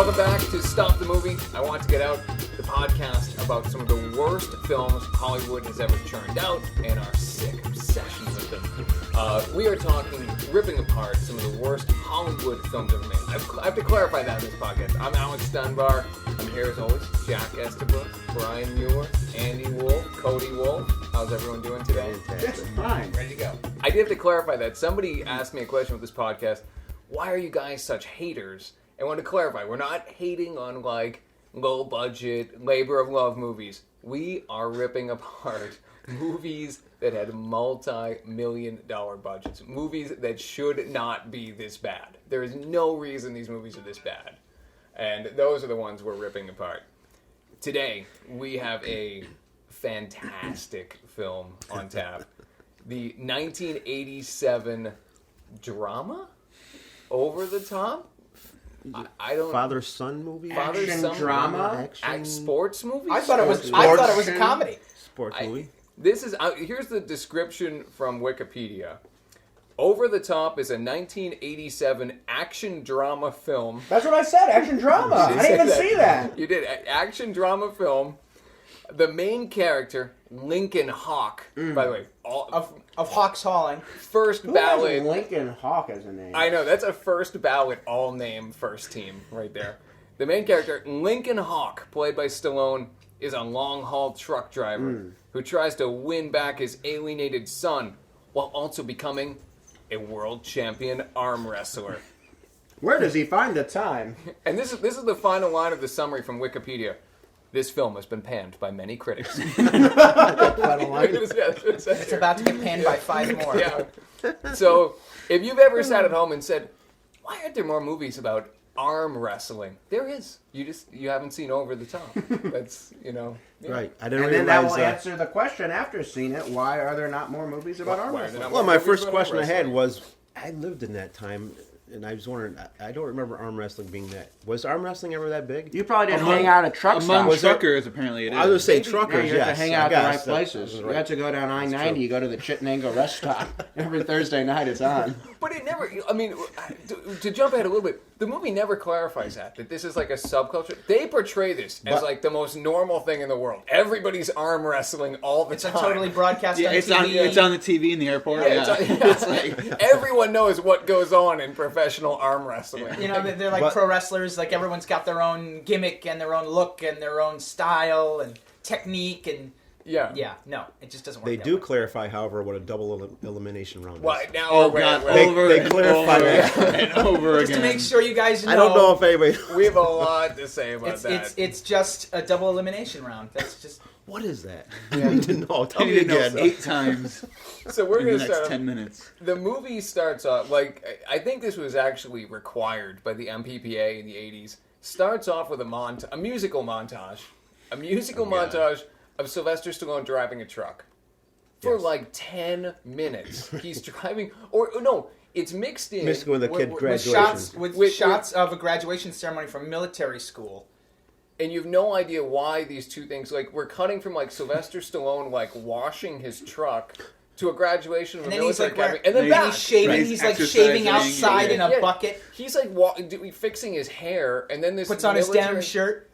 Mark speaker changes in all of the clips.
Speaker 1: Welcome back to Stop the Movie. I want to get out the podcast about some of the worst films Hollywood has ever churned out and our sick obsession with them. We are talking, ripping apart some of the worst Hollywood films ever made. I have to clarify that in this podcast. I'm Alex Dunbar. I'm here as always. Jack Estabrook, Brian Muir, Andy Wolf, Cody Wolf. How's everyone doing today?
Speaker 2: It's fine.
Speaker 1: Ready to go. I did have to clarify that. Somebody asked me a question with this podcast. Why are you guys such haters? I want to clarify, we're not hating on, like, low-budget, labor-of-love movies. We are ripping apart movies that had multi-million-dollar budgets. Movies that should not be this bad. There is no reason these movies are this bad. And those are the ones we're ripping apart. Today, we have a fantastic film on tap. The 1987 drama? Over the Top? I don't.
Speaker 3: Father-son movie?
Speaker 1: Father-son
Speaker 2: drama?
Speaker 1: Sports movie?
Speaker 4: I thought it was a comedy.
Speaker 3: Sports movie?
Speaker 1: This is here's the description from Wikipedia. Over the Top is a 1987 action drama film.
Speaker 4: That's what I said, action drama. I didn't even see that.
Speaker 1: You did. Action drama film. The main character, Lincoln Hawk, by the way.
Speaker 4: Of Hawks Hauling.
Speaker 1: First
Speaker 2: Who
Speaker 1: ballot.
Speaker 2: has Lincoln Hawk as a name?
Speaker 1: I know, that's a first ballot all-name first team right there. The main character, Lincoln Hawk, played by Stallone, is a long-haul truck driver who tries to win back his alienated son while also becoming a world champion arm wrestler.
Speaker 2: Where does he find the time?
Speaker 1: And this is the final line of the summary from Wikipedia. This film has been panned by many critics.
Speaker 4: It's about to get panned by 5 more.
Speaker 1: Yeah. So, if you've ever sat at home and said, why aren't there more movies about arm wrestling? There is. You haven't seen Over the Top. That's, Yeah.
Speaker 3: Right. I didn't
Speaker 2: And then that
Speaker 3: realize
Speaker 2: will answer the question after seeing it, why are there not more movies about arm
Speaker 1: Why are there
Speaker 2: wrestling?
Speaker 1: not
Speaker 3: Well,
Speaker 1: more
Speaker 3: my
Speaker 1: movies
Speaker 3: first
Speaker 1: about
Speaker 3: question
Speaker 1: arm
Speaker 3: I had
Speaker 1: wrestling?
Speaker 3: was, I lived in that time, and I was wondering, I don't remember arm wrestling being that. Was arm wrestling ever that big?
Speaker 2: You probably didn't hang out at truck
Speaker 5: Among
Speaker 2: stops.
Speaker 5: truckers, apparently it is.
Speaker 3: I was going to say
Speaker 1: Maybe-
Speaker 3: truckers,
Speaker 2: You have
Speaker 3: yes.
Speaker 2: to hang out
Speaker 3: I
Speaker 2: at the right
Speaker 3: guess
Speaker 2: places.
Speaker 3: that's
Speaker 2: You have to go down I-90,
Speaker 3: true.
Speaker 2: you go to the Chittenango rest stop. Every Thursday night it's on.
Speaker 1: But it never, to jump ahead a little bit, the movie never clarifies that this is like a subculture. They portray this as like the most normal thing in the world. Everybody's arm wrestling all the
Speaker 4: It's a
Speaker 1: time.
Speaker 4: totally broadcast
Speaker 5: Yeah,
Speaker 4: on
Speaker 5: it's
Speaker 4: TV.
Speaker 5: on the TV in the airport.
Speaker 1: Yeah,
Speaker 5: Yeah,
Speaker 1: it's like, everyone knows what goes on in professional arm wrestling.
Speaker 4: They're like pro wrestlers. Like everyone's got their own gimmick and their own look and their own style and technique and no, it just doesn't work.
Speaker 3: They
Speaker 4: that
Speaker 3: do
Speaker 4: way.
Speaker 3: clarify, however, what a double elimination round is.
Speaker 1: Well, now
Speaker 5: Oh God!
Speaker 1: wait.
Speaker 5: Over
Speaker 3: they
Speaker 5: and
Speaker 3: clarify
Speaker 5: over
Speaker 3: that.
Speaker 5: and over
Speaker 4: Just
Speaker 5: again.
Speaker 4: to make sure you guys know.
Speaker 3: I don't know if anybody...
Speaker 1: We have a lot to say about that.
Speaker 4: It's just a double elimination round. That's just.
Speaker 3: What is that? I need to know. Tell
Speaker 5: I
Speaker 3: me
Speaker 5: need to know
Speaker 3: again.
Speaker 5: 8 times
Speaker 1: So we're
Speaker 5: in
Speaker 1: going
Speaker 5: the
Speaker 1: to
Speaker 5: next
Speaker 1: start.
Speaker 5: 10 minutes.
Speaker 1: The movie starts off I think this was actually required by the MPPA in the 80s. Starts off with a musical montage. A musical montage of Sylvester Stallone driving a truck. For like 10 minutes. He's driving, or no, it's mixed in.
Speaker 3: Mixed with a kid
Speaker 4: With
Speaker 3: graduation.
Speaker 4: shots of a graduation ceremony from military school.
Speaker 1: And you have no idea why these two things, we're cutting from Sylvester Stallone washing his truck to a graduation of
Speaker 4: And
Speaker 1: a
Speaker 4: then he's
Speaker 1: military academy, and then
Speaker 4: and
Speaker 1: back.
Speaker 4: he's shaving.
Speaker 5: Right.
Speaker 4: He's like
Speaker 5: Exercising.
Speaker 4: shaving outside in a
Speaker 1: Yeah.
Speaker 4: bucket.
Speaker 1: He's fixing his hair, and then this
Speaker 4: Puts on his
Speaker 1: military-
Speaker 4: denim shirt.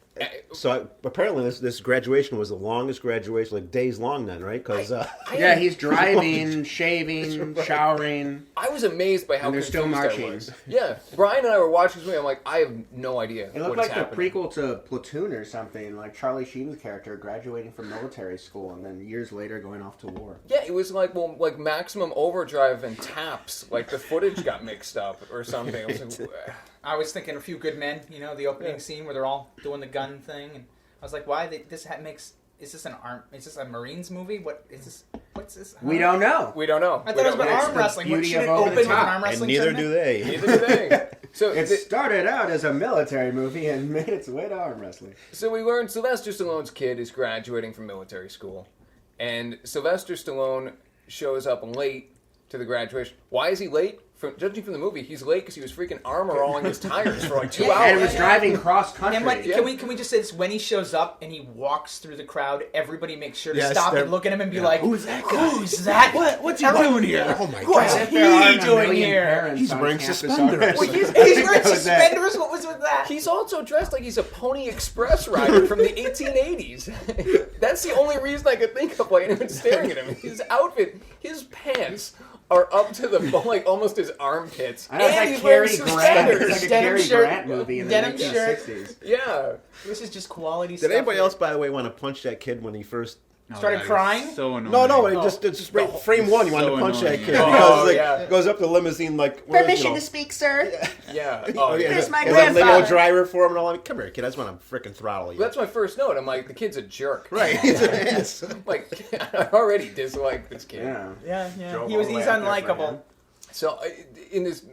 Speaker 3: So apparently this graduation was the longest graduation, like days long then, right? Because
Speaker 2: Yeah, he's driving, shaving, showering.
Speaker 1: I was amazed by how
Speaker 2: And they're still
Speaker 1: confused I
Speaker 2: marching.
Speaker 1: was. Yeah, Brian and I were watching this movie. I'm like, I have no idea
Speaker 2: It looked
Speaker 1: what is
Speaker 2: like
Speaker 1: happening.
Speaker 2: the prequel to Platoon or something, like Charlie Sheen's character graduating from military school and then years later going off to war.
Speaker 1: Yeah, it was like Maximum Overdrive and Taps. The footage got mixed up or something. I was like,
Speaker 4: I was thinking A Few Good Men, the opening scene where they're all doing the gun thing, and I was like, why is this is this a Marines movie? What's this?
Speaker 2: We don't know.
Speaker 1: we don't know.
Speaker 4: I thought it was about
Speaker 2: It's
Speaker 4: arm
Speaker 2: the
Speaker 4: wrestling. What,
Speaker 2: beauty
Speaker 4: should
Speaker 2: of
Speaker 4: it
Speaker 2: Over
Speaker 4: open
Speaker 2: the
Speaker 4: with an
Speaker 2: Top.
Speaker 4: arm
Speaker 3: and
Speaker 4: wrestling
Speaker 3: neither
Speaker 4: segment?
Speaker 3: do they.
Speaker 1: Neither do they. So,
Speaker 2: It started out as a military movie and made its way to arm wrestling.
Speaker 1: so we learned Sylvester Stallone's kid is graduating from military school, and Sylvester Stallone shows up late to the graduation. Why is he late? judging from the movie, he's late because he was freaking armor-alling his tires for like 2
Speaker 4: Yeah,
Speaker 1: hours.
Speaker 2: And it was driving cross country.
Speaker 4: And what,
Speaker 1: Yeah.
Speaker 4: can we just say this? When he shows up and he walks through the crowd, everybody makes sure to
Speaker 3: Yes,
Speaker 4: stop
Speaker 3: they're-
Speaker 4: and look at him and be like,
Speaker 3: Who's that guy?
Speaker 4: Who's that?
Speaker 5: What's he doing here?
Speaker 3: Oh my
Speaker 4: What's
Speaker 3: god.
Speaker 2: If there aren't
Speaker 4: he
Speaker 2: a
Speaker 4: doing
Speaker 2: million
Speaker 4: here?
Speaker 2: parents
Speaker 3: He's
Speaker 2: on
Speaker 3: wearing
Speaker 2: campus
Speaker 3: suspenders.
Speaker 2: already.
Speaker 4: Well, he's
Speaker 2: There
Speaker 4: wearing
Speaker 2: goes that.
Speaker 4: suspenders. What was with that?
Speaker 1: He's also dressed like he's a Pony Express rider from the 1880s. That's the only reason I could think of why anyone's staring at him. His outfit, his pants are up to the like almost his armpits,
Speaker 2: I know, it's
Speaker 1: and
Speaker 2: like
Speaker 1: he's wearing
Speaker 2: Cary Grant.
Speaker 1: suspenders.
Speaker 2: It's like a
Speaker 4: Denim
Speaker 2: Cary
Speaker 4: shirt,
Speaker 2: Grant movie in the
Speaker 4: denim shirt.
Speaker 2: 1960s.
Speaker 1: Yeah,
Speaker 4: This is just quality
Speaker 3: Did
Speaker 4: stuff.
Speaker 3: anybody
Speaker 4: here.
Speaker 3: else, by the way, want to punch that kid when he first?
Speaker 4: Started
Speaker 5: that is
Speaker 4: crying?
Speaker 5: So annoying.
Speaker 3: No, it's just right, frame one. You wanted
Speaker 5: so
Speaker 3: to punch that
Speaker 5: annoying.
Speaker 3: kid
Speaker 5: Oh,
Speaker 3: because like
Speaker 1: yeah.
Speaker 3: goes up to the limousine like where's,
Speaker 6: Permission
Speaker 3: you know,
Speaker 6: to speak, sir.
Speaker 1: yeah.
Speaker 3: Oh, yeah,
Speaker 6: Here's my
Speaker 3: there's a limo
Speaker 6: grandfather.
Speaker 3: driver for him and all. Come here, kid. I just want to freaking throttle you.
Speaker 1: That's my first note. I'm like, the kid's a jerk.
Speaker 3: right. He's an ass.
Speaker 1: Like, I already dislike this kid.
Speaker 2: Yeah.
Speaker 4: Yeah.
Speaker 2: Drove
Speaker 4: He's
Speaker 2: all the way up there for
Speaker 4: unlikable.
Speaker 2: him.
Speaker 1: So, in this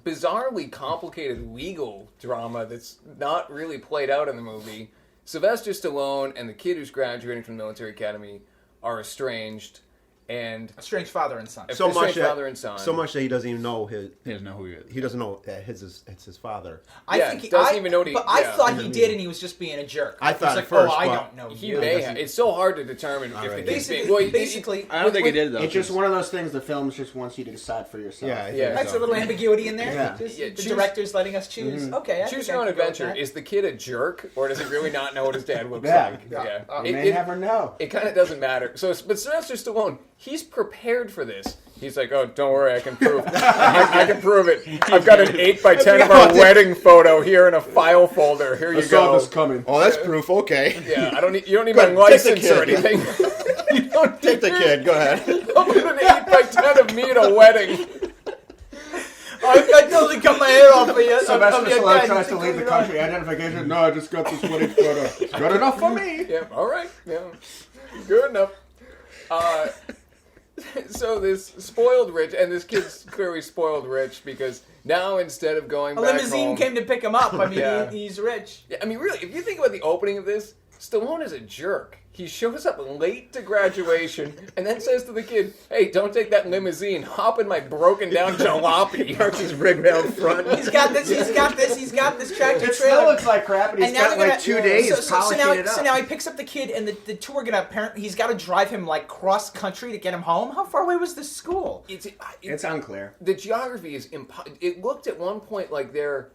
Speaker 1: bizarrely complicated legal drama that's not really played out in the movie, Sylvester Stallone and the kid who's graduating from the military academy are estranged, and
Speaker 4: A strange father and son.
Speaker 3: So much
Speaker 1: estranged father and son.
Speaker 3: so much that he doesn't even know his.
Speaker 5: He doesn't know who he is.
Speaker 3: He doesn't know that it's his father.
Speaker 4: I
Speaker 1: Yeah,
Speaker 4: think
Speaker 1: doesn't even know what he-
Speaker 4: But I
Speaker 1: yeah.
Speaker 4: thought he did, and he was just being a jerk.
Speaker 3: I thought
Speaker 4: He's
Speaker 3: at
Speaker 4: like,
Speaker 3: first,
Speaker 4: oh, I
Speaker 3: but
Speaker 4: don't know
Speaker 1: he
Speaker 4: you.
Speaker 1: may have. It's so hard to determine if the
Speaker 3: Alright.
Speaker 1: kid's being...
Speaker 4: Basically,
Speaker 1: well,
Speaker 4: basically,
Speaker 5: I don't think he did though.
Speaker 2: It's just one of those things the film just wants you to decide for yourself.
Speaker 3: Yeah, I
Speaker 1: Yeah.
Speaker 3: think
Speaker 4: that's
Speaker 3: so.
Speaker 4: a little ambiguity in there.
Speaker 2: Yeah.
Speaker 4: Just
Speaker 1: Yeah,
Speaker 4: the
Speaker 1: choose-
Speaker 4: director's letting us choose. Okay, I
Speaker 1: Choose
Speaker 4: think
Speaker 1: your
Speaker 4: I
Speaker 1: own
Speaker 4: can go with
Speaker 1: adventure.
Speaker 4: that.
Speaker 1: Is the kid a jerk, or does he really not know what his dad looks
Speaker 2: Yeah.
Speaker 1: like?
Speaker 4: Yeah.
Speaker 2: You
Speaker 1: It-
Speaker 2: may
Speaker 1: it-
Speaker 2: never know.
Speaker 1: It kind of doesn't matter. So, but Sylvester Stallone, he's prepared for this. He's like, oh, don't worry, I can prove. I can prove it. I've got an 8x10 of our wedding photo here in a file folder. Here you go.
Speaker 2: coming.
Speaker 3: Oh, that's proof. Okay.
Speaker 1: Yeah, I don't need. You don't need
Speaker 3: Go
Speaker 1: my
Speaker 3: ahead, take
Speaker 1: license
Speaker 3: the
Speaker 1: or
Speaker 3: kid.
Speaker 1: anything. You don't
Speaker 3: Take the kid. Go ahead.
Speaker 1: I'll put an 8x10 of me at a wedding.
Speaker 4: I totally cut my hair off for you.
Speaker 2: Sylvester Stallone tries to leave the country. Identification. No, I just got this wedding photo. Good enough for me.
Speaker 1: Yeah. All right. Yeah. Good enough. So this spoiled rich, and this kid's clearly spoiled rich because now instead of going
Speaker 4: A
Speaker 1: back
Speaker 4: limousine
Speaker 1: home,
Speaker 4: came to pick him up. I mean,
Speaker 1: Yeah.
Speaker 4: he's rich.
Speaker 1: Yeah, I mean, really, if you think about the opening of this, Stallone is a jerk. He shows up late to graduation and then says to the kid, "Hey, don't take that limousine. Hop in my broken down jalopy."
Speaker 3: Parks his rig out front.
Speaker 4: He's got this. He's got this. He's got this tractor
Speaker 2: It still
Speaker 4: trailer.
Speaker 2: looks like crap, and he's
Speaker 4: And now
Speaker 2: got
Speaker 4: they're
Speaker 2: like
Speaker 4: gonna-
Speaker 2: 2 days
Speaker 4: so
Speaker 2: polishing
Speaker 4: now,
Speaker 2: it up.
Speaker 4: so now he picks up the kid, and the two are gonna apparently. He's got to drive him like cross country to get him home. How far away was the school?
Speaker 2: It's unclear.
Speaker 1: The geography is it looked at one point like they're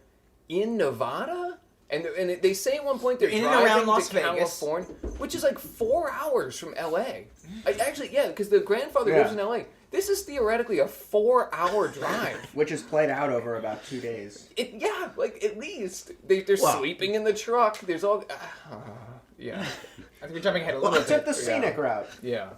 Speaker 1: in Nevada, and they say at one point they're
Speaker 4: In and
Speaker 1: driving
Speaker 4: around Las
Speaker 1: to
Speaker 4: Vegas.
Speaker 1: California, which is like 4 hours from L.A. Actually, yeah, because the grandfather
Speaker 2: Yeah.
Speaker 1: lives in L.A. This is theoretically a 4-hour drive.
Speaker 2: Which is played out over about 2 days.
Speaker 1: Yeah, like at least they're
Speaker 3: Wow.
Speaker 1: sleeping in the truck. There's all yeah,
Speaker 4: I think we're jumping ahead a little
Speaker 2: He
Speaker 4: bit.
Speaker 2: took the scenic route.
Speaker 1: yeah.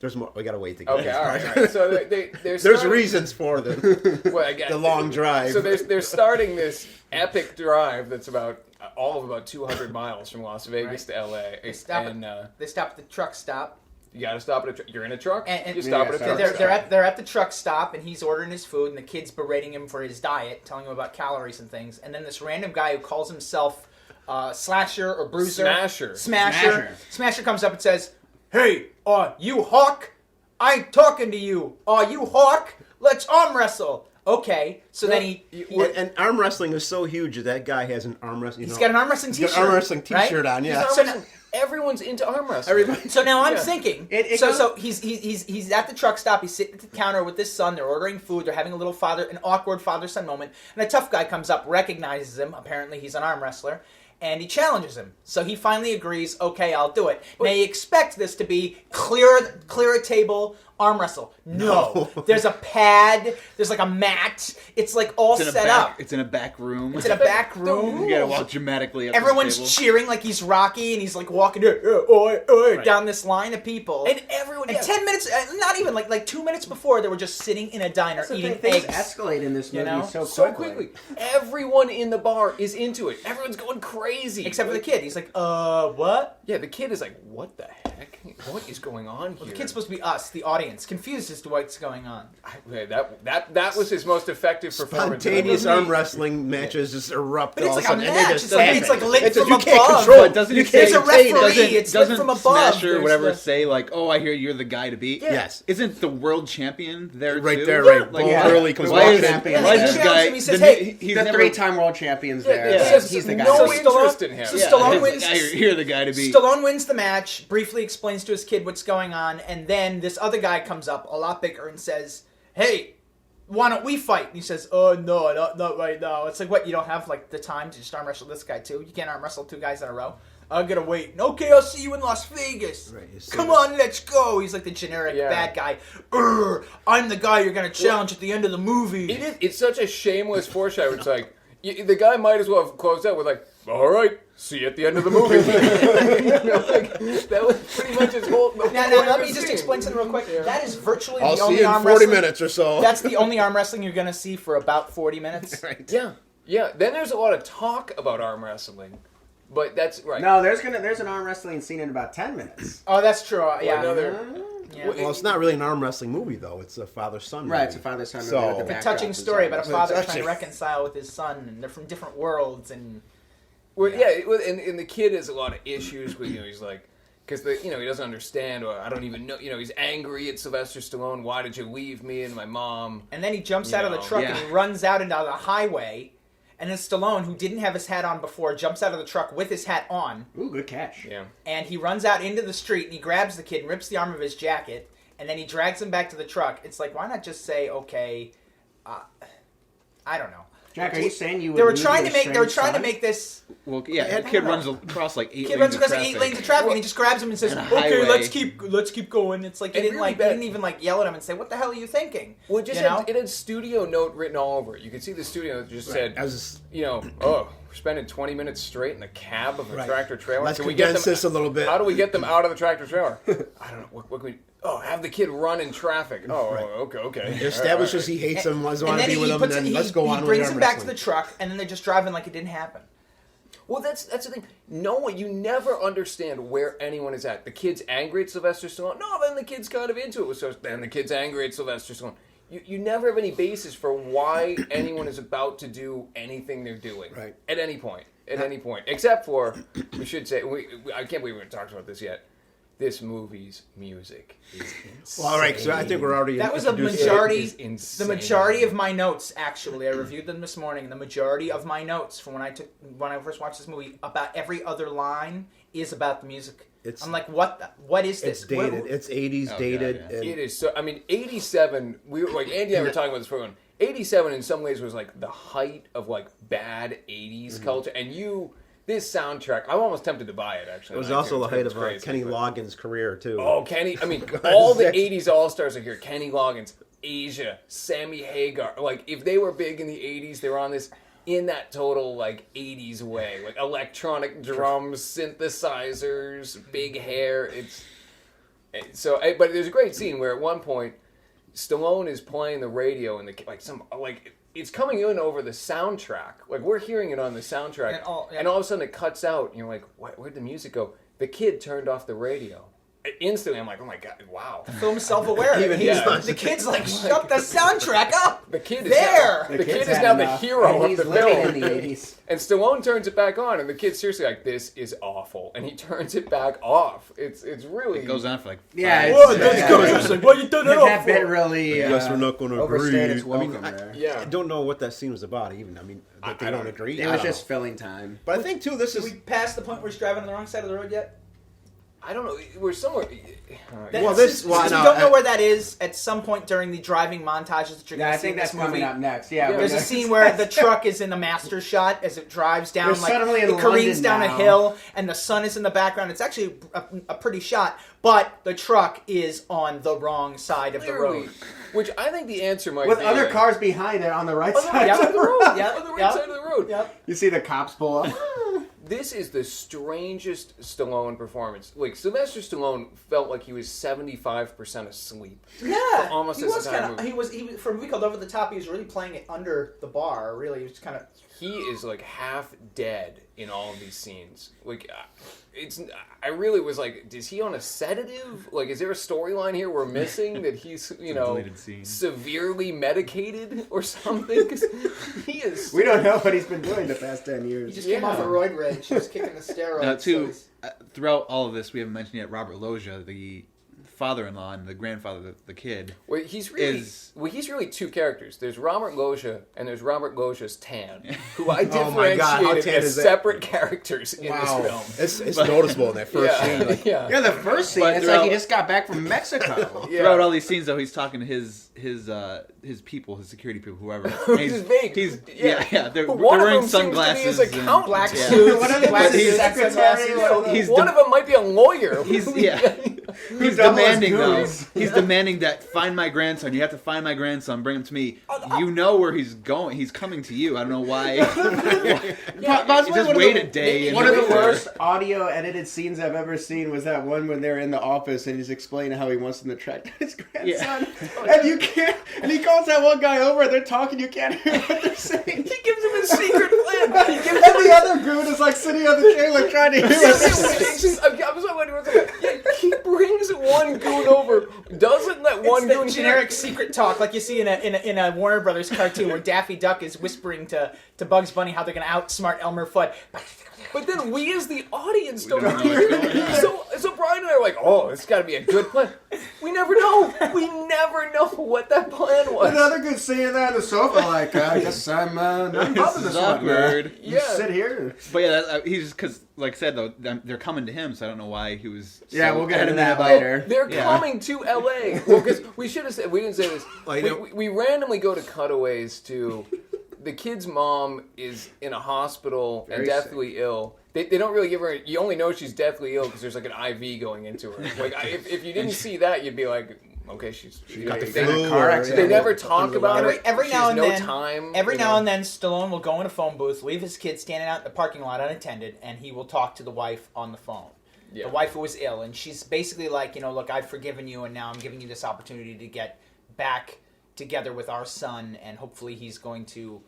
Speaker 3: There's more. We gotta wait to get.
Speaker 1: Okay, all right. So they're
Speaker 3: There's
Speaker 1: starting-
Speaker 3: reasons for the
Speaker 1: Well, I guess-
Speaker 3: the long drive.
Speaker 1: So they're starting this epic drive that's about all of about 200 miles from Las Vegas to LA.
Speaker 4: They stop
Speaker 1: and
Speaker 4: They stop at the truck stop.
Speaker 1: you got to stop at you're in a truck.
Speaker 4: And
Speaker 1: you stop at a
Speaker 2: Yeah,
Speaker 1: truck.
Speaker 4: They're at the truck stop, and he's ordering his food, and the kid's berating him for his diet, telling him about calories and things. And then this random guy who calls himself Slasher or Bruiser, Smasher comes up and says, "Hey, you Hawk? I ain't talking to you. You Hawk? Let's arm wrestle." Okay, so then he
Speaker 3: and arm wrestling is so huge that guy has an arm wrestling.
Speaker 4: he's got an arm wrestling
Speaker 3: He's got
Speaker 4: T-shirt.
Speaker 3: an arm wrestling T-shirt
Speaker 4: right?
Speaker 3: on. Yeah.
Speaker 1: Arm
Speaker 4: So
Speaker 1: wrestling. Everyone's into arm wrestling.
Speaker 3: Everybody.
Speaker 4: So now I'm
Speaker 1: Yeah.
Speaker 4: thinking.
Speaker 2: It
Speaker 4: so
Speaker 2: goes-
Speaker 4: so he's at the truck stop. He's sitting at the counter with his son. They're ordering food. They're having a little an awkward father-son moment. And a tough guy comes up, recognizes him. Apparently he's an arm wrestler, and he challenges him. So he finally agrees. Okay, I'll do it. Now you expect this to be clear a table. Arm wrestle. No. There's a pad. There's like a mat. It's like all set up.
Speaker 5: It's in a back room.
Speaker 4: It's in a back room.
Speaker 5: You gotta walk dramatically up to the
Speaker 4: Everyone's
Speaker 5: table.
Speaker 4: cheering like he's Rocky, and he's like walking down this line of people.
Speaker 1: And everyone.
Speaker 4: And 10 minutes, not even, like 2 minutes before, they were just sitting in a diner
Speaker 2: That's the
Speaker 4: eating
Speaker 2: thing, things
Speaker 4: eggs.
Speaker 2: escalate in this movie
Speaker 4: You know?
Speaker 2: so quickly.
Speaker 1: Everyone in the bar is into it. Everyone's going crazy.
Speaker 4: Except for the kid. He's like, what?
Speaker 1: Yeah, the kid is like, what the heck? What is going on here?
Speaker 4: The kid's supposed to be us, the audience. audience, confused as to what's going on.
Speaker 1: Okay, that was his most effective performance.
Speaker 3: Spontaneous arm wrestling matches just erupt
Speaker 4: But it's
Speaker 3: all of
Speaker 4: like
Speaker 3: a
Speaker 4: a
Speaker 3: sudden. and they
Speaker 4: match.
Speaker 3: just
Speaker 4: It's like,
Speaker 3: end
Speaker 4: it's
Speaker 3: it.
Speaker 4: like lit
Speaker 3: It's
Speaker 4: from
Speaker 3: you
Speaker 4: above.
Speaker 3: can't control
Speaker 5: But
Speaker 3: it.
Speaker 5: doesn't
Speaker 3: You
Speaker 5: he
Speaker 3: can't
Speaker 5: say-
Speaker 4: There's a
Speaker 3: contain it.
Speaker 4: referee. It's lit
Speaker 5: doesn't
Speaker 4: from above.
Speaker 5: Smasher or whatever
Speaker 4: There's the-
Speaker 5: say like, "Oh, I hear you're the guy to beat."
Speaker 3: Yes.
Speaker 5: Isn't the world champion there
Speaker 3: Right
Speaker 5: too?
Speaker 3: there, right.
Speaker 5: Like,
Speaker 3: Bull
Speaker 2: yeah.
Speaker 3: Hurley comes
Speaker 2: The
Speaker 5: why
Speaker 3: walking
Speaker 5: is,
Speaker 3: in.
Speaker 2: champion.
Speaker 5: why
Speaker 4: And
Speaker 5: is
Speaker 4: he
Speaker 5: this
Speaker 4: challenges
Speaker 5: guy?
Speaker 4: him, he says,
Speaker 5: the-
Speaker 4: "Hey,
Speaker 5: he's
Speaker 2: the
Speaker 5: never,
Speaker 2: 3-time world champion's there.
Speaker 1: Yeah.
Speaker 2: So he's the guy.
Speaker 1: No
Speaker 4: So
Speaker 1: interest in him.
Speaker 4: so
Speaker 5: Yeah,
Speaker 4: Stallone
Speaker 5: he's
Speaker 4: wins.
Speaker 5: the guy- You're the guy to beat.
Speaker 4: Stallone wins the match, briefly explains to his kid what's going on, and then this other guy comes up, a lot bigger, and says, "Hey, why don't we fight?" And he says, "Oh, no, not right now." It's like, what, you don't have, like, the time to just arm wrestle this guy, too? You can't arm wrestle 2 guys in a row? I gotta wait. Okay, I'll see you in Las Vegas.
Speaker 3: Right, you see
Speaker 4: Come
Speaker 3: that.
Speaker 4: on, let's go. He's like the generic bad guy. I'm the guy you're gonna challenge at the end of the movie.
Speaker 1: It's such a shameless foreshadow. It's like the guy might as well have closed out with like, "All right, see you at the end of the movie." That was pretty much his whole.
Speaker 4: Now, let me just explain something real quick. That is virtually
Speaker 3: I'll
Speaker 4: the
Speaker 3: see
Speaker 4: only
Speaker 3: you in
Speaker 4: arm
Speaker 3: 40
Speaker 4: wrestling.
Speaker 3: minutes or so.
Speaker 4: That's the only arm wrestling you're gonna see for about 40 minutes.
Speaker 3: right.
Speaker 1: Yeah. Then there's a lot of talk about arm wrestling, but that's right.
Speaker 2: No, there's an arm wrestling scene in about 10 minutes.
Speaker 4: Oh, that's true. Yeah.
Speaker 1: Another-
Speaker 4: Yeah.
Speaker 3: Well, it's not really an arm wrestling movie, though. It's a father-son movie.
Speaker 2: Right, it's a father-son movie
Speaker 3: So-
Speaker 2: with the
Speaker 4: A
Speaker 2: backdrop
Speaker 4: touching
Speaker 2: is
Speaker 4: story
Speaker 2: arm
Speaker 4: about a
Speaker 2: wrestling.
Speaker 4: father
Speaker 3: It's
Speaker 4: trying to
Speaker 3: actually-
Speaker 4: reconcile with his son, and they're from different worlds. And
Speaker 1: And the kid has a lot of issues with he's like. Because he doesn't understand, or I don't even know. He's angry at Sylvester Stallone. Why did you leave me and my mom?
Speaker 4: then he jumps out of the truck and he
Speaker 5: Yeah.
Speaker 4: runs out into the highway. And then Stallone, who didn't have his hat on before, jumps out of the truck with his hat on.
Speaker 2: Ooh, good catch.
Speaker 1: Yeah.
Speaker 4: And he runs out into the street and he grabs the kid and rips the arm of his jacket. And then he drags him back to the truck. It's like, why not just say, okay, I don't know.
Speaker 2: Jack, are you saying you would
Speaker 4: They were
Speaker 2: lose
Speaker 4: trying
Speaker 2: your
Speaker 4: to make. They were
Speaker 2: estranged
Speaker 4: trying to
Speaker 2: son?
Speaker 4: make this.
Speaker 5: Well, yeah, the kid runs across like 8
Speaker 4: Kid
Speaker 5: lanes
Speaker 4: runs
Speaker 5: of
Speaker 4: across
Speaker 5: traffic.
Speaker 4: 8 lanes of traffic and he just grabs him and says,
Speaker 5: And a
Speaker 4: "Okay,
Speaker 5: highway.
Speaker 4: let's keep going." It's like he
Speaker 1: And
Speaker 4: didn't
Speaker 1: really
Speaker 4: he
Speaker 1: bad-
Speaker 4: didn't even like yell at him and say, "What the hell are you thinking?"
Speaker 1: Well, it just
Speaker 4: You know?
Speaker 1: it had studio note written all over it. You could see the studio note just said,
Speaker 3: As
Speaker 1: we're spending 20 minutes straight in the cab of a
Speaker 3: Right.
Speaker 1: tractor trailer.
Speaker 3: Let's
Speaker 1: Can we get
Speaker 3: condense
Speaker 1: them?
Speaker 3: this a little bit.
Speaker 1: How do we get them out of the tractor trailer? I don't know. What can we? Oh, have the kid run in traffic. Oh,
Speaker 3: Right.
Speaker 1: okay.
Speaker 3: It establishes he hates him, doesn't want to be with him, and then let's go on
Speaker 4: he
Speaker 3: with
Speaker 4: brings
Speaker 3: the
Speaker 4: him
Speaker 3: arm
Speaker 4: back to the
Speaker 3: wrestling.
Speaker 4: truck, and then they're just driving like it didn't happen.
Speaker 1: Well, that's the thing. You never understand where anyone is at. The kid's angry at Sylvester Stallone. No, then the kid's kind of into it. So then the kid's angry at Sylvester Stallone. You never have any basis for why anyone is about to do anything they're doing.
Speaker 3: Right.
Speaker 1: At any point. Except for, we should say, I can't believe we haven't talked about this yet. This movie's music is insane.
Speaker 3: Well, all right, so I think we're already
Speaker 4: That was a
Speaker 3: introduced-
Speaker 4: majority.
Speaker 1: It is insane.
Speaker 4: The majority of my notes, actually, I reviewed them this morning. The majority of my notes from when I first watched this movie, about every other line is about the music. I'm like, what is this?
Speaker 3: It's dated. It's 80s
Speaker 5: Oh,
Speaker 3: dated.
Speaker 5: God, yeah.
Speaker 3: and
Speaker 1: It is so. I mean, 87. We were like Andy and I were talking about this program. 87 in some ways was like the height of like bad 80s culture, and this soundtrack. I'm almost tempted to buy it. Actually,
Speaker 3: It was
Speaker 1: when I
Speaker 3: also
Speaker 1: see
Speaker 3: the height
Speaker 1: It's
Speaker 3: of
Speaker 1: crazy,
Speaker 3: Kenny
Speaker 1: but-
Speaker 3: Loggins' career, too.
Speaker 1: Oh, Kenny! I mean, all the
Speaker 3: That's-
Speaker 1: 80s all stars are here. Kenny Loggins, Asia, Sammy Hagar. Like, if they were big in the 80s, they were on this in that total like 80s way, like electronic drums, synthesizers, big hair. But there's a great scene where at one point Stallone is playing the radio and it's coming in over the soundtrack. Like we're hearing it on the soundtrack, and all of a sudden it cuts out. And you're like, where'd the music go? The kid turned off the radio. Instantly, I'm like, oh my god, wow.
Speaker 4: Film's self-aware.
Speaker 3: Even
Speaker 4: The kid's like, shut the soundtrack up.
Speaker 1: The kid is
Speaker 4: There!
Speaker 1: Now, the
Speaker 2: The
Speaker 1: kid
Speaker 2: kid's
Speaker 1: is
Speaker 2: had
Speaker 1: now the
Speaker 2: enough,
Speaker 1: hero
Speaker 2: and
Speaker 1: of
Speaker 2: he's
Speaker 1: the
Speaker 2: living
Speaker 1: film.
Speaker 2: in the 80s.
Speaker 1: And Stallone turns it back on, and the kid's seriously like, "This is awful," and he turns it back off. It's really
Speaker 5: It goes on for like
Speaker 2: Yeah,
Speaker 5: five,
Speaker 2: it's-
Speaker 5: six
Speaker 2: that's
Speaker 5: minutes.
Speaker 2: good.
Speaker 4: It's like, what you done
Speaker 2: That bit really
Speaker 3: Yes, we're not going to agree.
Speaker 2: overstayed its
Speaker 3: I
Speaker 2: welcome
Speaker 3: mean,
Speaker 2: there.
Speaker 1: Yeah.
Speaker 3: I don't know what that scene was about, even. I mean, that they don't agree.
Speaker 2: It
Speaker 3: I
Speaker 2: was
Speaker 3: don't
Speaker 2: just
Speaker 3: know.
Speaker 2: filling time.
Speaker 3: But I think, too, this
Speaker 4: Did
Speaker 3: is...
Speaker 4: we pass the point where he's driving on the wrong side of the road yet?
Speaker 1: I don't know. We're somewhere.
Speaker 3: Well, this-
Speaker 4: Since
Speaker 3: well,
Speaker 4: we
Speaker 3: no,
Speaker 4: don't know
Speaker 3: I-
Speaker 4: where that is, at some point during the driving montages that you're
Speaker 2: Yeah,
Speaker 4: going
Speaker 2: I
Speaker 4: to see
Speaker 2: think
Speaker 4: in
Speaker 2: that's
Speaker 4: this movie,
Speaker 2: coming up next. Yeah,
Speaker 1: Yeah,
Speaker 4: there's a scene where the truck is in the master shot as it drives down,
Speaker 2: We're suddenly in
Speaker 4: it careens
Speaker 2: London
Speaker 4: down a
Speaker 2: now.
Speaker 4: hill, and the sun is in the background. It's actually a pretty shot, but the truck is on the wrong side of the road.
Speaker 1: Which I think the answer might
Speaker 2: with
Speaker 1: be
Speaker 2: other
Speaker 1: like,
Speaker 2: cars behind it on the right
Speaker 1: on the
Speaker 2: side.
Speaker 1: right side of the road.
Speaker 4: Yep,
Speaker 1: On the right
Speaker 4: yep.
Speaker 1: side of the road.
Speaker 4: Yep.
Speaker 2: You see the cops pull up.
Speaker 1: This is the strangest Stallone performance. Like Sylvester Stallone felt like he was 75% asleep.
Speaker 4: Yeah,
Speaker 1: almost
Speaker 4: he
Speaker 1: this
Speaker 4: was
Speaker 1: entire
Speaker 4: kind of.
Speaker 1: movie.
Speaker 4: He was for a movie called Over the Top. He was really playing it under the bar. Really, he was kind of.
Speaker 1: He is like half dead in all of these scenes. Like, I really was like, is he on a sedative? Like, is there a storyline here we're missing that he's,
Speaker 5: deleted scene.
Speaker 1: severely medicated or something? 'Cause he is.
Speaker 2: We don't know what he's been doing the past 10
Speaker 4: He
Speaker 2: years.
Speaker 4: just came off a roid rage. He was kicking the steroids.
Speaker 5: Throughout all of this, we haven't mentioned yet Robert Loggia, the father-in-law and the grandfather of the kid.
Speaker 1: Well, he's really two characters. There's Robert Loggia and there's Robert Loggia's Tan, who I
Speaker 3: Oh my God, how
Speaker 1: differentiated
Speaker 3: tan
Speaker 1: as
Speaker 3: is that?
Speaker 1: separate characters in this film.
Speaker 3: It's noticeable in that first scene. Like,
Speaker 2: Yeah, the first scene,
Speaker 5: But
Speaker 2: it's like he just got back from Mexico.
Speaker 1: Yeah.
Speaker 5: Throughout all these scenes, though, he's talking to his people, his security people, whoever. And
Speaker 1: Which is vague.
Speaker 5: Yeah. They're
Speaker 1: But one of
Speaker 5: wearing
Speaker 1: them seems to be
Speaker 5: sunglasses.
Speaker 1: his
Speaker 5: and-
Speaker 1: accountant.
Speaker 4: Black
Speaker 5: Yeah.
Speaker 4: suits.
Speaker 2: One of them
Speaker 4: black
Speaker 2: is his
Speaker 4: suits,
Speaker 2: secretary.
Speaker 5: He's
Speaker 1: One of them might be a lawyer.
Speaker 5: He's
Speaker 2: Who's
Speaker 5: demanding
Speaker 2: Goons.
Speaker 5: though. He's demanding that find my grandson. You have to find my grandson. Bring him to me. You know where he's going. He's coming to you. I don't know why. Just wait a day. and
Speaker 2: One of the
Speaker 5: wait for-
Speaker 2: worst audio edited scenes I've ever seen was that one when they're in the office and he's explaining how he wants them to track down his grandson. And you can't, and he calls that one guy over and they're talking, you can't hear what they're saying.
Speaker 1: He gives him his secret plan. He gives him
Speaker 2: And the other goon is like sitting on the chair like trying to hear what they're saying.
Speaker 1: I'm so wondering he brings one goon over, doesn't let one
Speaker 4: It's
Speaker 1: goon
Speaker 4: the generic secret talk like you see in a Warner Brothers cartoon where Daffy Duck is whispering to Bugs Bunny how they're going to outsmart Elmer Fudd.
Speaker 1: But then we as the audience don't
Speaker 5: don't know
Speaker 1: hear
Speaker 5: what's going
Speaker 1: it. So Brian and I are like, oh, it's got to be a good plan. We never know. We never know what that plan was.
Speaker 2: Another good scene there on the sofa like, I guess I'm not involved in
Speaker 5: This
Speaker 2: this
Speaker 5: is
Speaker 2: one.
Speaker 5: awkward.
Speaker 2: You sit here.
Speaker 5: But yeah, he's because, like I said though, they're coming to him, so I don't know why he was.
Speaker 2: Yeah,
Speaker 5: so
Speaker 2: we'll get into
Speaker 5: adamant
Speaker 2: that
Speaker 5: about-
Speaker 2: later.
Speaker 1: They're
Speaker 5: Yeah.
Speaker 1: coming to L.A. Well, because we should have said, we didn't say this.
Speaker 3: Well,
Speaker 1: We randomly go to cutaways to the kid's mom is in a hospital and
Speaker 2: Very
Speaker 1: deathly ill. They don't really give her. You only know she's deathly ill because there's like an IV going into her. Like if you didn't see that, you'd be like, okay, she's
Speaker 3: got the
Speaker 2: They-
Speaker 3: flu.
Speaker 2: car
Speaker 3: or-
Speaker 2: accident.
Speaker 1: They never talk about it.
Speaker 4: Every
Speaker 1: She
Speaker 4: now
Speaker 1: has
Speaker 4: and
Speaker 1: no
Speaker 4: then,
Speaker 1: time.
Speaker 4: every
Speaker 1: you
Speaker 4: now
Speaker 1: know.
Speaker 4: and then, Stallone will go in a phone booth, leave his kid standing out in the parking lot unattended, and he will talk to the wife on the phone.
Speaker 1: Yeah.
Speaker 4: The wife who was ill, and she's basically like, look, I've forgiven you, and now I'm giving you this opportunity to get back together with our son, and hopefully he's going to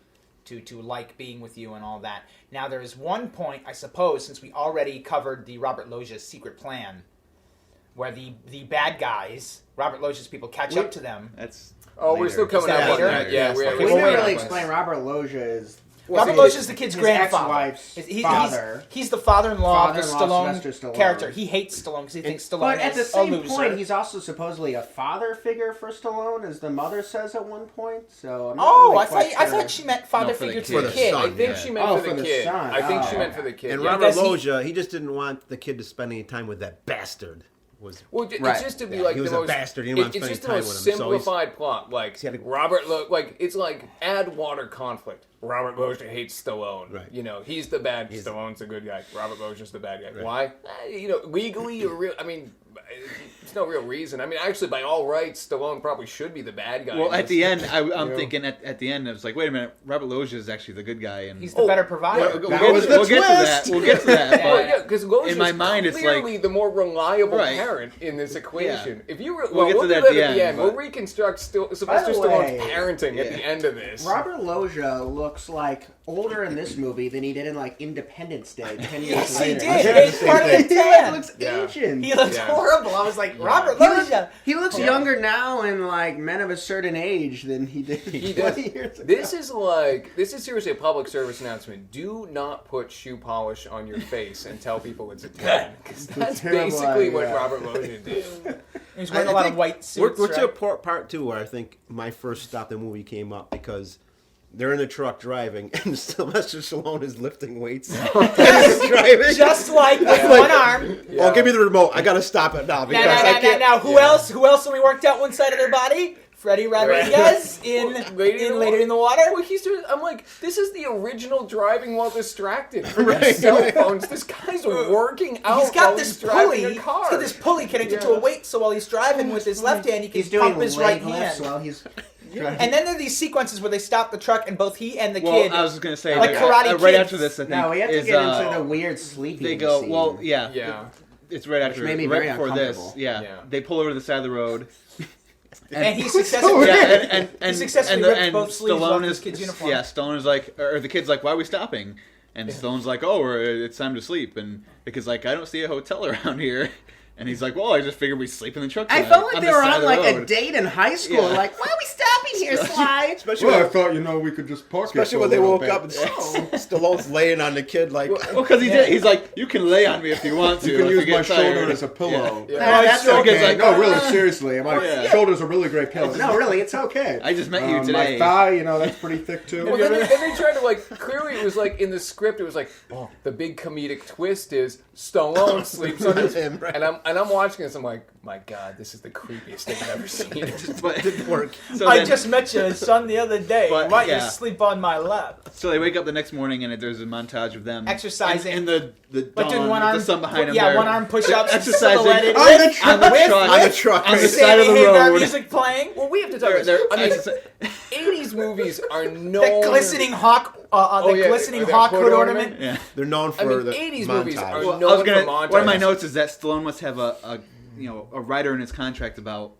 Speaker 4: like being with you and all that. Now, there is one point, I suppose, since we already covered the Robert Loggia's secret plan, where the bad guys, Robert Loggia's people, catch up to them.
Speaker 5: That's.
Speaker 1: Oh, we're
Speaker 5: later.
Speaker 1: still coming
Speaker 4: Is that
Speaker 1: up on
Speaker 4: later?
Speaker 1: that. Yeah,
Speaker 5: Yes,
Speaker 1: we're
Speaker 5: okay.
Speaker 2: We
Speaker 4: Well,
Speaker 2: never
Speaker 4: wait.
Speaker 2: really explain Robert Loggia is
Speaker 4: Robert
Speaker 2: his-
Speaker 4: Loggia's the kid's
Speaker 2: his
Speaker 4: grandfather.
Speaker 2: ex-wife's
Speaker 4: Father.
Speaker 2: father.
Speaker 4: He's the father-in-law of the
Speaker 2: Father-in-law,
Speaker 4: Stallone,
Speaker 2: Sylvester Stallone.
Speaker 4: character. He hates Stallone because he thinks Stallone
Speaker 2: But at the
Speaker 4: is a
Speaker 2: same
Speaker 4: loser.
Speaker 2: point, he's also supposedly a father figure for Stallone, as the mother says at one point. So I'm not
Speaker 4: Oh,
Speaker 2: really
Speaker 4: I
Speaker 2: quite
Speaker 4: thought
Speaker 2: sure.
Speaker 4: she meant father
Speaker 5: No, for the
Speaker 4: figure to
Speaker 5: kid.
Speaker 4: the
Speaker 3: For the
Speaker 4: kid.
Speaker 3: son.
Speaker 1: I think
Speaker 3: Yeah.
Speaker 1: she meant
Speaker 2: Oh,
Speaker 1: for
Speaker 2: for
Speaker 1: the
Speaker 2: the
Speaker 1: kid.
Speaker 2: son.
Speaker 1: I think she
Speaker 2: Oh.
Speaker 1: meant for the kid.
Speaker 3: And
Speaker 1: yeah.
Speaker 3: Robert
Speaker 4: because he-
Speaker 3: Loggia, he just didn't want the kid to spend any time with that bastard.
Speaker 1: Well,
Speaker 2: Right.
Speaker 1: it's just to be
Speaker 3: Yeah,
Speaker 1: like
Speaker 3: he was
Speaker 1: the
Speaker 3: a
Speaker 1: most.
Speaker 3: bastard. He didn't want to
Speaker 1: It's
Speaker 3: spend
Speaker 1: just the
Speaker 3: any
Speaker 1: most
Speaker 3: time with him, so he's-
Speaker 1: simplified plot. Like
Speaker 3: he had to-
Speaker 1: like it's like add water conflict. Robert Loggia hates Stallone.
Speaker 3: Right.
Speaker 1: You know, he's the bad. Stallone's the good guy. Robert Loggia's the bad guy. Why? Legally or real. I mean, there's no real reason. I mean, actually, by all rights, Stallone probably should be the bad guy.
Speaker 5: Well,
Speaker 1: in
Speaker 5: at
Speaker 1: this.
Speaker 5: the end, I'm
Speaker 1: know?
Speaker 5: thinking at the end, I was like, wait a minute, Robert Loggia is actually the good guy, and
Speaker 4: He's the better provider.
Speaker 5: we'll
Speaker 2: That
Speaker 5: get
Speaker 2: was
Speaker 5: to
Speaker 2: the
Speaker 5: that.
Speaker 2: twist!
Speaker 5: We'll get to that.
Speaker 1: Well,
Speaker 5: But
Speaker 1: yeah, because Loggia's
Speaker 5: in my mind, it's
Speaker 1: clearly
Speaker 5: like
Speaker 1: the more reliable
Speaker 5: Right.
Speaker 1: parent in this equation. If you were,
Speaker 5: We'll get to
Speaker 1: do
Speaker 5: that
Speaker 1: that
Speaker 5: at the end,
Speaker 1: We'll
Speaker 5: but-
Speaker 1: reconstruct Sylvester
Speaker 2: By the
Speaker 1: Stallone's
Speaker 2: way,
Speaker 1: parenting at the end of this.
Speaker 2: Robert Loggia looks like older in this movie than he did in like Independence Day 10 years
Speaker 4: Yes, he
Speaker 2: later.
Speaker 4: did. He's part of the
Speaker 2: He
Speaker 4: tan.
Speaker 2: looks
Speaker 1: Yeah.
Speaker 2: ancient.
Speaker 4: He looks
Speaker 1: Yeah.
Speaker 4: horrible. I was like, Robert
Speaker 2: He looks,
Speaker 4: Loggia.
Speaker 2: he looks younger now in like Men of a Certain Age than he did
Speaker 1: He
Speaker 2: 20
Speaker 1: does.
Speaker 2: years ago.
Speaker 1: This is seriously a public service announcement. Do not put shoe polish on your face and tell people it's a tan, because that's
Speaker 2: terrible
Speaker 1: basically what
Speaker 2: idea.
Speaker 1: Robert Loggia did.
Speaker 4: He's wearing a lot of
Speaker 3: think
Speaker 4: white suits.
Speaker 3: We're to a
Speaker 4: right?
Speaker 3: part two where I think my first stop the movie came up because they're in the truck driving and Sylvester Stallone is lifting weights. driving.
Speaker 4: Just like with
Speaker 3: Yeah.
Speaker 4: one arm.
Speaker 3: Oh, give me the remote. I gotta stop it now because I can't.
Speaker 4: Now, who else? Who else? When we worked out one side of their body, Freddie Rodriguez in Later in the Water.
Speaker 1: Well, I'm like, this is the original driving while distracted from
Speaker 3: Right.
Speaker 1: cell phones. This guy's working out.
Speaker 4: He's got
Speaker 1: while
Speaker 4: this
Speaker 1: he's driving
Speaker 4: pulley.
Speaker 1: a
Speaker 4: He's
Speaker 1: car.
Speaker 4: got this pulley connected to a weight, so while he's driving with his left hand, he can
Speaker 2: He's doing
Speaker 4: pump his
Speaker 2: leg
Speaker 4: right
Speaker 2: lifts
Speaker 4: hand.
Speaker 2: while he's
Speaker 4: And then there are these sequences where they stop the truck and both he and the
Speaker 5: well,
Speaker 4: kid.
Speaker 5: I was just gonna say
Speaker 4: Like
Speaker 5: that,
Speaker 4: Karate
Speaker 5: right
Speaker 4: Kids.
Speaker 5: after this, I think
Speaker 2: no, we have to
Speaker 5: is,
Speaker 2: get into the weird sleeping
Speaker 5: They go
Speaker 2: scene.
Speaker 5: well, yeah,
Speaker 1: Yeah.
Speaker 5: It's right after,
Speaker 2: made me
Speaker 5: right
Speaker 2: very
Speaker 5: before this.
Speaker 2: uncomfortable.
Speaker 5: Yeah.
Speaker 1: Yeah.
Speaker 5: They pull over to the side of the road.
Speaker 4: and he successfully.
Speaker 5: Yeah, and
Speaker 4: He successfully ripped both sleeves off
Speaker 5: Stallone
Speaker 4: his
Speaker 5: is
Speaker 4: kid's uniform.
Speaker 5: Yeah, Stallone is like, or the kid's like, why are we stopping? And Stallone's like, "Oh, it's time to sleep," and because like I don't see a hotel around here. And he's like, well, I just figured we'd sleep in the truck tonight.
Speaker 2: I felt like they were on like
Speaker 5: road.
Speaker 2: a date in high school.
Speaker 5: Yeah.
Speaker 2: Like, why are we stopping here, Sly?
Speaker 3: Especially
Speaker 2: Well,
Speaker 3: when-
Speaker 2: I thought, we could just park here
Speaker 3: Especially
Speaker 2: for
Speaker 3: when
Speaker 2: a
Speaker 3: they
Speaker 2: little
Speaker 3: woke
Speaker 2: bit.
Speaker 3: up and Stallone's laying on the kid like.
Speaker 5: Well, because he did. He's like, you can lay on me if you want to.
Speaker 2: You can
Speaker 5: if
Speaker 2: use
Speaker 5: you
Speaker 2: my
Speaker 5: get tired."
Speaker 2: shoulder as a pillow.
Speaker 1: Yeah.
Speaker 2: Nah, that's
Speaker 5: So
Speaker 2: okay.
Speaker 5: it's like,
Speaker 2: no, really, seriously. My
Speaker 5: yeah.
Speaker 2: shoulder's a really great pillow. No, really, it's okay.
Speaker 5: I just met you today.
Speaker 2: My thigh, that's pretty thick too.
Speaker 1: Well, then they tried to clearly it was like in the script it was like, oh, the big comedic twist is Stallone sleeps on his,
Speaker 3: him, right.
Speaker 1: and I'm watching this. I'm like, my God, this is the creepiest thing I've ever seen.
Speaker 5: But
Speaker 3: It didn't work.
Speaker 5: so
Speaker 4: I
Speaker 5: then-
Speaker 4: just met your son the other day.
Speaker 5: But,
Speaker 4: Why
Speaker 5: yeah.
Speaker 4: you sleep on my lap?
Speaker 5: So they wake up the next morning and there's a montage of them
Speaker 4: Exercising.
Speaker 5: in the
Speaker 4: Like doing
Speaker 5: dawn
Speaker 4: one
Speaker 5: with
Speaker 4: arm,
Speaker 5: the sun behind them.
Speaker 4: yeah,
Speaker 5: there.
Speaker 4: one arm push-ups,
Speaker 5: exercising
Speaker 4: silhouetted,
Speaker 2: on the
Speaker 4: with-
Speaker 2: truck.
Speaker 5: on
Speaker 4: with-
Speaker 5: the truck
Speaker 3: On
Speaker 5: on the
Speaker 4: Sammy
Speaker 5: side of the
Speaker 4: Hagar
Speaker 5: road.
Speaker 4: music playing.
Speaker 1: Well, we have to talk about
Speaker 5: They're
Speaker 1: this. I mean,
Speaker 5: exercising.
Speaker 1: 80s movies are known.
Speaker 4: That glistening hawk, glistening
Speaker 1: that
Speaker 4: hawk
Speaker 1: hood
Speaker 4: hood ornament.
Speaker 5: Yeah.
Speaker 3: They're known for
Speaker 1: I mean,
Speaker 3: the
Speaker 1: 80s
Speaker 3: montage.
Speaker 1: movies are
Speaker 5: Well,
Speaker 1: known
Speaker 5: I was gonna.
Speaker 1: for montages.
Speaker 5: One of my notes is that Stallone must have a writer in his contract about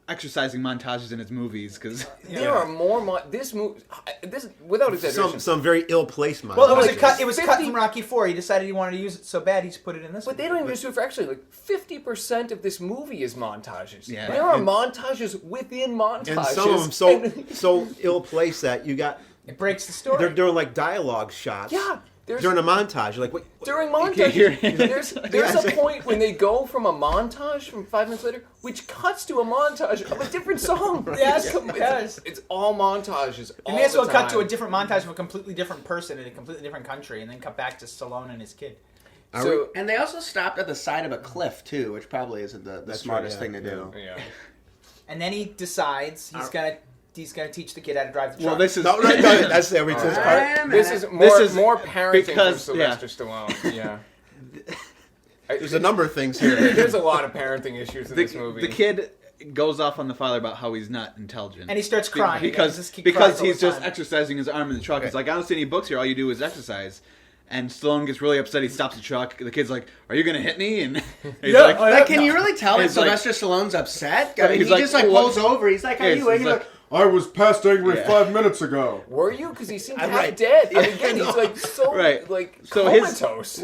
Speaker 5: exercising montages in his movies because
Speaker 1: There are more. This movie, this without exaggeration.
Speaker 3: some very ill-placed montage.
Speaker 4: Well, it was
Speaker 1: Like
Speaker 4: a cut. It was cut
Speaker 1: 50
Speaker 4: from Rocky IV. He decided he wanted to use it so bad, he's put it in this.
Speaker 1: But they don't even just do it for actually 50% of this movie is montages.
Speaker 5: Yeah.
Speaker 1: There are montages within montages.
Speaker 3: and some of them so ill-placed that you got.
Speaker 4: It breaks the story.
Speaker 3: They're doing like dialogue shots.
Speaker 1: Yeah.
Speaker 3: During a montage, you're like, wait,
Speaker 1: During
Speaker 5: can't hear
Speaker 1: montages,
Speaker 5: it.
Speaker 1: there's a point when they go from a montage from 5 minutes later, which cuts to a montage of a different song.
Speaker 4: Yes, yes.
Speaker 1: It's all montages.
Speaker 4: They may as well cut to a different montage of a completely different person in a completely different country, and then cut back to Stallone and his kid.
Speaker 1: So,
Speaker 2: And they also stopped at the side of a cliff too, which probably isn't the
Speaker 3: That's
Speaker 2: smartest
Speaker 3: right,
Speaker 2: thing to do.
Speaker 1: yeah.
Speaker 4: And then he decides he's gonna teach the kid how to drive the truck.
Speaker 5: well, this is
Speaker 3: no, that's the everything part.
Speaker 1: This is more parenting
Speaker 5: because-
Speaker 1: from Sylvester Stallone. Yeah.
Speaker 3: There's a number of things here.
Speaker 1: There's a lot of parenting issues in this movie.
Speaker 5: the kid goes off on the father about how he's not intelligent,
Speaker 4: And he starts crying.
Speaker 5: because
Speaker 4: This kid cries all
Speaker 5: he's
Speaker 4: the
Speaker 5: just
Speaker 4: time.
Speaker 5: exercising his arm in the truck. It's like, I don't see any books here. All you do is exercise. And Stallone gets really upset. He stops the truck. The kid's like, "Are you gonna hit me?" And he's
Speaker 4: Yeah,
Speaker 5: like,
Speaker 2: Like, can you really tell that
Speaker 5: It's like-
Speaker 2: Sylvester Stallone's upset?
Speaker 5: Right,
Speaker 2: He
Speaker 5: he's like,
Speaker 2: just like
Speaker 5: "What?"
Speaker 2: pulls over. He's like, "How
Speaker 5: Yeah,
Speaker 2: you?" And
Speaker 5: he's
Speaker 2: he's
Speaker 5: like-
Speaker 2: like, "I was past angry
Speaker 5: Yeah.
Speaker 2: 5 minutes ago."
Speaker 1: Were you? Because he seemed
Speaker 3: I'm
Speaker 1: half
Speaker 3: right.
Speaker 1: dead. I mean,
Speaker 3: Yeah,
Speaker 1: again, he's like so
Speaker 5: Right.
Speaker 1: like
Speaker 5: So
Speaker 1: comatose.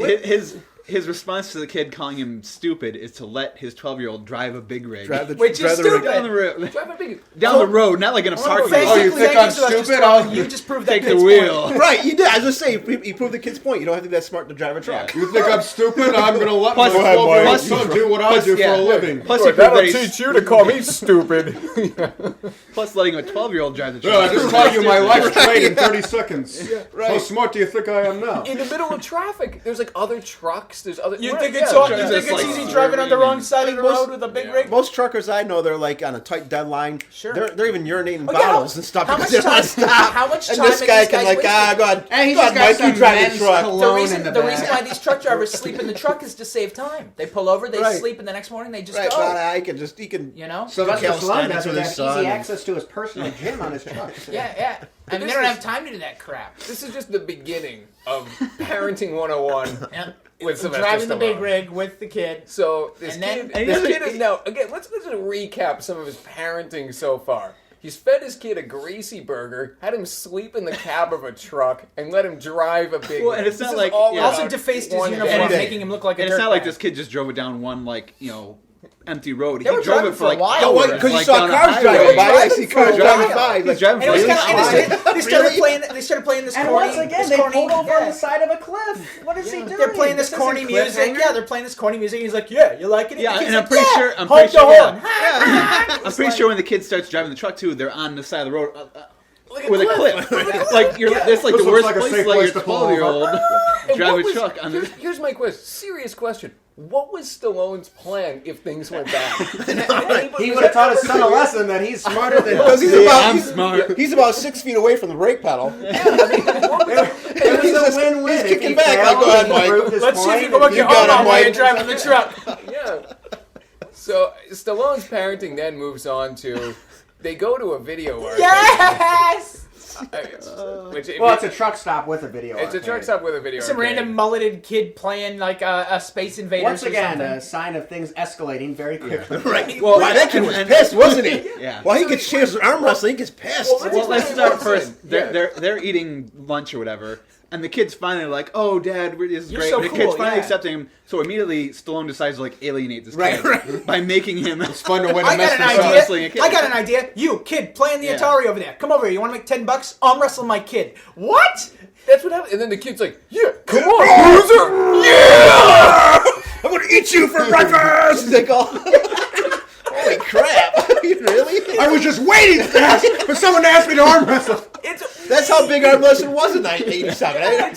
Speaker 5: his response to the kid calling him stupid is to let his 12-year-old drive a big rig
Speaker 4: Which is
Speaker 3: drive the rig.
Speaker 4: stupid.
Speaker 5: down the road,
Speaker 1: Drive a big.
Speaker 5: down the road, not like in a parking
Speaker 4: Basically,
Speaker 5: lot.
Speaker 2: you think
Speaker 4: thank
Speaker 2: I'm
Speaker 4: Sylvester
Speaker 2: stupid?
Speaker 4: Stallone. You just proved that
Speaker 5: Take the
Speaker 4: kid's
Speaker 5: wheel.
Speaker 4: point.
Speaker 3: Right, you did. I was just saying, you proved the kid's point. You don't have to be that smart to drive a truck.
Speaker 5: Yeah.
Speaker 2: You think I'm stupid? I'm gonna let
Speaker 5: Plus-
Speaker 2: my 12-year-old
Speaker 5: plus-
Speaker 2: son do what I
Speaker 5: plus-
Speaker 2: do
Speaker 5: yeah.
Speaker 2: for a living.
Speaker 5: Plus, he proved that he's-
Speaker 1: you to call me stupid.
Speaker 5: plus letting a 12-year-old drive the
Speaker 2: Yeah, I
Speaker 5: truck.
Speaker 2: just taught you my life trade in 30 seconds. How smart do you think I am now?
Speaker 1: In the middle of traffic, there's like other trucks. There's other.
Speaker 4: You
Speaker 1: Right,
Speaker 4: think
Speaker 1: yeah,
Speaker 4: it's all,
Speaker 1: sure.
Speaker 4: you
Speaker 5: Just
Speaker 4: think it's
Speaker 5: like
Speaker 4: easy driving on the wrong side of the
Speaker 3: Most-
Speaker 4: road with a big
Speaker 1: yeah.
Speaker 4: rig?
Speaker 3: Most truckers I know, they're like on a tight deadline.
Speaker 4: Sure.
Speaker 3: They're even urinating
Speaker 4: Oh, yeah,
Speaker 3: bottles and stuff
Speaker 4: how
Speaker 3: because
Speaker 4: much
Speaker 3: they're not
Speaker 4: time-
Speaker 3: stopped.
Speaker 4: how much
Speaker 3: And
Speaker 4: time
Speaker 3: this
Speaker 4: are
Speaker 3: guy
Speaker 4: these
Speaker 3: can
Speaker 4: guys
Speaker 3: like,
Speaker 4: wasting?
Speaker 3: go on,
Speaker 2: And he's
Speaker 3: go
Speaker 2: just
Speaker 3: on,
Speaker 2: got
Speaker 3: Mike,
Speaker 2: some
Speaker 3: you drive the
Speaker 2: men's
Speaker 3: truck.
Speaker 2: cologne.
Speaker 4: The
Speaker 2: in
Speaker 4: reason,
Speaker 2: the
Speaker 4: the
Speaker 2: back.
Speaker 4: reason why these truck drivers sleep in the truck is to save time. They pull over, they
Speaker 3: Right.
Speaker 4: sleep, and the next morning they just
Speaker 3: Right,
Speaker 4: go.
Speaker 3: well, he can.
Speaker 4: You know?
Speaker 2: Sylvester Stallone
Speaker 3: calisthenics
Speaker 2: doesn't
Speaker 3: with his
Speaker 2: have
Speaker 3: son
Speaker 2: easy
Speaker 3: and-
Speaker 2: access to his personal gym on his truck.
Speaker 4: Yeah, yeah. I mean, they
Speaker 1: this
Speaker 4: don't
Speaker 1: is-
Speaker 4: have time to do that crap.
Speaker 1: This is just the beginning of parenting 101
Speaker 4: Yeah.
Speaker 1: with Sylvester
Speaker 4: Driving the big
Speaker 1: Stallone.
Speaker 4: rig with the kid.
Speaker 1: So this
Speaker 4: And then-
Speaker 1: kid, this kid is now again. Let's just recap some of his parenting so far. He's fed his kid a greasy burger, had him sleep in the cab of a truck, and let him drive a big.
Speaker 5: Well, and it's
Speaker 1: This
Speaker 5: not
Speaker 1: is
Speaker 5: like-
Speaker 1: all
Speaker 5: yeah.
Speaker 1: about
Speaker 4: Also defaced his
Speaker 1: one
Speaker 4: uniform,
Speaker 1: day.
Speaker 4: making him look like a
Speaker 5: And it's not like
Speaker 4: dirtbag.
Speaker 5: this kid just drove it down one empty road.
Speaker 4: They
Speaker 5: he
Speaker 4: were
Speaker 5: drove
Speaker 4: driving
Speaker 5: it
Speaker 4: for
Speaker 5: for
Speaker 4: a
Speaker 5: like
Speaker 4: while.
Speaker 3: Oh,
Speaker 5: hours,
Speaker 3: because you
Speaker 5: like
Speaker 3: saw
Speaker 5: down a
Speaker 3: cars
Speaker 5: highway.
Speaker 3: driving by. I
Speaker 4: driving
Speaker 3: see
Speaker 4: for
Speaker 3: cars
Speaker 4: a
Speaker 3: driving
Speaker 4: while.
Speaker 3: by.
Speaker 5: He's
Speaker 3: Like,
Speaker 5: driving
Speaker 4: And it was
Speaker 5: really
Speaker 4: kind of,
Speaker 3: Really?
Speaker 4: they started playing. They started playing this
Speaker 2: And
Speaker 4: corny.
Speaker 2: once again,
Speaker 4: this
Speaker 2: they
Speaker 4: corny,
Speaker 2: pulled over on
Speaker 4: yeah.
Speaker 2: the side of a cliff. What is he doing?
Speaker 4: They're playing this
Speaker 2: isn't
Speaker 4: corny music.
Speaker 2: cliffhanger.
Speaker 4: Yeah, they're playing this corny music. And he's like, "Yeah, you like it?"
Speaker 5: Yeah,
Speaker 4: the kid's
Speaker 5: and I'm
Speaker 4: like,
Speaker 5: pretty
Speaker 4: "Yeah,
Speaker 5: sure. I'm
Speaker 4: honk
Speaker 5: pretty
Speaker 4: the
Speaker 5: sure.
Speaker 4: horn."
Speaker 5: Yeah. I'm pretty sure when the kid starts driving the truck too, they're on the side of the road with a cliff. Like you're, that's like
Speaker 2: This
Speaker 5: the
Speaker 2: looks
Speaker 5: worst
Speaker 2: like a
Speaker 5: place
Speaker 2: safe
Speaker 5: to let
Speaker 2: place
Speaker 5: your
Speaker 2: to pull over.
Speaker 5: 12-year-old
Speaker 1: And
Speaker 5: drive
Speaker 1: what
Speaker 5: a
Speaker 1: was-
Speaker 5: truck on the.
Speaker 1: Here's my question. Serious question. What was Stallone's plan if things went bad?
Speaker 2: He would have taught his son a lesson that he's smarter than
Speaker 3: Because he's
Speaker 2: See,
Speaker 3: about
Speaker 5: I'm smart.
Speaker 3: He's about 6 feet away from the brake pedal.
Speaker 2: It was a win-win.
Speaker 3: he's
Speaker 2: If
Speaker 3: kicking
Speaker 2: he
Speaker 3: back, like,
Speaker 2: failed
Speaker 3: go ahead,
Speaker 2: and he
Speaker 3: Mike.
Speaker 2: proved his
Speaker 4: Let's see if
Speaker 2: point,
Speaker 4: you can work
Speaker 3: You
Speaker 4: your
Speaker 3: got
Speaker 4: arm
Speaker 3: him,
Speaker 4: out while
Speaker 3: Mike.
Speaker 4: you're driving the truck.
Speaker 1: Yeah. So Stallone's parenting then moves on to they go to a video arcade.
Speaker 4: Yes.
Speaker 2: Well, it's a truck stop with a video.
Speaker 1: It's a truck stop with a video.
Speaker 4: Some
Speaker 1: arcade.
Speaker 4: random mulleted kid playing like a Space Invaders.
Speaker 2: Once again,
Speaker 4: or
Speaker 2: a sign of things escalating very quickly.
Speaker 3: Right.
Speaker 5: Well,
Speaker 3: Well, that kid was pissed, wasn't he?
Speaker 5: Yeah.
Speaker 3: Well, he gets chance arm wrestling. He gets pissed.
Speaker 5: Well, let's start first.
Speaker 1: Yeah.
Speaker 5: They're eating lunch or whatever, and the kid's finally like, "Oh, Dad, this is
Speaker 4: You're
Speaker 5: great."
Speaker 4: so
Speaker 5: The
Speaker 4: cool,
Speaker 5: kid's finally
Speaker 4: yeah.
Speaker 5: accepting him. So immediately, Stallone decides to like alienate this
Speaker 3: Right,
Speaker 5: kid
Speaker 3: right.
Speaker 5: by making him.
Speaker 2: It's fun to win a
Speaker 4: I got
Speaker 2: mess
Speaker 4: an
Speaker 2: for
Speaker 5: arm
Speaker 4: idea.
Speaker 5: wrestling a kid.
Speaker 4: I got an idea. You kid playing the
Speaker 5: Yeah.
Speaker 4: Atari over there. Come over here. You want to make $10? Arm wrestle my kid. What?
Speaker 1: That's what happened. And then the kid's like, "Yeah, come on, loser! Yeah!"
Speaker 3: I'm gonna eat you for breakfast. They go, holy crap! Really?
Speaker 2: I was just waiting for someone to ask me to arm wrestle.
Speaker 3: That's how big arm wrestling was in 1987.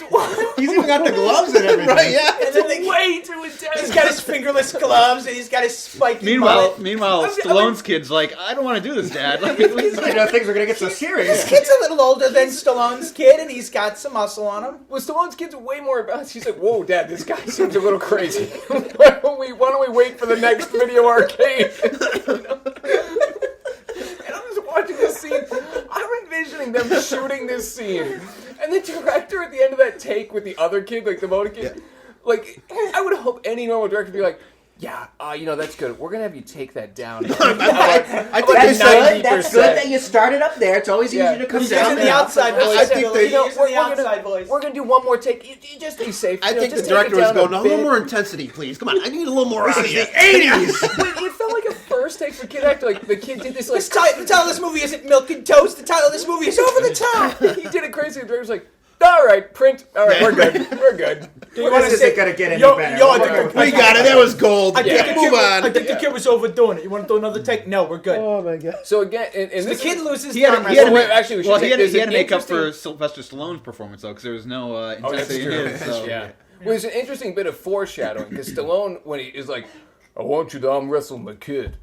Speaker 2: He's even got the gloves and everything.
Speaker 3: Right? Yeah.
Speaker 4: And then they
Speaker 1: Way too intense.
Speaker 4: He's got his fingerless gloves and he's got his spiky
Speaker 5: Meanwhile,
Speaker 4: mullet.
Speaker 5: Stallone's kid's like, "I don't want to do this, Dad." Like,
Speaker 2: I didn't know things were gonna get so serious.
Speaker 4: His kid's a little older than Stallone's kid, and he's got some muscle on him.
Speaker 1: Well, Stallone's kid's way more advanced. He's like, "Whoa, Dad, this guy seems a little crazy. Why don't we wait for the next video arcade?" And I'm just watching this scene. I'm envisioning them shooting this scene, and the director at the end of that take with the other kid, like the motor kid, like I would hope any normal director would be like, "Yeah, that's good. We're gonna have you take that down."
Speaker 3: I think they
Speaker 2: That's
Speaker 3: said.
Speaker 2: good. That's good that you started up there. It's always
Speaker 1: Yeah.
Speaker 2: easier to come
Speaker 4: He's
Speaker 2: down.
Speaker 4: using the outside voice.
Speaker 3: I think they-
Speaker 4: He's using the outside
Speaker 1: We're
Speaker 4: voice.
Speaker 1: gonna do one more take. You just be safe.
Speaker 3: I
Speaker 1: You know,
Speaker 3: think the
Speaker 1: just take it
Speaker 3: director was
Speaker 1: down
Speaker 3: going,
Speaker 1: a
Speaker 3: "A little
Speaker 1: bit."
Speaker 3: more intensity, please. Come on, I need a little more out of you."
Speaker 2: 80s.
Speaker 1: It felt like a first take for kid actor. Like the kid did this like
Speaker 4: The title of this movie isn't Milk and Toast. The title of this movie is Over the Top.
Speaker 1: he did it crazy. The director's like, "All right, print. All right, we're good. We're good."
Speaker 2: This isn't gonna get any
Speaker 4: Yo,
Speaker 2: better.
Speaker 4: I think
Speaker 3: We got it. That was gold.
Speaker 4: I think,
Speaker 3: Move
Speaker 4: I
Speaker 3: on.
Speaker 4: think the kid was overdoing it. You want to do another take? No, we're good.
Speaker 3: Oh my god.
Speaker 1: So again, and
Speaker 4: The
Speaker 1: this
Speaker 4: kid loses
Speaker 5: He had
Speaker 4: arm
Speaker 5: to- he had to
Speaker 4: wrestling.
Speaker 1: Wait, actually, we should
Speaker 5: well,
Speaker 1: take
Speaker 5: he had
Speaker 1: this
Speaker 5: to make up
Speaker 1: interesting-
Speaker 5: for Sylvester Stallone's performance though, because there was no
Speaker 1: that's
Speaker 5: intensity in
Speaker 1: true.
Speaker 5: his. So.
Speaker 1: Yeah. Well, there's an interesting bit of foreshadowing because Stallone, when he is like, "I want you to arm wrestle my kid."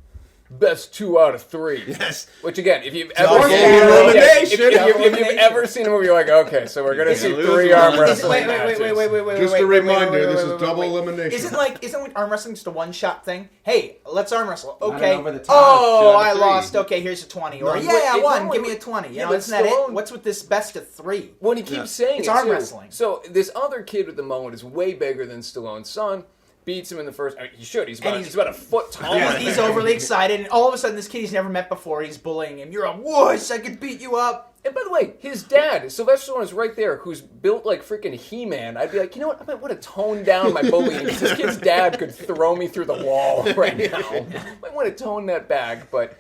Speaker 1: Best 2 out of 3.
Speaker 3: Yes.
Speaker 1: Which again, if you've
Speaker 3: all
Speaker 1: ever
Speaker 3: game
Speaker 1: seen
Speaker 3: elimination.
Speaker 1: if you've ever seen a movie, you're like, okay, so we're gonna see
Speaker 5: lose
Speaker 1: 3
Speaker 5: one.
Speaker 1: arm
Speaker 5: Is it-
Speaker 1: wrestling
Speaker 4: Wait.
Speaker 1: matches.
Speaker 2: Just
Speaker 4: wait,
Speaker 2: a
Speaker 4: wait,
Speaker 2: reminder,
Speaker 4: wait,
Speaker 2: this
Speaker 4: wait,
Speaker 2: is
Speaker 4: wait,
Speaker 2: double
Speaker 4: wait.
Speaker 2: elimination.
Speaker 4: Isn't arm wrestling just a one-shot thing? Hey, let's arm wrestle.
Speaker 2: Not an
Speaker 4: Okay.
Speaker 2: over the top.
Speaker 4: Oh,
Speaker 5: 2 out of
Speaker 4: I
Speaker 5: 3.
Speaker 4: lost. Okay, here's a 20. Or
Speaker 1: No,
Speaker 4: yeah,
Speaker 1: but
Speaker 4: I
Speaker 1: it
Speaker 4: won.
Speaker 1: normally-
Speaker 4: Give me a 20.
Speaker 1: Yeah,
Speaker 4: You know,
Speaker 1: but
Speaker 4: isn't that it?
Speaker 1: Stallone-
Speaker 4: What's with this best of 3?
Speaker 1: When he keeps saying
Speaker 4: It's
Speaker 1: it,
Speaker 4: arm
Speaker 1: too.
Speaker 4: wrestling.
Speaker 1: So this other kid with the mullet is way bigger than Stallone's son. Beats him in the first. I mean, he should. He's about a foot taller.
Speaker 2: Yeah.
Speaker 1: than
Speaker 4: He's
Speaker 1: him.
Speaker 4: overly excited, and all of a sudden, this kid he's never met before, he's bullying him. You're a wuss. I could beat you up.
Speaker 1: And by the way, his dad, Sylvester Stallone, is right there, who's built like freaking He-Man. I'd be like, you know what? I might want to tone down my bullying because this kid's dad could throw me through the wall right now. Might want to tone that back, but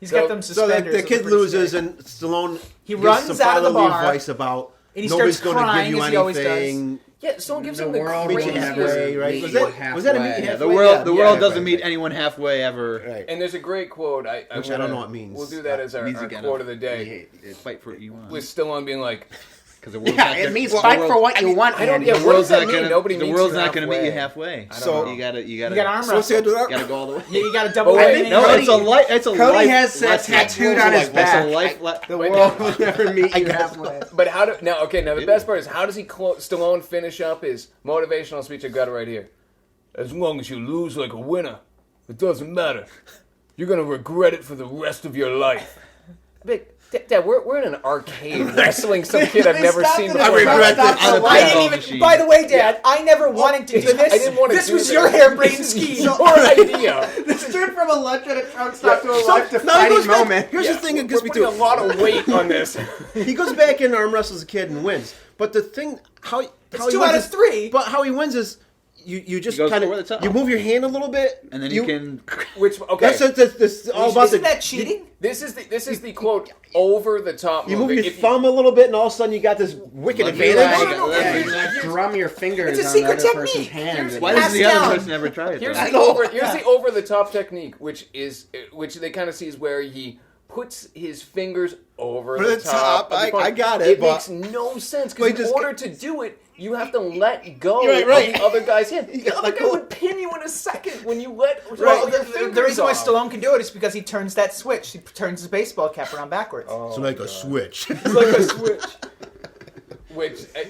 Speaker 4: He's
Speaker 1: So-
Speaker 4: got them
Speaker 3: So
Speaker 4: suspenders.
Speaker 3: the
Speaker 4: that
Speaker 3: kid
Speaker 4: look pretty
Speaker 3: loses,
Speaker 4: sick.
Speaker 3: and Stallone
Speaker 4: He
Speaker 3: gives
Speaker 4: runs
Speaker 3: some
Speaker 4: out of the
Speaker 3: fatherly
Speaker 4: bar,
Speaker 3: advice about
Speaker 4: and he
Speaker 3: nobody's
Speaker 4: starts
Speaker 3: going to
Speaker 4: crying,
Speaker 3: give you
Speaker 4: as he always
Speaker 3: anything.
Speaker 1: yeah, Stallone gives
Speaker 2: The
Speaker 1: him the
Speaker 2: world will
Speaker 1: craziest.
Speaker 2: never
Speaker 3: way, right?
Speaker 2: meet
Speaker 3: Was
Speaker 2: you
Speaker 3: that- was that a meet
Speaker 2: halfway.
Speaker 3: you
Speaker 5: Yeah, the
Speaker 3: halfway?
Speaker 5: world
Speaker 3: Yeah,
Speaker 5: the
Speaker 3: yeah,
Speaker 5: world
Speaker 3: right,
Speaker 5: doesn't
Speaker 3: right,
Speaker 5: meet
Speaker 3: right.
Speaker 5: anyone halfway ever.
Speaker 3: Right.
Speaker 1: And there's a great quote.
Speaker 3: Which I don't know what it means.
Speaker 1: We'll do that as our
Speaker 5: Means you
Speaker 1: quote of the
Speaker 5: You
Speaker 1: day.
Speaker 5: hate it. Fight for what you want.
Speaker 1: With Stallone being like,
Speaker 5: Because the world's
Speaker 2: Yeah,
Speaker 5: not
Speaker 2: it
Speaker 5: gonna-
Speaker 2: means
Speaker 5: the
Speaker 2: fight
Speaker 5: world-
Speaker 2: for what you want,
Speaker 1: I don't-
Speaker 2: Andy.
Speaker 1: yeah,
Speaker 5: The
Speaker 1: what
Speaker 5: world's
Speaker 1: does that
Speaker 5: not
Speaker 1: mean?
Speaker 5: gonna.
Speaker 1: Nobody
Speaker 5: The
Speaker 1: meets
Speaker 5: world's
Speaker 1: you
Speaker 5: not gonna meet you
Speaker 1: halfway.
Speaker 5: halfway.
Speaker 3: So-
Speaker 5: you gotta.
Speaker 4: You got arm
Speaker 3: So what's he
Speaker 4: wrestle.
Speaker 3: gonna do
Speaker 5: You
Speaker 3: that?
Speaker 5: gotta go all the way.
Speaker 4: Yeah, you got a double
Speaker 1: But wait,
Speaker 4: whammy.
Speaker 5: No,
Speaker 2: Cody-
Speaker 5: it's a life. It's a
Speaker 2: Cody
Speaker 5: life
Speaker 2: has that
Speaker 5: lesson.
Speaker 2: tattooed on his
Speaker 5: It's a
Speaker 2: back.
Speaker 5: life.
Speaker 2: The world will never meet you
Speaker 3: guess
Speaker 2: halfway.
Speaker 1: but how do now? Okay, now the best part is how does Stallone finish up his motivational speech? I've got it right here. As long as you lose like a winner, it doesn't matter. You're gonna regret it for the rest of your life. Dad, we're in an arcade wrestling some kid I've
Speaker 2: They
Speaker 1: never
Speaker 2: stopped
Speaker 1: seen
Speaker 2: at
Speaker 1: before.
Speaker 2: a
Speaker 3: I regret
Speaker 2: truck
Speaker 3: this.
Speaker 2: stop
Speaker 3: On
Speaker 2: for
Speaker 3: a
Speaker 4: I
Speaker 2: life.
Speaker 4: didn't
Speaker 5: pinball
Speaker 4: even.
Speaker 5: machine.
Speaker 4: By the way, Dad, I never wanted to do this.
Speaker 1: I didn't want to
Speaker 4: This
Speaker 1: do
Speaker 4: was
Speaker 1: this.
Speaker 4: your harebrained
Speaker 1: This is
Speaker 4: scheme.
Speaker 1: your idea.
Speaker 2: This dude from a lunch at a truck stop to a
Speaker 3: So, now he
Speaker 2: life-defining
Speaker 3: goes back.
Speaker 2: moment.
Speaker 3: Here's the thing that gets
Speaker 1: We're
Speaker 3: me
Speaker 1: putting
Speaker 3: too.
Speaker 1: a lot of weight on this.
Speaker 3: He goes back in, arm wrestles a kid and wins. But the thing, how he
Speaker 4: 2
Speaker 3: wins
Speaker 4: out of
Speaker 3: is-
Speaker 4: 3.
Speaker 3: But how he wins is you just
Speaker 5: He goes
Speaker 3: kind
Speaker 5: over the
Speaker 3: of
Speaker 5: top.
Speaker 3: you move your hand a little bit,
Speaker 5: And then you can.
Speaker 1: Which okay,
Speaker 3: That's all about
Speaker 4: Isn't
Speaker 3: the.
Speaker 4: that cheating?
Speaker 1: this is the quote over the top.
Speaker 3: You move
Speaker 1: movie.
Speaker 3: your
Speaker 1: If
Speaker 3: thumb a little bit, and all of a sudden you got this wicked
Speaker 5: Lucky
Speaker 3: advantage.
Speaker 5: leg.
Speaker 1: No,
Speaker 2: Yeah,
Speaker 1: here's-
Speaker 2: you like drum your fingers
Speaker 4: It's a
Speaker 2: on
Speaker 4: secret
Speaker 2: the other person's
Speaker 4: technique.
Speaker 2: hand.
Speaker 5: Why
Speaker 4: Pass
Speaker 5: does the
Speaker 4: down.
Speaker 5: other person ever try it?
Speaker 1: Here's
Speaker 5: though?
Speaker 1: the over the top technique, which they kind of see is where he puts his fingers over
Speaker 3: For
Speaker 1: the
Speaker 3: the
Speaker 1: top.
Speaker 3: top,
Speaker 1: of the
Speaker 3: I
Speaker 1: opponent.
Speaker 3: got it,
Speaker 1: It
Speaker 3: but-
Speaker 1: makes no sense
Speaker 3: But he
Speaker 1: because in
Speaker 3: just-
Speaker 1: order to do it, you have to let go
Speaker 3: Right.
Speaker 1: of the other guy's hand.
Speaker 3: You
Speaker 1: The
Speaker 3: gotta
Speaker 1: other
Speaker 3: let
Speaker 1: guy
Speaker 3: go.
Speaker 1: would pin you in a second when you let
Speaker 4: Well,
Speaker 1: your
Speaker 4: the
Speaker 1: fingers
Speaker 4: reason why
Speaker 1: off.
Speaker 4: Stallone can do it is because he turns that switch. He turns his baseball cap around backwards.
Speaker 3: It's like a switch.
Speaker 1: It's like a switch.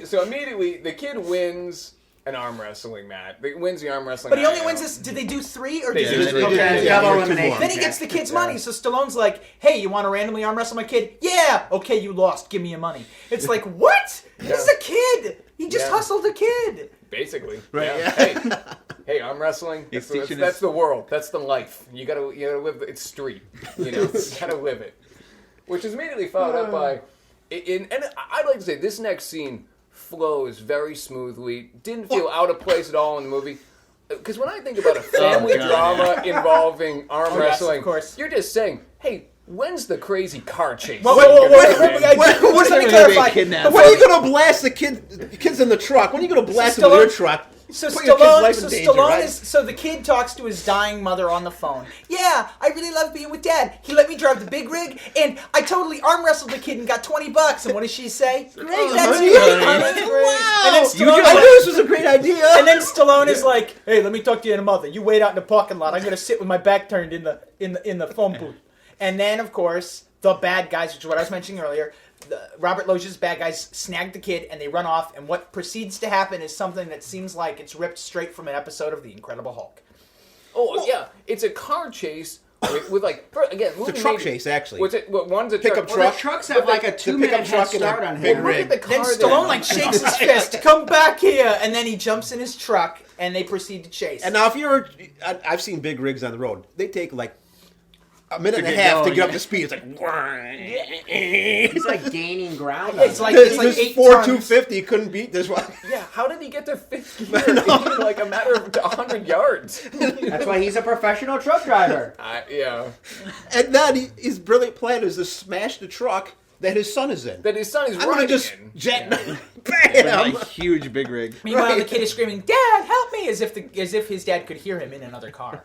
Speaker 1: So immediately the kid wins. an arm wrestling match. He wins the arm wrestling
Speaker 4: But he
Speaker 1: match.
Speaker 4: only wins this. Did they do 3 or
Speaker 1: They
Speaker 4: did
Speaker 1: did
Speaker 4: he just
Speaker 1: three.
Speaker 4: okay.
Speaker 2: Yeah,
Speaker 3: Yeah,
Speaker 2: double
Speaker 3: two
Speaker 2: elimination.
Speaker 3: more.
Speaker 4: Then he gets the kid's money. So Stallone's like, "Hey, you want to randomly arm wrestle my kid? Yeah. Okay, you lost. Give me your money." It's like, what? This is a kid. He just hustled a kid.
Speaker 1: Basically,
Speaker 3: Right,
Speaker 1: yeah. Hey, arm wrestling.
Speaker 5: He's
Speaker 1: That's
Speaker 5: teaching
Speaker 1: that's
Speaker 5: his-
Speaker 1: the world. That's the life. You gotta live. It's street. You gotta live it. Which is immediately followed up by, and I'd like to say this next scene flows very smoothly. Didn't feel out of place at all in the movie. Because when I think about a family
Speaker 5: God,
Speaker 1: drama involving arm
Speaker 4: yes,
Speaker 1: wrestling,
Speaker 4: of course.
Speaker 1: you're just saying, hey, when's the crazy car chase?
Speaker 4: Whoa,
Speaker 1: scene
Speaker 4: whoa, whoa,
Speaker 1: gonna
Speaker 4: whoa,
Speaker 1: come in?
Speaker 4: whoa, whoa,
Speaker 5: What's
Speaker 4: let me
Speaker 5: gonna be
Speaker 4: clarify.
Speaker 5: kidnapped?
Speaker 3: When are you gonna blast the kids in the truck? When are you gonna blast them with your truck?
Speaker 4: So
Speaker 3: Put your kid's
Speaker 4: Stallone,
Speaker 3: life in danger, right?
Speaker 4: so the kid talks to his dying mother on the phone. Yeah, I really love being with Dad. He let me drive the big rig, and I totally arm wrestled the kid and got $20. And what does she say? Great, that's
Speaker 3: honey.
Speaker 4: great, honey.
Speaker 3: Wow.
Speaker 4: And then
Speaker 5: You
Speaker 4: Stallone,
Speaker 3: I knew this was a great idea.
Speaker 4: and then Stallone is like, "Hey, let me talk to your mother. You wait out in the parking lot. I'm gonna sit with my back turned in the phone booth." And then, of course, the bad guys, which is what I was mentioning earlier. Robert Loggia's bad guys snag the kid and they run off, and what proceeds to happen is something that seems like it's ripped straight from an episode of The Incredible Hulk.
Speaker 1: Oh, yeah. It's a car chase with like, again,
Speaker 3: It's a truck chase, actually.
Speaker 1: What's it? One's a
Speaker 3: Pickup
Speaker 1: truck.
Speaker 3: truck.
Speaker 2: The trucks have like a 2-minute
Speaker 3: pickup
Speaker 2: head
Speaker 3: truck and a
Speaker 2: start on
Speaker 3: big
Speaker 2: him.
Speaker 1: Look
Speaker 3: rig.
Speaker 1: at the car.
Speaker 4: Then Stallone like shakes his fist, "Come back here!" And then he jumps in his truck and they proceed to chase.
Speaker 3: And now, if you're, I've seen big rigs on the road. They take like a minute and a
Speaker 5: get
Speaker 3: half to
Speaker 5: going.
Speaker 3: get up to speed. It's like,
Speaker 2: He's like gaining ground.
Speaker 4: It's like
Speaker 3: this
Speaker 4: 8
Speaker 3: Ford
Speaker 4: tons.
Speaker 3: 250 couldn't beat this one.
Speaker 1: Yeah, how did he get to fifth gear in like a matter of 100 yards?
Speaker 2: That's why he's a professional truck driver.
Speaker 1: Yeah.
Speaker 3: And then his brilliant plan is to smash the truck that his son is in.
Speaker 1: That his son is
Speaker 3: I'm gonna
Speaker 1: riding
Speaker 3: just
Speaker 1: in.
Speaker 3: jet,
Speaker 5: With
Speaker 3: bam.
Speaker 5: a huge big rig.
Speaker 4: Meanwhile, the
Speaker 3: Right.
Speaker 4: kid is screaming, "Dad, help me!" as if his dad could hear him in another car.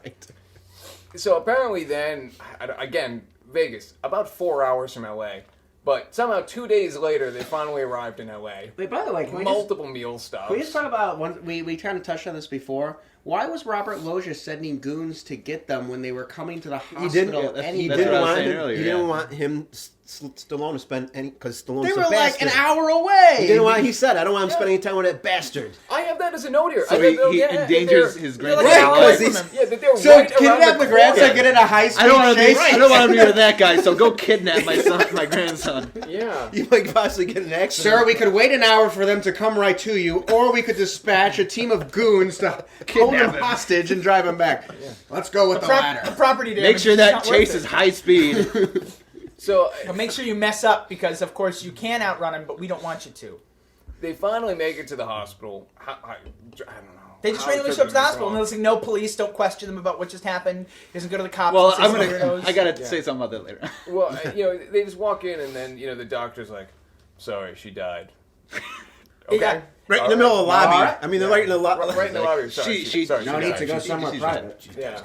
Speaker 1: So apparently then, again, Vegas, about 4 hours from LA. But somehow 2 days later, they finally arrived in LA.
Speaker 2: Wait, by the way, can
Speaker 1: Multiple meal
Speaker 2: we
Speaker 1: stops.
Speaker 2: just talk about one? We kind of touched on this before. Why was Robert Loggia sending goons to get them when they were coming to the hospital?
Speaker 3: He didn't.
Speaker 2: anyway?
Speaker 3: He
Speaker 5: That's
Speaker 3: didn't
Speaker 5: what I was
Speaker 3: want
Speaker 5: saying
Speaker 3: him.
Speaker 5: earlier,
Speaker 3: He didn't
Speaker 5: yeah.
Speaker 3: want him Stallone to spend any because Stallone's
Speaker 2: They
Speaker 3: a
Speaker 2: were like
Speaker 3: bastard.
Speaker 2: an hour away.
Speaker 3: He didn't want. He said, "I don't want him spending any time with that bastard."
Speaker 1: I have that as a note here.
Speaker 5: So
Speaker 1: I think they'll
Speaker 5: he
Speaker 1: get-
Speaker 5: endangers
Speaker 1: they're-
Speaker 5: his
Speaker 4: You're like
Speaker 5: grandson.
Speaker 4: an hour
Speaker 3: Right,
Speaker 4: away
Speaker 3: 'cause
Speaker 4: from
Speaker 3: he's-
Speaker 4: him.
Speaker 1: Yeah, that they're
Speaker 2: So
Speaker 1: right around
Speaker 2: kidnap the grandson,
Speaker 1: corner.
Speaker 2: get in a high-speed
Speaker 5: I don't want to be.
Speaker 2: chase.
Speaker 5: I don't want to be with that guy. So go kidnap my son, my grandson.
Speaker 1: Yeah.
Speaker 3: You might possibly get an accident.
Speaker 2: Sir, we could wait an hour for them to come right to you, or we could dispatch a team of goons to hold
Speaker 5: Kidnap
Speaker 2: him
Speaker 5: him.
Speaker 2: hostage and drive him back. Let's go with the
Speaker 4: The
Speaker 2: latter.
Speaker 4: property damage.
Speaker 5: Make sure
Speaker 4: is
Speaker 5: that
Speaker 4: not worth
Speaker 5: chase
Speaker 4: it.
Speaker 5: is high speed.
Speaker 1: So
Speaker 4: But make sure you mess up because, of course, you can outrun him, but we don't want you to.
Speaker 1: they finally make it to the hospital. I don't know.
Speaker 4: They just
Speaker 1: How it
Speaker 4: randomly
Speaker 1: took
Speaker 4: show up to the
Speaker 1: them this
Speaker 4: hospital, and
Speaker 1: long.
Speaker 4: there's like no police. Don't question them about what just happened. He doesn't go to the cops.
Speaker 5: Well,
Speaker 4: and say
Speaker 5: I'm
Speaker 4: some
Speaker 5: gonna.
Speaker 4: weirdos.
Speaker 5: I gotta
Speaker 1: Yeah.
Speaker 5: say something about that later.
Speaker 1: Well, they just walk in and then the doctor's like, "Sorry, she died." Okay.
Speaker 4: Yeah.
Speaker 3: Right in the middle of the lobby.
Speaker 2: All right.
Speaker 3: I mean, they're right in the lobby.
Speaker 1: Right in the lobby. Sorry, sorry,
Speaker 2: No
Speaker 1: she
Speaker 2: need
Speaker 1: died.
Speaker 2: to go
Speaker 1: She-
Speaker 2: somewhere
Speaker 5: she's
Speaker 2: private.
Speaker 1: Yeah.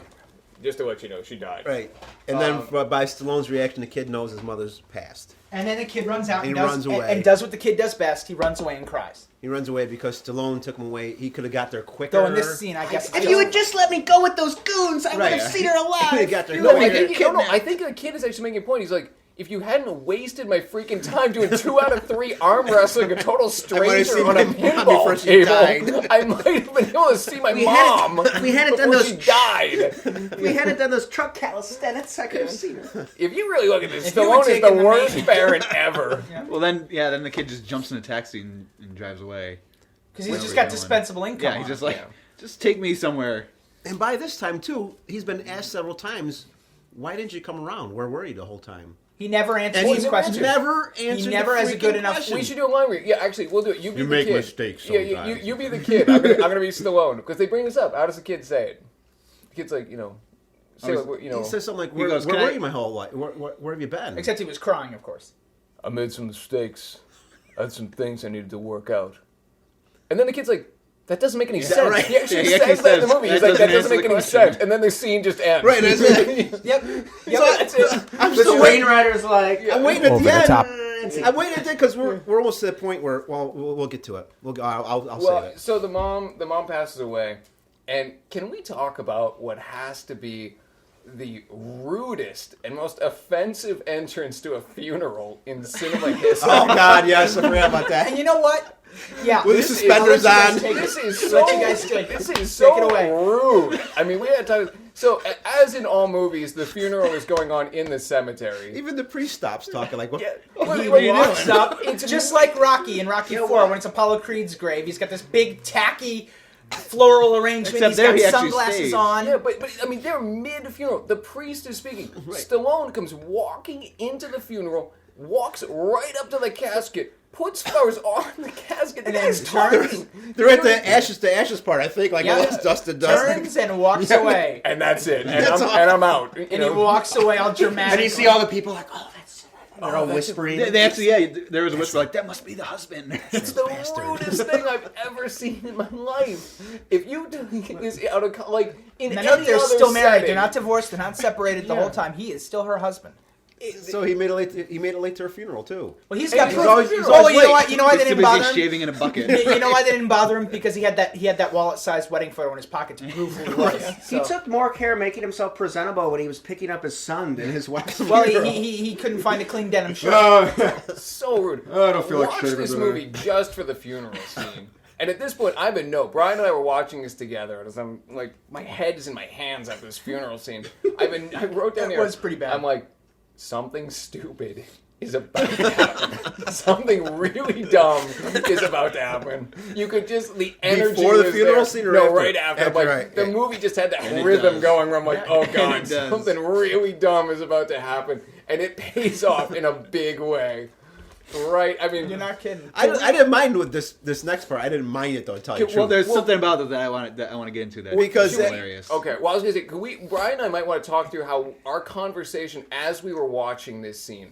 Speaker 1: Just to let you know, she died.
Speaker 3: Right. And then by Stallone's reaction, the kid knows his mother's passed.
Speaker 4: And then the kid runs out
Speaker 3: And
Speaker 4: and,
Speaker 3: he
Speaker 4: does,
Speaker 3: runs
Speaker 4: and-
Speaker 3: away.
Speaker 4: and does what the kid does best. He runs away and cries.
Speaker 3: He runs away because Stallone took him away. He could have got there quicker.
Speaker 4: Though in this scene, I guess it's
Speaker 2: If you would just let me go with those goons, I would have seen her
Speaker 3: He
Speaker 2: alive.
Speaker 3: got there
Speaker 1: No,
Speaker 3: quicker.
Speaker 1: I think the kid is actually making a point. He's like, if you hadn't wasted my freaking time doing 2 out of 3 arm wrestling a total stranger
Speaker 3: seen
Speaker 1: on a
Speaker 3: my mom
Speaker 1: pinball
Speaker 3: before she
Speaker 1: table,
Speaker 3: died.
Speaker 1: I might have been able to see my
Speaker 2: We
Speaker 1: mom
Speaker 2: we hadn't done
Speaker 1: before
Speaker 2: those.
Speaker 1: she died.
Speaker 2: If we hadn't done those truck calisthenics, I could have seen her.
Speaker 1: If you really look at this,
Speaker 4: If you would
Speaker 1: Stallone is
Speaker 4: take
Speaker 1: the
Speaker 4: him to
Speaker 1: worst
Speaker 4: me-
Speaker 1: parent ever.
Speaker 5: Well, then the kid just jumps in a taxi and drives away.
Speaker 4: Because he's
Speaker 5: Where
Speaker 4: just
Speaker 5: are
Speaker 4: got
Speaker 5: we going?
Speaker 4: dispensable income.
Speaker 5: Yeah, he's
Speaker 4: on
Speaker 5: just
Speaker 4: him.
Speaker 5: like, just take me somewhere.
Speaker 3: And by this time, too, he's been asked several times, why didn't you come around? Where were you the whole time?
Speaker 4: He never answers
Speaker 3: And
Speaker 4: these
Speaker 3: he
Speaker 4: questions.
Speaker 3: never answered
Speaker 4: He never
Speaker 3: the
Speaker 4: has a
Speaker 3: freaking
Speaker 4: good enough-
Speaker 3: question.
Speaker 1: We should do a line read. Yeah, actually, we'll do it. You be
Speaker 3: You
Speaker 1: the
Speaker 3: make
Speaker 1: kid.
Speaker 3: mistakes
Speaker 1: Yeah, you
Speaker 3: sometimes.
Speaker 1: be the kid. I'm gonna be Stallone because they bring this up. How does the kid say it? The kid's like, say like,
Speaker 3: He says something like,
Speaker 5: He
Speaker 3: where,
Speaker 5: goes,
Speaker 3: where
Speaker 5: "Can
Speaker 3: were
Speaker 5: I-"
Speaker 3: you my whole life? Where have you been?
Speaker 4: Except he was crying, of course.
Speaker 1: I made some mistakes. I had some things I needed to work out. And then the kid's like, that doesn't make any sense.
Speaker 3: right?
Speaker 1: He actually
Speaker 5: Yeah, he
Speaker 1: says that in the
Speaker 5: says,
Speaker 1: movie. He's
Speaker 5: "That
Speaker 1: like, that
Speaker 5: doesn't
Speaker 1: doesn't make
Speaker 5: answer
Speaker 1: any
Speaker 5: the
Speaker 1: sense.
Speaker 5: question.
Speaker 1: And then the scene just ends.
Speaker 3: Right, that's it.
Speaker 4: Yep.
Speaker 1: That's it.
Speaker 3: I'm
Speaker 2: The
Speaker 3: still waiting.
Speaker 2: screenwriter's like,
Speaker 3: I'm waiting at
Speaker 6: Over
Speaker 3: the
Speaker 6: the
Speaker 3: end.
Speaker 6: top.
Speaker 3: I'm waiting at the end because we're almost to the point where, well, we'll get to it. I'll say
Speaker 1: Well,
Speaker 3: that.
Speaker 1: so the mom passes away. And can we talk about what has to be the rudest and most offensive entrance to a funeral in cinema history?
Speaker 3: Oh, God, yes, I forgot about
Speaker 4: And
Speaker 3: that.
Speaker 4: you know what? Yeah.
Speaker 3: With the suspenders on.
Speaker 1: This is so.
Speaker 4: Let you guys take it.
Speaker 1: This is
Speaker 4: Take
Speaker 1: so
Speaker 4: it away.
Speaker 1: rude. I mean, we had time. So, as in all movies, the funeral is going on in the cemetery.
Speaker 3: Even the priest stops talking like, what?
Speaker 1: Yeah.
Speaker 4: He
Speaker 1: What are you
Speaker 4: walks
Speaker 1: doing?
Speaker 4: up, it's just like Rocky in Rocky 4 when it's Apollo Creed's grave. He's got this big tacky floral arrangement.
Speaker 5: Except
Speaker 4: He's
Speaker 5: there
Speaker 4: got
Speaker 5: he actually
Speaker 4: sunglasses
Speaker 5: stays.
Speaker 4: on.
Speaker 1: Yeah, but I mean, they're mid-funeral. The priest is speaking. Stallone comes walking into the funeral, walks right up to the casket, puts flowers on the casket,
Speaker 4: And
Speaker 1: and
Speaker 4: then
Speaker 1: is
Speaker 4: turns-
Speaker 1: talking.
Speaker 3: They're at the ashes part, I think. Like,
Speaker 4: Yeah.
Speaker 3: oh, it's dusted, dusted.
Speaker 4: Turns and walks away.
Speaker 1: And that's it. And,
Speaker 3: That's all.
Speaker 1: I'm out. You
Speaker 4: And he
Speaker 1: know.
Speaker 4: walks away all dramatic.
Speaker 2: And you see all the people like, oh, that's. They're all whispering.
Speaker 5: They actually, there was a whisper like, that must be the husband.
Speaker 1: It's the rudest thing I've ever seen in my life. If you do this out of like in
Speaker 4: And I
Speaker 1: any
Speaker 4: know they're
Speaker 1: other
Speaker 4: still married.
Speaker 1: setting,
Speaker 4: They're not divorced. They're not separated the
Speaker 1: Yeah.
Speaker 4: whole time. He is still her husband.
Speaker 3: So he made it late to her funeral, too.
Speaker 4: Well, he's
Speaker 1: Hey,
Speaker 4: got
Speaker 1: he's
Speaker 4: proof.
Speaker 3: always- he's
Speaker 4: Oh,
Speaker 3: always
Speaker 4: you know
Speaker 3: late.
Speaker 4: what? You know why they
Speaker 5: He's too
Speaker 4: didn't bother
Speaker 5: busy
Speaker 4: him?
Speaker 5: shaving in a bucket.
Speaker 4: You know why they didn't bother him? Because he had that wallet-sized wedding photo in his pocket to prove who he was.
Speaker 2: He
Speaker 4: So-
Speaker 2: took more care making himself presentable when he was picking up his son than his wife's
Speaker 4: Well,
Speaker 2: funeral.
Speaker 4: he couldn't find a clean denim shirt.
Speaker 1: so rude.
Speaker 2: I don't feel like
Speaker 1: Watch
Speaker 2: shaving
Speaker 1: this
Speaker 2: today.
Speaker 1: movie just for the funeral scene. And at this point, I'm in no. Brian and I were watching this together, and as I'm like, my head is in my hands after this funeral scene. I wrote down
Speaker 4: It
Speaker 1: here.
Speaker 4: was pretty bad.
Speaker 1: I'm like, something stupid is about to happen. Something really dumb is about to happen. You could just the energy
Speaker 3: Before the
Speaker 1: was
Speaker 3: funeral
Speaker 1: there.
Speaker 3: scene or
Speaker 1: no,
Speaker 3: after?
Speaker 1: right after.
Speaker 3: After,
Speaker 1: Like
Speaker 3: right,
Speaker 1: the
Speaker 3: yeah.
Speaker 1: movie just had that
Speaker 5: And it
Speaker 1: rhythm
Speaker 5: does.
Speaker 1: going where I'm like, oh
Speaker 5: And
Speaker 1: god,
Speaker 5: it does.
Speaker 1: something really dumb is about to happen, and it pays off in a big way. Right? I mean,
Speaker 4: You're not kidding.
Speaker 3: I didn't mind with this next part. I didn't mind it, though, to tell you the
Speaker 5: Well,
Speaker 3: truth.
Speaker 5: there's something about it that I want to get into that
Speaker 3: Because
Speaker 5: is
Speaker 3: that-
Speaker 5: hilarious.
Speaker 1: Okay, well, I was gonna say, could we, Brian and I might want to talk through how our conversation as we were watching this scene.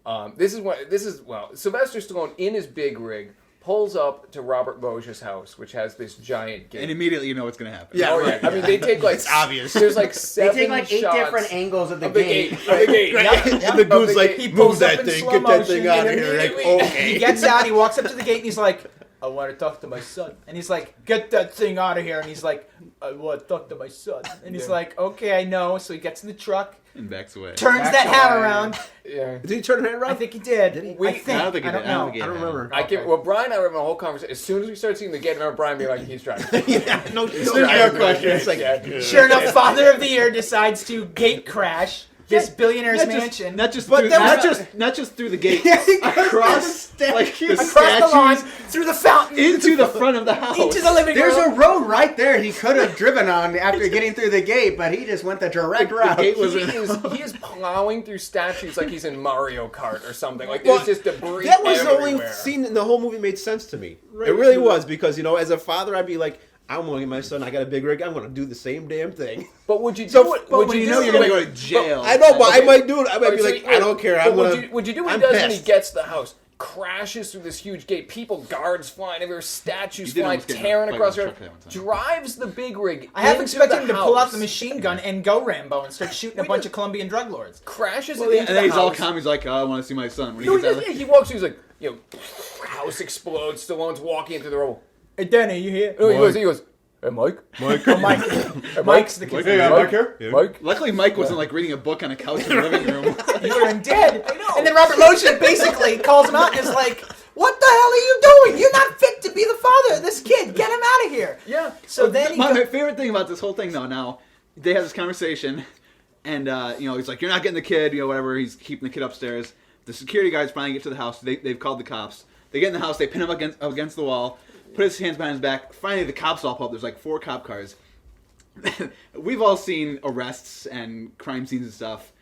Speaker 1: Sylvester Stallone in his big rig pulls up to Robert Loggia's house, which has this giant gate.
Speaker 5: And immediately you know what's going to happen.
Speaker 3: Yeah.
Speaker 1: Oh yeah,
Speaker 3: right,
Speaker 1: I mean they take like
Speaker 3: It's obvious.
Speaker 1: There's like
Speaker 2: They
Speaker 1: 7
Speaker 2: take like 8
Speaker 1: shots
Speaker 2: different angles of the
Speaker 1: of the
Speaker 2: gate.
Speaker 1: gate. Of the gate.
Speaker 3: And the dude's like,
Speaker 1: He
Speaker 3: move
Speaker 4: pulls up
Speaker 3: that
Speaker 4: in
Speaker 3: thing,
Speaker 4: slow
Speaker 3: get that thing
Speaker 4: motion,
Speaker 3: out of
Speaker 1: and
Speaker 3: here. Like,
Speaker 1: immediately-
Speaker 3: okay.
Speaker 4: He gets out, he walks up to the gate, and he's like, I want to talk to my son. And he's like, get that thing out of here. And he's like, I want to talk to my son. And he's
Speaker 1: Yeah.
Speaker 4: like, okay, I know. So he gets in the truck,
Speaker 5: And backs away.
Speaker 4: turns
Speaker 2: Backs
Speaker 4: that hat
Speaker 2: away.
Speaker 4: around.
Speaker 1: Yeah.
Speaker 3: Did he turn her head around?
Speaker 4: I think he did.
Speaker 3: Did he?
Speaker 1: We-
Speaker 4: I think.
Speaker 5: I don't think he
Speaker 4: I don't
Speaker 5: did. I don't
Speaker 4: know.
Speaker 5: think he
Speaker 3: I don't
Speaker 5: did.
Speaker 3: remember.
Speaker 1: I can. Well, Brian and I remember the whole conversation. As soon as we started seeing the gate, I remember Brian being like, "He's driving."
Speaker 3: Yeah, no
Speaker 1: question.
Speaker 3: It's like,
Speaker 1: Yeah.
Speaker 4: Sure enough, Father of the Year decides to gate crash this billionaire's
Speaker 5: Not just-
Speaker 4: mansion.
Speaker 5: Not just
Speaker 3: But
Speaker 5: through,
Speaker 3: that
Speaker 5: not just through the gate.
Speaker 2: Across
Speaker 5: Like the
Speaker 4: across the lawn,
Speaker 5: statues
Speaker 4: through the fountain,
Speaker 5: into the front of the house.
Speaker 4: into the living
Speaker 2: There's a
Speaker 4: room.
Speaker 2: road right there he could have driven on after getting through the gate, but he just went the direct route.
Speaker 5: gate was
Speaker 1: He is plowing through statues like he's in Mario Kart or something. Like
Speaker 3: Well,
Speaker 1: there's just debris
Speaker 3: that was the
Speaker 1: everywhere.
Speaker 3: only scene in the whole movie made sense to me. It really was, because, as a father, I'd be like, I'm looking at my son, I got a big rig, I'm going to do the same damn thing.
Speaker 1: But would you do
Speaker 3: So-
Speaker 1: it?
Speaker 3: but
Speaker 1: Would
Speaker 3: when
Speaker 5: you
Speaker 1: do
Speaker 5: know
Speaker 1: it
Speaker 5: you're going to
Speaker 1: like-
Speaker 5: go to jail.
Speaker 3: I know, but I
Speaker 1: Okay.
Speaker 3: might do it. I might be
Speaker 1: So
Speaker 3: like, I don't care, I'm
Speaker 1: but
Speaker 3: going to...
Speaker 1: would you do what he
Speaker 3: I'm
Speaker 1: does when he
Speaker 3: pissed.
Speaker 1: gets to the house? Crashes through this huge gate, guards flying everywhere, statues
Speaker 5: He did
Speaker 1: flying,
Speaker 5: almost get in a
Speaker 1: tearing
Speaker 5: fight
Speaker 1: across
Speaker 5: with
Speaker 1: the
Speaker 5: a truck that one time.
Speaker 1: drives the big rig.
Speaker 4: I half
Speaker 1: into
Speaker 4: expected
Speaker 1: the
Speaker 4: him to pull out
Speaker 1: house,
Speaker 4: the machine gun and go Rambo and start shooting a
Speaker 1: We
Speaker 4: bunch
Speaker 1: did-
Speaker 4: of Colombian drug lords.
Speaker 1: crashes
Speaker 5: Well,
Speaker 1: it
Speaker 5: yeah,
Speaker 1: into
Speaker 5: and then
Speaker 1: the
Speaker 5: he's all
Speaker 1: house.
Speaker 5: calm. He's like, oh, I want to see my son. When he
Speaker 1: No, he
Speaker 5: gets
Speaker 1: does.
Speaker 5: out
Speaker 1: Yeah, he walks. He's like, house explodes. Stallone's walking into the rubble.
Speaker 4: Hey, Danny, you here?
Speaker 1: No, he goes, hey, Mike.
Speaker 4: Oh, Mike.
Speaker 1: Hey,
Speaker 4: Mike's the kid.
Speaker 1: Mike
Speaker 2: here.
Speaker 1: Mike.
Speaker 5: Luckily, Mike wasn't like reading a book on a couch in the living room.
Speaker 4: You would have been dead. I know. And then Robert Loggia basically calls him out and is like, what the hell are you doing? You're not fit to be the father of this kid. Get him out of here.
Speaker 1: Yeah.
Speaker 4: So then he
Speaker 5: My favorite thing about this whole thing, though, now they have this conversation, and he's like, "You're not getting the kid," whatever. He's keeping the kid upstairs. The security guards finally get to the house. They've called the cops. They get in the house. They pin him against the wall. Put his hands behind his back. Finally, the cops all pull up. There's like 4 cop cars. We've all seen arrests and crime scenes and stuff.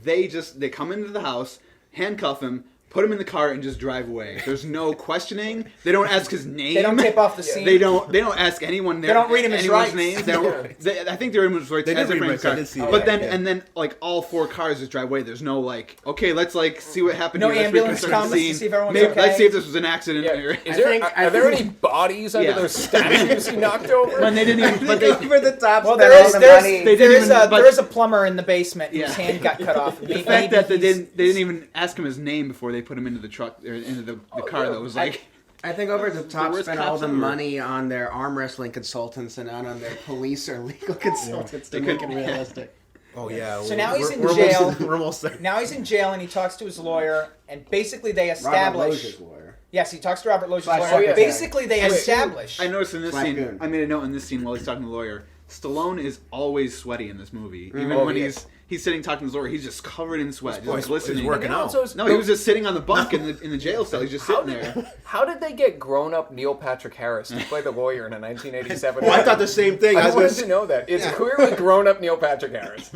Speaker 5: They come into the house, handcuff him, put him in the car, and just drive away. There's no questioning. They don't ask his name.
Speaker 4: They don't tape off the scene.
Speaker 5: They don't ask anyone.
Speaker 4: They don't read him his
Speaker 5: anyone's
Speaker 4: rights.
Speaker 5: names. I think they read him his rights.
Speaker 3: They
Speaker 5: as
Speaker 3: did
Speaker 5: a
Speaker 3: read
Speaker 5: friend
Speaker 3: rights, I
Speaker 5: car.
Speaker 3: did see
Speaker 5: But
Speaker 3: that,
Speaker 5: then
Speaker 3: yeah.
Speaker 5: and then like all 4 cars just drive away. There's no like, okay, let's like see what happened.
Speaker 4: No
Speaker 5: here. Let's
Speaker 4: ambulance
Speaker 5: reconstruct the
Speaker 4: comes to
Speaker 5: scene.
Speaker 4: see if everyone's
Speaker 5: Maybe,
Speaker 4: okay.
Speaker 5: Let's see if this was an accident.
Speaker 1: Yeah.
Speaker 5: Or-
Speaker 1: Is there,
Speaker 2: I
Speaker 1: are there
Speaker 2: think-
Speaker 1: any bodies under
Speaker 5: Yeah.
Speaker 1: those statues he knocked over?
Speaker 5: When they didn't even. But they,
Speaker 2: Over the top.
Speaker 4: Well,
Speaker 2: spent
Speaker 4: there
Speaker 2: all
Speaker 4: is
Speaker 2: the
Speaker 4: there
Speaker 2: money.
Speaker 5: They didn't even- but-
Speaker 4: is a plumber in the basement
Speaker 5: Yeah.
Speaker 4: whose hand got cut off.
Speaker 5: the fact that they didn't even ask him his name before they put him into the truck or into the car.
Speaker 1: yeah.
Speaker 5: That was like.
Speaker 2: I think over the top
Speaker 5: worst
Speaker 2: spent all
Speaker 5: cops
Speaker 2: the
Speaker 5: ever.
Speaker 2: money on their arm wrestling consultants and not on their police or legal consultants to
Speaker 5: They
Speaker 2: make
Speaker 5: could-
Speaker 2: it realistic.
Speaker 3: Oh, yeah.
Speaker 4: So now he's in
Speaker 3: we're
Speaker 4: jail.
Speaker 3: Almost, we're almost there.
Speaker 4: Now he's in jail and he talks to his lawyer, and basically they
Speaker 2: Robert
Speaker 4: establish.
Speaker 2: Loggia's lawyer.
Speaker 4: Yes, he talks to Robert Loggia's
Speaker 2: Slash
Speaker 4: lawyer.
Speaker 2: secretary.
Speaker 4: Basically, they establish.
Speaker 5: I noticed in this
Speaker 2: Black
Speaker 5: scene.
Speaker 2: Goon.
Speaker 5: I made a note in this scene while he's talking to the lawyer. Stallone is always sweaty in this movie. Even
Speaker 1: Oh,
Speaker 5: when
Speaker 1: yeah.
Speaker 5: he's sitting talking to his lawyer, he's just covered in sweat, just
Speaker 3: He's
Speaker 5: glistening.
Speaker 3: working out.
Speaker 5: No, he was just sitting on the bunk in the jail cell. He's just sitting there.
Speaker 1: How did they get grown-up Neil Patrick Harris to play the lawyer in a 1987?
Speaker 3: Well, I thought the same thing.
Speaker 1: I
Speaker 3: was
Speaker 1: wanted
Speaker 3: gonna
Speaker 1: to know that. It's clearly grown-up Neil Patrick Harris.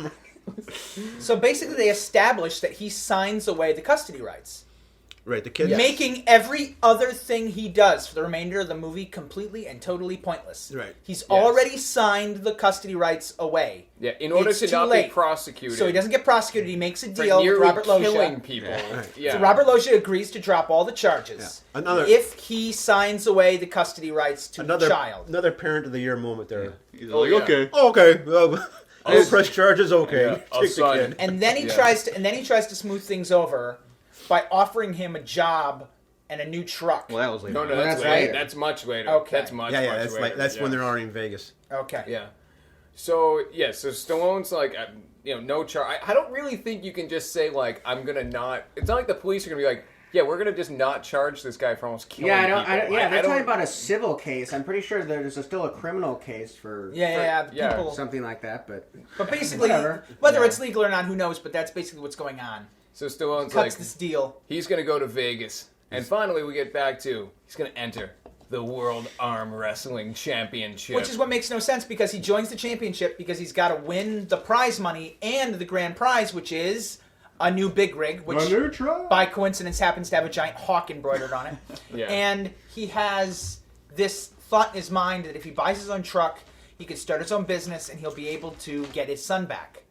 Speaker 4: So basically, they establish that he signs away the custody rights,
Speaker 3: Right, the kid.
Speaker 4: making every other thing he does for the remainder of the movie completely and totally pointless.
Speaker 3: Right.
Speaker 4: He's already signed the custody rights away.
Speaker 1: Yeah, in order
Speaker 4: It's
Speaker 1: to
Speaker 4: too
Speaker 1: not
Speaker 4: late.
Speaker 1: be prosecuted.
Speaker 4: So he doesn't get prosecuted. He makes a
Speaker 1: for
Speaker 4: deal with
Speaker 1: nearly
Speaker 4: Robert
Speaker 1: killing
Speaker 4: Loggia.
Speaker 1: people.
Speaker 5: Yeah.
Speaker 1: Yeah.
Speaker 4: So Robert Loggia agrees to drop all the charges
Speaker 3: Yeah. Another-
Speaker 4: if he signs away the custody rights to the child.
Speaker 3: Another Parent of the Year moment there.
Speaker 5: He's
Speaker 1: Oh,
Speaker 5: like,
Speaker 1: yeah.
Speaker 5: okay.
Speaker 3: Oh, okay. I'll press charges. Okay.
Speaker 1: Yeah, I'll
Speaker 3: Take the
Speaker 1: sign
Speaker 3: kid.
Speaker 1: it.
Speaker 4: And then he tries to smooth things over by offering him a job and a new truck.
Speaker 5: Well, that was later.
Speaker 1: No,
Speaker 2: Well,
Speaker 1: that's
Speaker 2: that's
Speaker 1: later.
Speaker 2: later.
Speaker 1: That's much later.
Speaker 4: Okay.
Speaker 1: That's much,
Speaker 3: Yeah,
Speaker 1: much
Speaker 3: that's
Speaker 1: later.
Speaker 3: like that's
Speaker 1: yeah.
Speaker 3: when they're already in Vegas.
Speaker 4: Okay.
Speaker 1: Yeah. So Stallone's like, no charge. I don't really think you can just say like, I'm gonna not. It's not like the police are gonna be like, yeah, we're gonna just not charge this guy for almost killing
Speaker 2: Yeah,
Speaker 1: people.
Speaker 2: they're
Speaker 1: I
Speaker 2: talking
Speaker 1: don't-
Speaker 2: about a civil case. I'm pretty sure there's still a criminal case for
Speaker 4: Yeah.
Speaker 1: yeah,
Speaker 4: People,
Speaker 2: something like that, but
Speaker 4: but basically,
Speaker 2: Whatever.
Speaker 4: whether
Speaker 1: Yeah.
Speaker 4: it's legal or not, who knows? But that's basically what's going on.
Speaker 1: So Stallone's
Speaker 4: Cuts
Speaker 1: like,
Speaker 4: this deal.
Speaker 1: he's gonna go to Vegas, and finally we get back to he's gonna enter the World Arm Wrestling Championship,
Speaker 4: Which is what makes no sense because he joins the championship because he's got to win the prize money and the grand prize, which is a new big rig, which by coincidence happens to have a giant hawk embroidered on it.
Speaker 1: Yeah.
Speaker 4: And he has this thought in his mind that if he buys his own truck, he could start his own business and he'll be able to get his son back,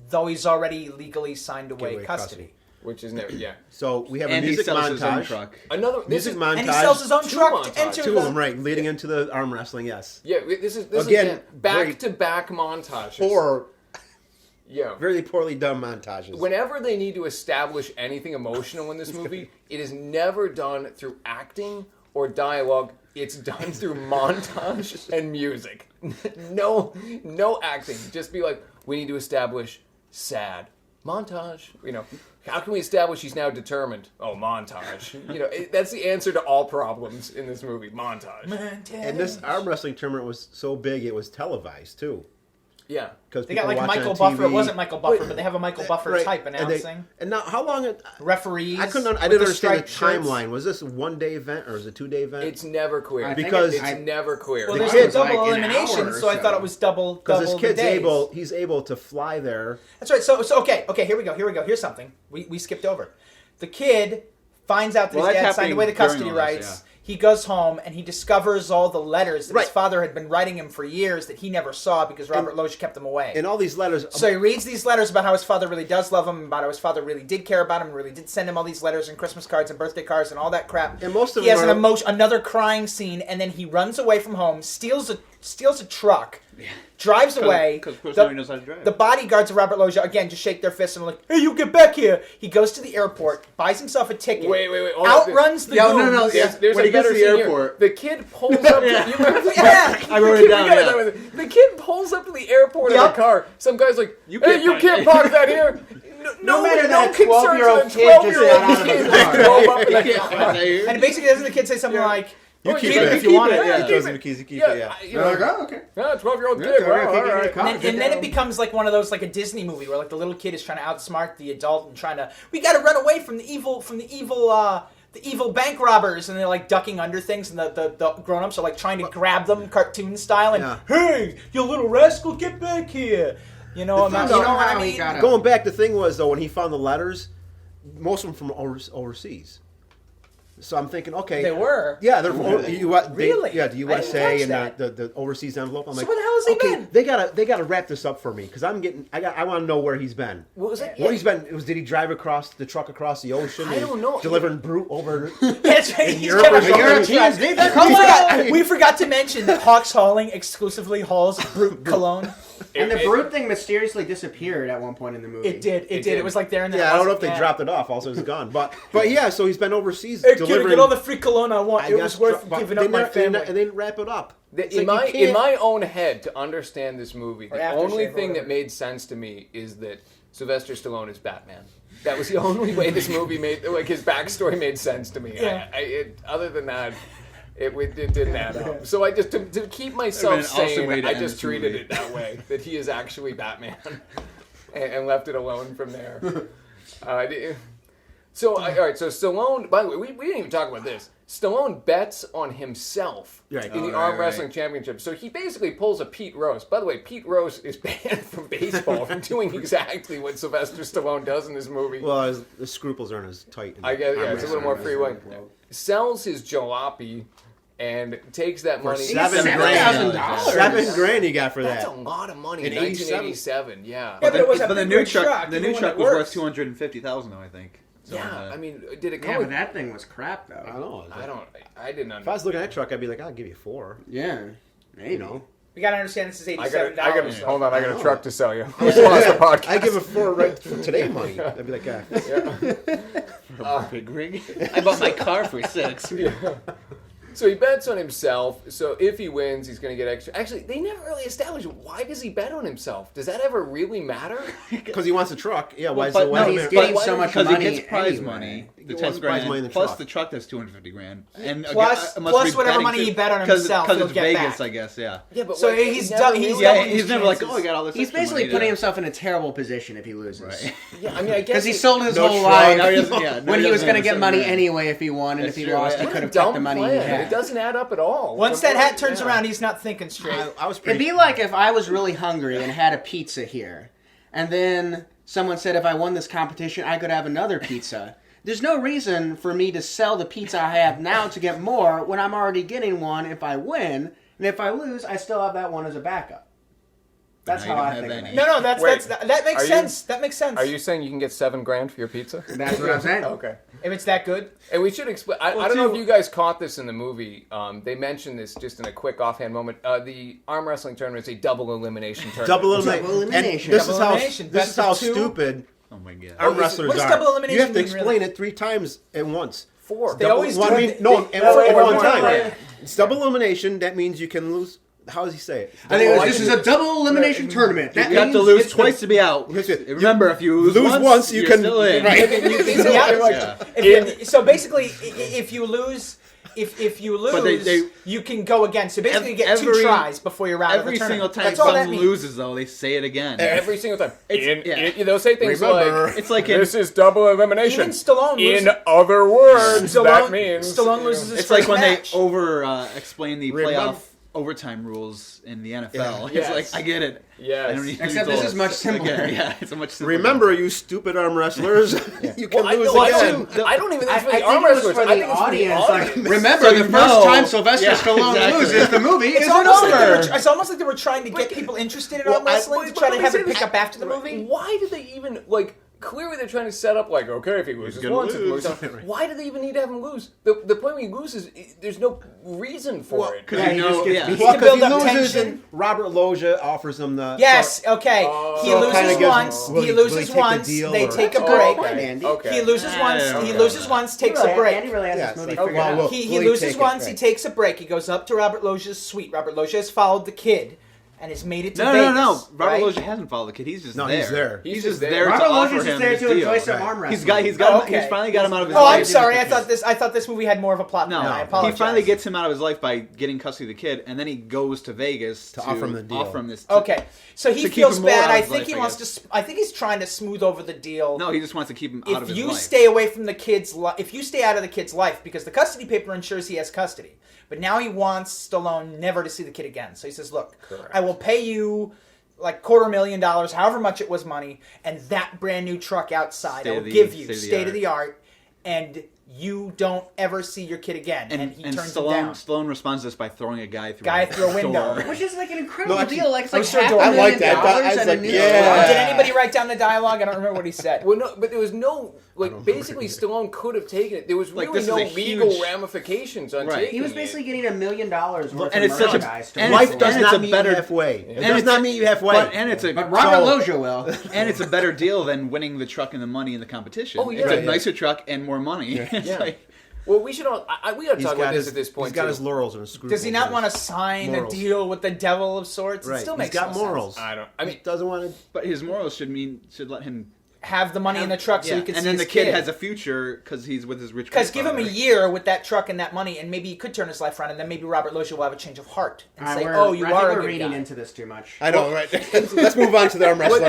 Speaker 4: though he's already legally signed away
Speaker 3: away
Speaker 4: custody.
Speaker 1: which is never
Speaker 3: So we have
Speaker 5: And
Speaker 3: a
Speaker 5: he
Speaker 3: music
Speaker 5: sells his own
Speaker 3: montage.
Speaker 5: truck.
Speaker 1: another this
Speaker 3: Music
Speaker 1: is,
Speaker 3: montage.
Speaker 4: And he sells his own
Speaker 1: Two
Speaker 4: truck
Speaker 1: montages.
Speaker 4: to enter
Speaker 3: Two
Speaker 4: the...
Speaker 3: of them, right, leading into the arm wrestling. Yes.
Speaker 1: Yeah, this is
Speaker 3: Again,
Speaker 1: back to back montages.
Speaker 3: Or
Speaker 1: yeah.
Speaker 3: very poorly done montages.
Speaker 1: Whenever they need to establish anything emotional in this movie, it is never done through acting or dialogue. It's done through montage and music. No acting. Just be like, we need to establish sad montage. How can we establish he's now determined? Oh, montage. That's the answer to all problems in this movie. Montage.
Speaker 3: and this arm wrestling tournament was so big it was televised too.
Speaker 1: Yeah.
Speaker 3: Because
Speaker 4: They got like Michael Buffer. It wasn't Michael Buffer, but they have a Michael Buffer type announcing.
Speaker 3: And now, how long?
Speaker 4: Referees.
Speaker 3: I didn't
Speaker 4: with
Speaker 3: understand the
Speaker 4: striped shirts.
Speaker 3: timeline. Was this a 1 day event or is it a 2 day event?
Speaker 1: It's never clear.
Speaker 2: I think
Speaker 3: Because-
Speaker 1: it's never clear.
Speaker 4: Well,
Speaker 3: The
Speaker 4: there's
Speaker 3: kid-
Speaker 4: a double
Speaker 2: like an
Speaker 4: elimination,
Speaker 2: hour or
Speaker 4: so I thought
Speaker 2: so.
Speaker 4: it was double
Speaker 3: Because this
Speaker 4: the
Speaker 3: kid's
Speaker 4: days.
Speaker 3: he's able to fly there.
Speaker 4: That's right. So okay, here we go. Here's something we skipped over. The kid finds out that
Speaker 5: Well,
Speaker 4: his
Speaker 5: that's
Speaker 4: dad signed away the
Speaker 5: happening
Speaker 4: custody
Speaker 5: during all this,
Speaker 4: rights. He goes home and he discovers all the letters that
Speaker 3: Right.
Speaker 4: his father had been writing him for years that he never saw because Robert Loggia kept them away.
Speaker 3: And all these letters.
Speaker 4: So he reads these letters about how his father really does love him, about how his father really did care about him, and really did send him all these letters and Christmas cards and birthday cards and all that crap.
Speaker 3: And most of
Speaker 4: he
Speaker 3: them
Speaker 4: has
Speaker 3: are-
Speaker 4: another crying scene, and then he runs away from home, steals a truck, drives away.
Speaker 5: 'cause of course
Speaker 4: The-
Speaker 5: nobody knows how to drive.
Speaker 4: The bodyguards of Robert Loggia again just shake their fists and are like, "Hey, you get back here!" He goes to the airport, buys himself a ticket,
Speaker 1: Wait. hold on.
Speaker 4: outruns the
Speaker 5: Yeah,
Speaker 4: goons.
Speaker 5: no, yeah.
Speaker 1: There's
Speaker 5: When
Speaker 1: a
Speaker 5: he gets
Speaker 1: better
Speaker 5: to the
Speaker 1: scene here.
Speaker 5: airport.
Speaker 1: The kid pulls up.
Speaker 5: Yeah.
Speaker 1: You remember?
Speaker 4: Yeah.
Speaker 5: I wrote
Speaker 1: The
Speaker 5: it
Speaker 1: kid-
Speaker 5: down,
Speaker 1: we got
Speaker 5: yeah.
Speaker 1: it. The kid pulls up to the airport in
Speaker 4: Yep.
Speaker 1: a car. Some guy's like,
Speaker 5: You
Speaker 1: "Hey,
Speaker 5: can't
Speaker 1: you
Speaker 5: park
Speaker 1: can't
Speaker 5: that."
Speaker 1: park that here."
Speaker 2: No matter that
Speaker 1: concern
Speaker 2: 12-year-old
Speaker 1: to the
Speaker 2: kid just
Speaker 1: 12-year-old
Speaker 2: got out of the
Speaker 1: kid
Speaker 2: car.
Speaker 1: that drove up in
Speaker 5: You
Speaker 1: a
Speaker 5: can't
Speaker 1: car.
Speaker 5: park that here.
Speaker 4: And basically, doesn't the kid say something like,
Speaker 1: Oh,
Speaker 3: You keep
Speaker 1: keep
Speaker 3: it
Speaker 1: it
Speaker 3: if you want it.
Speaker 1: yeah,
Speaker 3: Yeah,
Speaker 1: keep
Speaker 3: those
Speaker 1: it.
Speaker 3: are the keys. You keep
Speaker 1: Yeah,
Speaker 3: it. Yeah.
Speaker 1: you know,
Speaker 2: Like, oh, okay.
Speaker 1: yeah, 12-year-old
Speaker 2: Yeah,
Speaker 1: kid.
Speaker 2: go
Speaker 1: Wow,
Speaker 2: ahead,
Speaker 1: all
Speaker 2: keep it in
Speaker 1: right.
Speaker 2: your car.
Speaker 4: and then it becomes like one of those like a Disney movie where like the little kid is trying to outsmart the adult and trying to we got to run away from the evil bank robbers, and they're like ducking under things, and the grown-ups are like trying to grab them cartoon style and
Speaker 3: Yeah.
Speaker 4: hey, you little rascal, get back here. You know,
Speaker 3: The thing
Speaker 4: you know
Speaker 3: though-
Speaker 4: what I
Speaker 2: how he
Speaker 4: mean?
Speaker 2: got out.
Speaker 3: Going back, the thing was though when he found the letters, most of them from overseas. So I'm thinking, okay,
Speaker 4: They were.
Speaker 3: Yeah, they're from
Speaker 4: Really?
Speaker 3: Yeah, the
Speaker 4: I didn't
Speaker 3: USA
Speaker 4: catch
Speaker 3: and
Speaker 4: that.
Speaker 3: the overseas envelope. I'm
Speaker 4: So
Speaker 3: like,
Speaker 4: where the hell has he
Speaker 3: okay,
Speaker 4: been?
Speaker 3: they gotta wrap this up for me because I want to know where he's been.
Speaker 1: What was it?
Speaker 3: Where he's been? Did he drive across the truck across the ocean?
Speaker 1: I don't know.
Speaker 3: Delivering brute over.
Speaker 4: That's right.
Speaker 3: In
Speaker 4: he's
Speaker 3: Europe
Speaker 4: got
Speaker 3: or
Speaker 4: a-
Speaker 3: something?
Speaker 2: Europeans need their
Speaker 4: We forgot to mention that Hawks Hauling exclusively hauls brute cologne.
Speaker 2: And the brute thing mysteriously disappeared at one point in the movie.
Speaker 4: It did. It was like there and then.
Speaker 3: Yeah,
Speaker 4: it
Speaker 3: I don't know if
Speaker 4: wasn't.
Speaker 3: they
Speaker 4: Yeah.
Speaker 3: dropped it off. Also, it's gone. But yeah, so he's been overseas
Speaker 4: Hey, kid,
Speaker 3: delivering.
Speaker 4: get all the free cologne I want.
Speaker 3: I
Speaker 4: It
Speaker 3: guess
Speaker 4: was worth
Speaker 3: but
Speaker 4: giving
Speaker 3: they
Speaker 4: up my
Speaker 3: never-
Speaker 4: family.
Speaker 3: They didn't wrap it up. It's
Speaker 1: In
Speaker 3: like, you
Speaker 1: in
Speaker 3: can't-
Speaker 1: my own head, to understand this movie,
Speaker 4: Or
Speaker 1: the
Speaker 4: aftershave
Speaker 1: only
Speaker 4: or
Speaker 1: thing that
Speaker 4: whatever.
Speaker 1: made sense to me is that Sylvester Stallone is Batman. That was the only way this movie made, like, his backstory made sense to me.
Speaker 4: Yeah.
Speaker 1: Other than that, it didn't add up. So I just, to keep myself
Speaker 5: That'd been an awesome way
Speaker 1: sane,
Speaker 5: to
Speaker 1: I
Speaker 5: end
Speaker 1: just
Speaker 5: this
Speaker 1: treated
Speaker 5: movie.
Speaker 1: it that way, that he is actually Batman, and left it alone from there. All right, so Stallone, by the way, we didn't even talk about this. Stallone bets on himself
Speaker 3: Right.
Speaker 1: in the arm wrestling championship. So he basically pulls a Pete Rose. By the way, Pete Rose is banned from baseball from doing exactly what Sylvester Stallone does in this movie.
Speaker 3: Well, the scruples aren't as tight.
Speaker 1: I guess, yeah,
Speaker 3: arm
Speaker 1: it's a little more free
Speaker 3: wrestling.
Speaker 1: willing. Sells his jalopy and takes that money.
Speaker 2: $7,000.
Speaker 3: $7,000 he got for
Speaker 1: That's
Speaker 3: that.
Speaker 1: a lot of money in
Speaker 3: In
Speaker 1: 1987. Yeah.
Speaker 4: Yeah, but it was a
Speaker 5: But the
Speaker 4: big
Speaker 5: new
Speaker 4: red
Speaker 5: truck, the
Speaker 4: even
Speaker 5: new
Speaker 4: when
Speaker 5: truck
Speaker 4: it
Speaker 5: was worth
Speaker 4: works.
Speaker 5: $250,000 though, I think. So,
Speaker 1: Yeah, I mean, did it come
Speaker 2: Yeah,
Speaker 1: with?
Speaker 2: but that thing was crap,
Speaker 3: I
Speaker 2: though.
Speaker 3: don't know.
Speaker 1: I didn't.
Speaker 3: If I was looking at that truck, I'd be like, I'll give you 4.
Speaker 2: Yeah, maybe.
Speaker 3: You know,
Speaker 4: We gotta understand this is
Speaker 1: I
Speaker 4: $87.
Speaker 1: got
Speaker 4: so-
Speaker 1: hold on. I got
Speaker 3: I
Speaker 1: a
Speaker 3: know.
Speaker 1: truck to sell you. Let's pause the podcast.
Speaker 3: I give a 4 right for today money. I'd be like,
Speaker 5: big rig. I bought my car for 6.
Speaker 1: So he bets on himself. So if he wins, he's going to get extra. Actually, they never really established why does he bet on himself. Does that ever really matter?
Speaker 3: because he wants a truck. Yeah, why is
Speaker 5: but
Speaker 3: the
Speaker 5: no,
Speaker 3: why
Speaker 2: he's
Speaker 3: is
Speaker 2: getting
Speaker 1: why
Speaker 2: so
Speaker 1: did-
Speaker 2: much
Speaker 5: Because
Speaker 2: money
Speaker 5: he gets prize
Speaker 2: anyway.
Speaker 5: money, the
Speaker 3: He
Speaker 5: 10
Speaker 3: wants prize money in
Speaker 5: grand,
Speaker 3: the
Speaker 5: plus
Speaker 3: truck.
Speaker 5: the truck that's $250,000, and
Speaker 4: Plus whatever money he bet on himself,
Speaker 5: because
Speaker 4: he'll
Speaker 5: it's
Speaker 4: get
Speaker 5: Vegas,
Speaker 4: back.
Speaker 5: I guess. Yeah.
Speaker 1: Yeah, but
Speaker 4: So
Speaker 1: like,
Speaker 4: he's
Speaker 1: never
Speaker 4: done-
Speaker 1: really-
Speaker 4: he's
Speaker 5: Yeah,
Speaker 4: doubling
Speaker 5: he's
Speaker 4: his
Speaker 5: never like,
Speaker 4: chances.
Speaker 5: oh, I got all this.
Speaker 2: He's
Speaker 5: extra
Speaker 2: basically
Speaker 5: money
Speaker 2: putting
Speaker 5: to-"
Speaker 2: himself in a terrible position if he loses.
Speaker 5: Right.
Speaker 1: Yeah, I mean, I guess
Speaker 2: Because he sold his
Speaker 3: No
Speaker 2: whole
Speaker 3: truck.
Speaker 2: life
Speaker 5: No, he doesn't- yeah, no,
Speaker 2: when
Speaker 5: he
Speaker 2: he was
Speaker 5: doesn't
Speaker 2: going to
Speaker 5: have
Speaker 2: get
Speaker 5: the
Speaker 2: money
Speaker 5: $7,000.
Speaker 2: anyway if he won, and
Speaker 5: That's
Speaker 2: if he
Speaker 5: true,
Speaker 2: lost,
Speaker 5: yeah.
Speaker 2: he
Speaker 1: What
Speaker 2: could
Speaker 1: a
Speaker 2: have kept
Speaker 1: dumb
Speaker 2: the money he
Speaker 1: plan.
Speaker 2: had.
Speaker 1: It doesn't add up at all.
Speaker 4: Once that hat turns around, he's not thinking straight.
Speaker 3: I was
Speaker 2: It'd
Speaker 3: pretty.
Speaker 2: be like if I was really hungry and had a pizza here, and then someone said if I won this competition, I could have another pizza. There's no reason for me to sell the pizza I have now to get more when I'm already getting one if I win, and if I lose, I still have that one as a backup. That's
Speaker 5: Now
Speaker 2: how
Speaker 5: you
Speaker 2: I
Speaker 5: don't
Speaker 2: think
Speaker 5: have
Speaker 2: of
Speaker 5: any.
Speaker 2: it.
Speaker 4: No,
Speaker 1: Wait,
Speaker 4: that makes
Speaker 1: are you-
Speaker 4: sense. That makes sense.
Speaker 1: Are you saying you can get $7,000 for your pizza?
Speaker 2: That's what I'm saying.
Speaker 1: Okay.
Speaker 4: If it's that good,
Speaker 1: And we should explain. I
Speaker 5: Well,
Speaker 1: don't know
Speaker 5: too-
Speaker 1: if you guys caught this in the movie. They mentioned this just in a quick offhand moment. The arm wrestling tournament is a double elimination tournament.
Speaker 3: Double
Speaker 2: Double
Speaker 3: elimination.
Speaker 2: elimination.
Speaker 3: And this
Speaker 4: Double
Speaker 3: is how
Speaker 4: elimination.
Speaker 3: this is
Speaker 4: Best of
Speaker 3: how
Speaker 4: two.
Speaker 3: stupid
Speaker 5: Oh my god.
Speaker 3: arm
Speaker 4: is it-
Speaker 3: wrestlers
Speaker 4: what does
Speaker 3: are.
Speaker 4: double elimination
Speaker 3: You have to
Speaker 4: mean,
Speaker 3: explain
Speaker 4: really?
Speaker 3: it 3 times at once.
Speaker 1: 4.
Speaker 4: They always
Speaker 3: Well,
Speaker 4: do
Speaker 3: I mean,
Speaker 4: it.
Speaker 3: no,
Speaker 4: They-
Speaker 3: at
Speaker 4: they-
Speaker 3: one
Speaker 4: they-
Speaker 3: time.
Speaker 4: they-
Speaker 3: It's double elimination. That means you can lose. How does he say it?
Speaker 2: I think
Speaker 1: Oh, I
Speaker 2: this is
Speaker 1: can-
Speaker 2: a double elimination tournament. That
Speaker 5: You have to
Speaker 2: means
Speaker 5: lose
Speaker 2: it's the-
Speaker 5: twice to be out.
Speaker 3: Here's it.
Speaker 5: Remember, if you lose once,
Speaker 3: you
Speaker 5: you're
Speaker 3: can.
Speaker 5: still in.
Speaker 3: Right.
Speaker 4: So basically, if you lose, if you lose,
Speaker 5: But they-
Speaker 4: you can go again. So basically, you get
Speaker 5: every-
Speaker 4: 2 tries before you're out of the
Speaker 5: Every single
Speaker 4: tournament.
Speaker 5: time
Speaker 4: That's all that
Speaker 5: someone
Speaker 4: means.
Speaker 5: loses, though, they say it again.
Speaker 1: Every single time.
Speaker 5: It's-
Speaker 1: They'll say things
Speaker 3: Remember.
Speaker 1: like,
Speaker 5: It's like in,
Speaker 1: "This is double elimination."
Speaker 4: Even Stallone
Speaker 1: In
Speaker 4: loses.
Speaker 1: other words, that means
Speaker 4: Stallone loses his
Speaker 5: it's like
Speaker 4: first
Speaker 5: when
Speaker 4: match.
Speaker 5: they over explain the
Speaker 3: Remember-
Speaker 5: playoff overtime rules in the NFL.
Speaker 1: Yeah.
Speaker 5: It's
Speaker 1: Yes.
Speaker 5: like I get it.
Speaker 1: Yes.
Speaker 5: I don't need
Speaker 2: Except
Speaker 5: to
Speaker 2: this
Speaker 5: tell
Speaker 2: is much
Speaker 5: us
Speaker 2: simpler.
Speaker 5: again. Yeah, it's a much simpler.
Speaker 3: Remember, you stupid arm wrestlers, you can
Speaker 1: Well,
Speaker 3: lose
Speaker 1: I
Speaker 3: again.
Speaker 1: don't even think
Speaker 2: I
Speaker 1: it's for the
Speaker 2: think
Speaker 1: arm
Speaker 2: it was
Speaker 1: wrestlers.
Speaker 2: for
Speaker 1: I
Speaker 2: the
Speaker 1: think it's for the
Speaker 2: audience. Like,
Speaker 1: audience.
Speaker 2: remember,
Speaker 5: So
Speaker 2: the
Speaker 5: you
Speaker 2: first
Speaker 5: know-
Speaker 2: time Sylvester
Speaker 5: Yeah,
Speaker 2: Stallone
Speaker 5: exactly.
Speaker 2: loses, the movie
Speaker 4: It's
Speaker 2: isn't
Speaker 4: almost, like they
Speaker 2: over.
Speaker 4: were, it's almost like they were trying to get people interested in arm wrestling to try to have it pick up after the movie.
Speaker 1: Why did they even like? Clearly, they're trying to set up like, okay, if he loses
Speaker 5: gonna
Speaker 1: once,
Speaker 5: lose.
Speaker 1: why do they even need to have him lose? The point when he loses, there's no reason for it.
Speaker 5: because
Speaker 2: Yeah,
Speaker 5: you
Speaker 2: he
Speaker 5: know,
Speaker 2: just gets
Speaker 5: yeah.
Speaker 2: beat.
Speaker 3: Well,
Speaker 4: to
Speaker 3: 'cause
Speaker 4: build
Speaker 3: he
Speaker 4: up
Speaker 3: loses,
Speaker 4: tension.
Speaker 3: and Robert Loggia offers him the.
Speaker 4: Yes, okay. He
Speaker 3: So it kinda
Speaker 4: loses
Speaker 3: gives-
Speaker 4: once.
Speaker 3: will
Speaker 4: He
Speaker 3: he- will he
Speaker 4: loses
Speaker 3: take the
Speaker 4: once.
Speaker 3: deal
Speaker 4: They
Speaker 3: or-
Speaker 4: take a
Speaker 1: Oh,
Speaker 4: break.
Speaker 1: okay.
Speaker 2: Andy.
Speaker 1: Okay.
Speaker 4: He loses once.
Speaker 5: don't
Speaker 4: He
Speaker 5: know.
Speaker 4: loses once. Takes a
Speaker 2: Andy
Speaker 4: break.
Speaker 2: really has
Speaker 3: Yeah,
Speaker 2: this movie
Speaker 3: it's like,
Speaker 2: figured
Speaker 3: well,
Speaker 2: out.
Speaker 3: we'll-
Speaker 4: He
Speaker 3: will
Speaker 4: loses
Speaker 3: take it?
Speaker 4: once. He
Speaker 3: Right.
Speaker 4: takes a break. He goes up to Robert Loggia's suite. Robert Loggia has followed the kid and has made it to
Speaker 5: No,
Speaker 4: Vegas.
Speaker 5: Robert
Speaker 4: right?
Speaker 5: Loggia hasn't followed the kid. He's just
Speaker 3: No,
Speaker 5: there.
Speaker 3: he's there.
Speaker 5: He's
Speaker 1: He's
Speaker 5: just
Speaker 1: just there.
Speaker 5: there to
Speaker 2: Robert
Speaker 5: offer
Speaker 2: Loggia's
Speaker 5: him
Speaker 2: just there
Speaker 5: this
Speaker 2: to
Speaker 5: deal.
Speaker 2: enjoy some
Speaker 3: Right.
Speaker 2: arm wrestling.
Speaker 5: He's got
Speaker 4: Oh,
Speaker 5: him.
Speaker 4: okay.
Speaker 5: He's finally got him out of his
Speaker 4: Oh,
Speaker 5: life.
Speaker 4: I'm sorry. I thought this movie had more of a plot.
Speaker 5: No,
Speaker 4: than that. I
Speaker 5: he
Speaker 4: apologize.
Speaker 5: finally gets him out of his life by getting custody of the kid, and then he goes to Vegas to
Speaker 3: offer him the deal.
Speaker 5: Offer him this.
Speaker 4: Okay, so he
Speaker 5: to keep
Speaker 4: feels
Speaker 5: him more
Speaker 4: bad.
Speaker 5: out
Speaker 4: I
Speaker 5: of his
Speaker 4: think
Speaker 5: life,
Speaker 4: he
Speaker 5: I
Speaker 4: wants
Speaker 5: guess.
Speaker 4: to. I think he's trying to smooth over the deal.
Speaker 5: No, he just wants to keep him out of
Speaker 4: If
Speaker 5: his
Speaker 4: you
Speaker 5: life.
Speaker 4: stay away from the kid's life, if you stay out of the kid's life, because the custody paper ensures he has custody, but now he wants Stallone never to see the kid again. So he says, "Look, I will pay you like $250,000, however much it was money, and that brand new truck outside. I will give you state of the art, and you don't ever see your kid again." And he turns him down.
Speaker 5: Stallone responds to this by throwing a guy through
Speaker 4: a window.
Speaker 2: Which is like an incredible
Speaker 3: No, actually-
Speaker 2: deal. Like, it's
Speaker 4: I'm
Speaker 2: like
Speaker 4: sure
Speaker 2: half
Speaker 4: I
Speaker 2: $1 million
Speaker 3: like that. I was
Speaker 2: and a
Speaker 3: like,
Speaker 2: new
Speaker 3: yeah.
Speaker 2: truck.
Speaker 4: Did anybody write down the dialogue? I don't remember what he said.
Speaker 1: Well, no, but there was no like. Basically, Stallone could have taken it. There was
Speaker 5: Like,
Speaker 1: really
Speaker 5: this
Speaker 1: no
Speaker 5: is a
Speaker 1: legal
Speaker 5: huge-
Speaker 1: ramifications on
Speaker 5: Right.
Speaker 1: taking
Speaker 2: He was
Speaker 1: it.
Speaker 2: basically getting $1 million worth
Speaker 5: and
Speaker 2: of
Speaker 5: it's such a-
Speaker 2: merchandise. to
Speaker 5: and
Speaker 2: wrestle.
Speaker 3: Life does
Speaker 5: and it's
Speaker 3: not
Speaker 5: a
Speaker 3: meet
Speaker 5: better-
Speaker 3: you halfway. It
Speaker 5: and
Speaker 3: does
Speaker 5: it's-
Speaker 3: not meet you halfway.
Speaker 2: But Robert Loggia will.
Speaker 5: And it's a better deal than winning the truck and the money in the competition.
Speaker 1: Oh, yeah.
Speaker 5: It's a
Speaker 1: Right,
Speaker 5: nicer truck and more money. It's
Speaker 1: Yeah.
Speaker 5: like,
Speaker 1: Well, we should all. We got to
Speaker 3: He's
Speaker 1: talk
Speaker 3: got
Speaker 1: about
Speaker 3: his,
Speaker 1: this at this point.
Speaker 3: He's got
Speaker 1: too.
Speaker 3: his laurels and his scruples.
Speaker 4: Does he not want to sign
Speaker 3: Morals.
Speaker 4: a deal with the devil of sorts? It
Speaker 3: Right.
Speaker 4: still
Speaker 3: He's
Speaker 4: makes
Speaker 3: got
Speaker 4: no
Speaker 3: morals.
Speaker 4: sense.
Speaker 1: I don't. I mean,
Speaker 3: He doesn't want to.
Speaker 5: but his morals should let him
Speaker 4: have the money in the truck so he can see
Speaker 5: and then
Speaker 4: his
Speaker 5: the kid has a future because he's with his rich.
Speaker 4: Because give him a
Speaker 5: grandfather.
Speaker 4: year with that truck and that money, and maybe he could turn his life around, and then maybe Robert Loggia will have a change of heart and say,
Speaker 2: We're-
Speaker 4: "Oh, you
Speaker 2: I think
Speaker 4: are a
Speaker 2: we're
Speaker 4: good
Speaker 2: reading
Speaker 4: guy."
Speaker 2: into this too much.
Speaker 3: I know, right? Let's move on to the arm wrestling.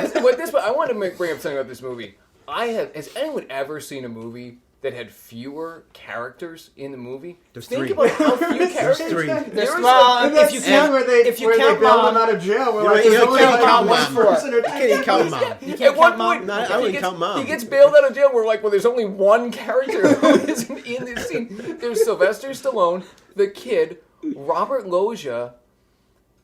Speaker 1: I wanted to bring up something about this movie. Has anyone ever seen a movie that had fewer characters in the movie?
Speaker 3: There's
Speaker 1: Think
Speaker 3: three.
Speaker 1: about how few characters.
Speaker 3: three.
Speaker 1: There's
Speaker 4: Well,
Speaker 2: And that
Speaker 4: if you
Speaker 2: scene
Speaker 4: count-
Speaker 2: where they,
Speaker 4: if you
Speaker 2: where
Speaker 4: count
Speaker 2: they bail
Speaker 4: Mom-
Speaker 2: him out of jail, we're
Speaker 3: You're
Speaker 2: like,
Speaker 3: right,
Speaker 2: there's
Speaker 3: you
Speaker 2: only
Speaker 3: can't
Speaker 2: like
Speaker 3: count
Speaker 2: one
Speaker 3: Mom.
Speaker 2: person or
Speaker 3: You can't even count Mom.
Speaker 4: You can't
Speaker 1: At one
Speaker 4: count Mom.
Speaker 1: point,
Speaker 3: No, I
Speaker 1: he
Speaker 3: wouldn't
Speaker 1: gets-
Speaker 3: count Mom.
Speaker 1: He gets bailed out of jail. We're like, well, there's only one character who isn't in this scene. There's Sylvester Stallone, the kid, Robert Loggia,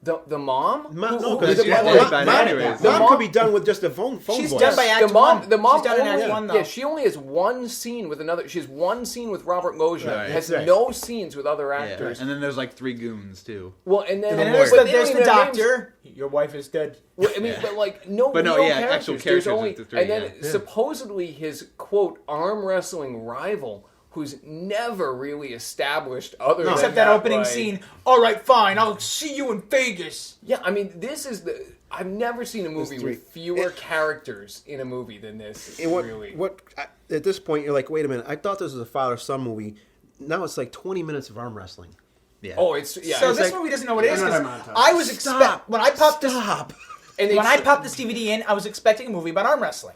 Speaker 1: the mom.
Speaker 3: Mom, no,
Speaker 1: who's
Speaker 3: because
Speaker 1: the mom?
Speaker 5: bad
Speaker 3: Mom
Speaker 5: anyways.
Speaker 1: The
Speaker 3: Mom
Speaker 1: mom-
Speaker 3: could be done with just a phone
Speaker 4: She's
Speaker 3: voice.
Speaker 4: done by Act
Speaker 1: The mom,
Speaker 4: One.
Speaker 1: the mom
Speaker 4: She's done in
Speaker 1: only,
Speaker 4: Act One, though.
Speaker 1: yeah, she only has one scene with another. She has one scene with Robert Loggia.
Speaker 5: Right.
Speaker 1: Has
Speaker 3: Right.
Speaker 1: no scenes with other
Speaker 5: Yeah.
Speaker 1: actors.
Speaker 5: And then there's like 3 goons too.
Speaker 1: Well, and then
Speaker 4: And
Speaker 3: The
Speaker 4: there's
Speaker 3: lawyer.
Speaker 4: the, there's the
Speaker 1: names.
Speaker 4: doctor. Your wife is dead.
Speaker 1: Well, I mean, but like no,
Speaker 5: But no,
Speaker 1: real
Speaker 5: yeah,
Speaker 1: characters.
Speaker 5: actual
Speaker 1: There's
Speaker 5: characters
Speaker 1: only,
Speaker 5: is the 3,
Speaker 1: and then
Speaker 5: yeah.
Speaker 1: supposedly his quote arm wrestling rival, who's never really established other than
Speaker 4: Except that opening
Speaker 1: like-
Speaker 4: scene. All right, fine. I'll see you in Vegas.
Speaker 1: Yeah, I mean, this is the. I've never seen a movie
Speaker 3: three.
Speaker 1: with fewer characters in a movie than this.
Speaker 3: And
Speaker 1: Really,
Speaker 3: at this point, you're like, wait a minute. I thought this was a father-son movie. Now it's like 20 minutes of arm wrestling.
Speaker 5: Yeah.
Speaker 1: oh, it's yeah.
Speaker 4: So
Speaker 1: it's
Speaker 4: this
Speaker 1: like-
Speaker 4: movie doesn't know what it is. 'Cause
Speaker 2: Another montage.
Speaker 4: I was
Speaker 3: Stop.
Speaker 4: when I popped this
Speaker 3: Stop.
Speaker 1: and
Speaker 4: when I
Speaker 1: it's-
Speaker 4: popped this DVD in, I was expecting a movie about arm wrestling.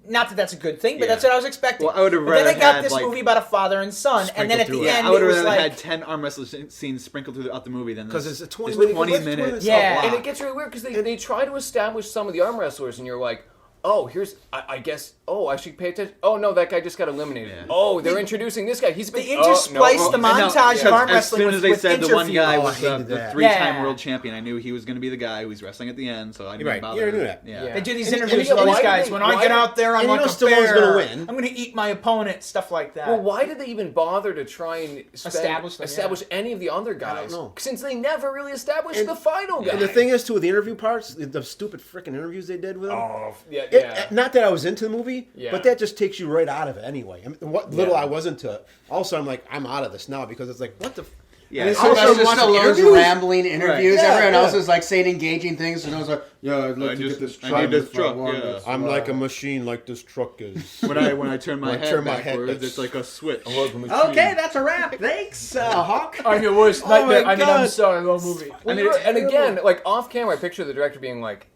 Speaker 4: Not that that's a good thing, but
Speaker 5: Yeah.
Speaker 4: that's what I was expecting.
Speaker 5: Well, I would've
Speaker 4: But then I
Speaker 5: rather
Speaker 4: got
Speaker 5: had,
Speaker 4: this
Speaker 5: like,
Speaker 4: movie about a father and son, and then at the
Speaker 3: sprinkled through it.
Speaker 4: end
Speaker 5: I would
Speaker 4: it
Speaker 5: have
Speaker 4: was
Speaker 5: rather
Speaker 4: like,
Speaker 5: had 10 arm wrestling scenes sprinkled throughout the movie than this.
Speaker 3: 'Cause it's a 20
Speaker 5: This
Speaker 3: minute-
Speaker 5: 20
Speaker 3: what's 20
Speaker 5: minutes.
Speaker 3: minutes?
Speaker 4: Yeah.
Speaker 5: of
Speaker 1: And
Speaker 5: block.
Speaker 1: it gets really weird because they try to establish some of the arm wrestlers, and you're like, oh, here's I guess. Oh, I should pay attention. Oh no, that guy just got eliminated.
Speaker 5: Yeah.
Speaker 1: Oh, they're introducing this guy. He's
Speaker 4: they
Speaker 1: been,
Speaker 4: interspliced the
Speaker 5: And now,
Speaker 4: montage of arm
Speaker 5: as
Speaker 4: wrestling
Speaker 5: soon
Speaker 4: with,
Speaker 5: as they
Speaker 4: with
Speaker 5: said the one
Speaker 4: interviews.
Speaker 5: guy
Speaker 3: Oh, I
Speaker 5: was
Speaker 3: hated
Speaker 5: the
Speaker 3: that.
Speaker 5: 3-time
Speaker 4: Yeah.
Speaker 5: world champion, I knew he was going to be the guy who was wrestling at the end, so I didn't
Speaker 3: Right,
Speaker 5: bother.
Speaker 3: you already knew that.
Speaker 5: Yeah.
Speaker 1: Yeah.
Speaker 4: They do these
Speaker 1: And-
Speaker 4: interviews
Speaker 1: and
Speaker 4: with all these
Speaker 1: why
Speaker 4: guys.
Speaker 1: did
Speaker 4: When
Speaker 1: they-
Speaker 4: I
Speaker 1: why
Speaker 4: get
Speaker 1: did-
Speaker 4: out there, I'm
Speaker 3: and you
Speaker 4: like
Speaker 3: know
Speaker 4: a
Speaker 3: Stallone's
Speaker 4: bear.
Speaker 3: gonna win.
Speaker 4: I'm going to eat my opponent. Stuff like that.
Speaker 1: Well, why did they even bother to try and
Speaker 4: Establish them,
Speaker 1: any of the other guys?
Speaker 3: know.
Speaker 1: Since they never really established
Speaker 3: And-
Speaker 1: the final guy.
Speaker 3: And the thing is, too, with the interview parts, the stupid freaking interviews they did with him.
Speaker 1: oh yeah,
Speaker 3: Not that I was into the movie,
Speaker 1: Yeah.
Speaker 3: but that just takes you right out of it anyway. I mean, what little
Speaker 1: Yeah.
Speaker 3: I was into it. Also, I'm like, I'm out of this now because it's like, what the...
Speaker 5: Yeah.
Speaker 2: And
Speaker 3: Also,
Speaker 2: Sylvester
Speaker 3: watching
Speaker 2: Stallone's
Speaker 3: interviews?
Speaker 2: rambling interviews.
Speaker 3: Yeah,
Speaker 2: Everyone
Speaker 3: yeah.
Speaker 2: else is like saying engaging things, and I was like, "Yeah, I'd like
Speaker 5: I
Speaker 2: to
Speaker 5: just-
Speaker 2: get this
Speaker 5: I
Speaker 2: truck.
Speaker 5: need this
Speaker 2: if I
Speaker 5: truck,
Speaker 2: want
Speaker 5: yeah.
Speaker 2: this."
Speaker 3: I'm like a machine like this truck is.
Speaker 5: When I turn my
Speaker 3: When I
Speaker 5: head
Speaker 3: turn my head,
Speaker 5: backwards,
Speaker 3: that's-
Speaker 5: it's like a switch.
Speaker 2: Okay, that's a wrap. Thanks, Hawk.
Speaker 4: I'm your worst
Speaker 3: Oh my
Speaker 4: nightmare. I mean, I'm
Speaker 3: God.
Speaker 4: sorry, wrong movie.
Speaker 1: Well, and again, like off camera, I picture the director being like,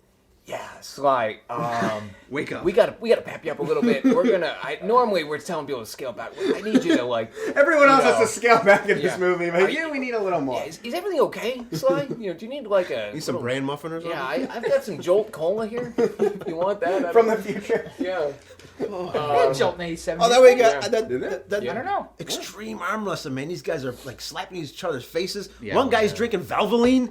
Speaker 1: "Yeah, Sly,
Speaker 5: Wake up.
Speaker 1: we gotta pep you up a little bit. We're gonna. Normally we're telling people to scale back. I need you to like.
Speaker 2: Everyone else
Speaker 1: No.
Speaker 2: has to scale back in
Speaker 1: Yeah.
Speaker 2: this movie, but you, we need a little more.
Speaker 1: Yeah, is everything okay, Sly? You know, do you need like a
Speaker 3: Need some
Speaker 1: little-
Speaker 3: bran muffin or something?
Speaker 1: Yeah, I've got some Jolt Cola here. You want that? I
Speaker 2: From
Speaker 1: don't-
Speaker 2: the future.
Speaker 1: yeah.
Speaker 4: Jolt in 87.
Speaker 3: Oh, that way you
Speaker 1: Yeah.
Speaker 3: got that
Speaker 4: I don't know.
Speaker 3: extreme arm wrestling, man. These guys are like slapping each other's faces.
Speaker 5: Yeah,
Speaker 3: One guy's
Speaker 5: yeah.
Speaker 3: drinking Valvoline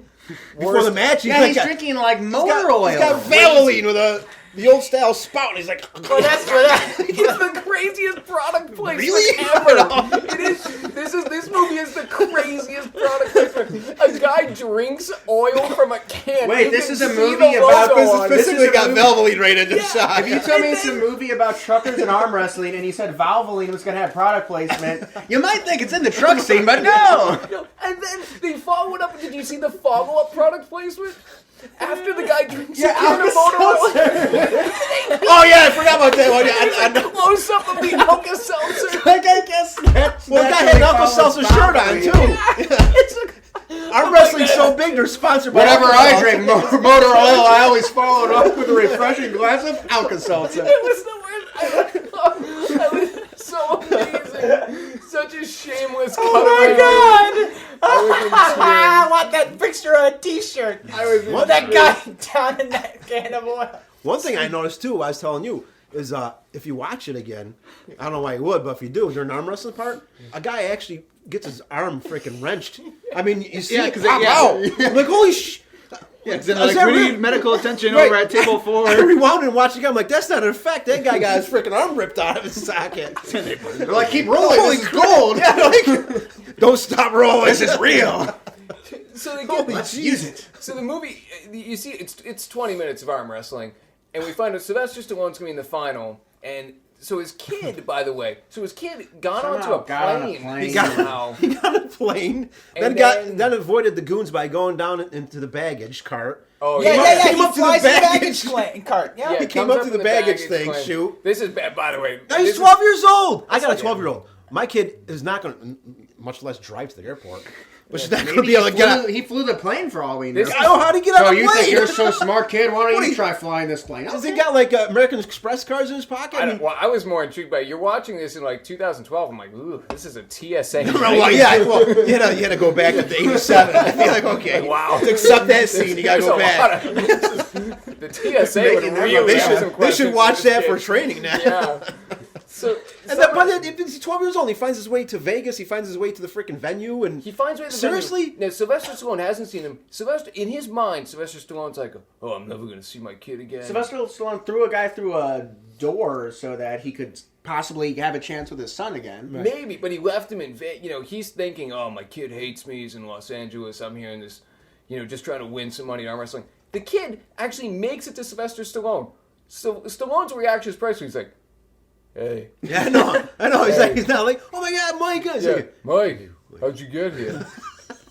Speaker 3: before the match.
Speaker 2: Yeah, he's drinking like motor oil.
Speaker 3: He's got Valvoline with the old style spout. And he's like,
Speaker 4: Well, that's what
Speaker 1: It's the craziest product placement
Speaker 3: Really?
Speaker 1: ever. It is. This movie is the craziest product placement. A guy drinks oil from a can.
Speaker 2: Wait,
Speaker 1: You
Speaker 2: this
Speaker 1: can
Speaker 2: is a
Speaker 1: see
Speaker 2: movie
Speaker 1: the
Speaker 2: about-
Speaker 1: logo
Speaker 2: this is
Speaker 1: on it.
Speaker 2: this
Speaker 3: specifically
Speaker 2: a
Speaker 3: got
Speaker 2: movie-
Speaker 3: Valvoline right in the shot.
Speaker 2: If you told me it's a movie about truckers and arm wrestling, and he said Valvoline was going to have product placement, you might think it's in the truck scene, but no.
Speaker 1: No, and then they follow it up. Did you see the follow-up product placement? After the guy drinks a can of motor oil,
Speaker 3: Oh yeah, I forgot about that one. Yeah, I know.
Speaker 1: close up of the Alka-Seltzer.
Speaker 2: Like, I guess that's
Speaker 3: Well, the guy had an Uncle Seltzer shirt on too. Arm wrestling's so big, they're sponsored by.
Speaker 2: Whenever
Speaker 3: Uncle
Speaker 2: I
Speaker 3: Seltzer.
Speaker 2: drink motor oil, I always follow it up with a refreshing glass of Alka-Seltzer.
Speaker 1: It was the worst. I was so amazing. Such a shameless cutaway.
Speaker 4: Oh my god!
Speaker 1: I was in
Speaker 4: I
Speaker 1: tears.
Speaker 4: want that picture on a t-shirt.
Speaker 1: I was in
Speaker 4: With that
Speaker 1: tears.
Speaker 4: guy down in that can of oil.
Speaker 3: One thing I noticed too, I was telling you, is if you watch it again, I don't know why you would, but if you do, during the arm wrestling part, a guy actually gets his arm freaking wrenched. I mean, you see
Speaker 5: Yeah,
Speaker 3: it
Speaker 5: 'cause
Speaker 3: pop
Speaker 5: yeah.
Speaker 3: out. I'm like, holy sh!
Speaker 5: Yeah, because then
Speaker 3: Is
Speaker 5: like,
Speaker 3: that
Speaker 5: we
Speaker 3: real?
Speaker 5: need medical attention
Speaker 3: Right.
Speaker 5: over at table 4.
Speaker 3: I rewound and watched it again. I'm like, that's not an effect. That guy got his freaking arm ripped out of his socket.
Speaker 2: They're like, keep rolling,
Speaker 3: Holy
Speaker 2: this is gold.
Speaker 3: Yeah, like, don't stop rolling. This is real.
Speaker 1: So they
Speaker 3: Holy
Speaker 1: get
Speaker 3: use it.
Speaker 1: So the movie, you see, it's 20 minutes of arm wrestling, and we find out Sylvester Stallone's going to be in the final, and So his kid, by the way, got
Speaker 2: Somehow
Speaker 1: onto a
Speaker 2: got on a
Speaker 1: plane.
Speaker 2: plane.
Speaker 1: Somehow.
Speaker 3: He got on a plane,
Speaker 1: And
Speaker 3: then avoided the goons by going down into the baggage cart.
Speaker 1: Oh,
Speaker 4: Yeah.
Speaker 3: Came
Speaker 4: He
Speaker 3: up to the
Speaker 4: flies in the
Speaker 3: baggage
Speaker 4: baggage cart. Yeah.
Speaker 1: Yeah,
Speaker 3: He came
Speaker 1: comes
Speaker 3: up to the baggage thing,
Speaker 1: claim.
Speaker 3: shoot.
Speaker 1: This is bad, by the way.
Speaker 3: Now
Speaker 1: this
Speaker 3: he's
Speaker 1: is-
Speaker 3: 12 years old. I got a 12-year-old. My kid is not going to, much less drive to the airport. But she's not going to
Speaker 2: Maybe
Speaker 3: be able to get on.
Speaker 2: he flew the plane for all we know.
Speaker 1: This-
Speaker 3: I know how to get
Speaker 2: So
Speaker 3: on a
Speaker 2: you
Speaker 3: plane.
Speaker 2: think you're so smart, kid? Why don't
Speaker 3: What
Speaker 2: you
Speaker 3: do
Speaker 2: try flying this plane?
Speaker 3: Has
Speaker 2: Okay.
Speaker 3: he got like American Express cards in his pocket?
Speaker 1: I was more intrigued by it. You're watching this in like 2012. I'm like, ooh, this is a TSA.
Speaker 3: Well, yeah, well, you had to go back to 87. I feel like, okay,
Speaker 1: Wow.
Speaker 3: to accept that scene, you got to
Speaker 1: There's
Speaker 3: go
Speaker 1: a
Speaker 3: back.
Speaker 1: lot of- the TSA would
Speaker 2: Making that
Speaker 1: really
Speaker 3: They
Speaker 1: have some
Speaker 3: should
Speaker 1: questions
Speaker 3: watch
Speaker 1: for this
Speaker 3: that for
Speaker 1: kid.
Speaker 3: training now.
Speaker 1: Yeah. So,
Speaker 3: And then, but then, he's 12 years old. He finds his way to Vegas. He finds his way to the freaking venue, and
Speaker 1: he finds ways to
Speaker 3: seriously.
Speaker 1: Now, Sylvester Stallone hasn't seen him. In his mind, Sylvester Stallone's like, oh, I'm never going to see my kid again.
Speaker 2: Sylvester Stallone threw a guy through a door so that he could possibly have a chance with his son again.
Speaker 1: Maybe, but he left him in Vegas. You know, he's thinking, oh, my kid hates me. He's in Los Angeles. I'm here in this, just trying to win some money in arm wrestling. The kid actually makes it to Sylvester Stallone. So Stallone's reaction is priceless. He's like, hey.
Speaker 3: Yeah, I know. He's not like, oh my God, Mike. He's
Speaker 1: Yeah,
Speaker 3: like,
Speaker 1: Mike, how'd you get here?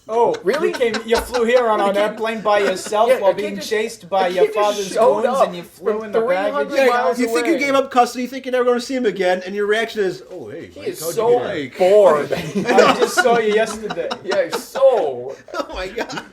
Speaker 4: Oh,
Speaker 1: Really?
Speaker 4: You flew here on an airplane by yourself
Speaker 1: Yeah,
Speaker 4: while
Speaker 1: a kid
Speaker 4: being
Speaker 1: just-
Speaker 4: chased by
Speaker 1: a
Speaker 4: your
Speaker 1: kid just
Speaker 4: father's
Speaker 1: showed
Speaker 4: goons
Speaker 1: up
Speaker 4: and you flew
Speaker 1: from
Speaker 4: in the
Speaker 1: 300
Speaker 4: baggage.
Speaker 3: yeah,
Speaker 1: miles
Speaker 3: you think you
Speaker 1: away.
Speaker 3: gave up custody, you think you're never going to see him again, and your reaction is, oh, hey,
Speaker 1: He
Speaker 3: Mike,
Speaker 1: is
Speaker 3: how'd
Speaker 1: so
Speaker 3: you get here?
Speaker 1: bored.
Speaker 4: I just saw you yesterday.
Speaker 1: Yeah, he's so.
Speaker 3: Oh my God.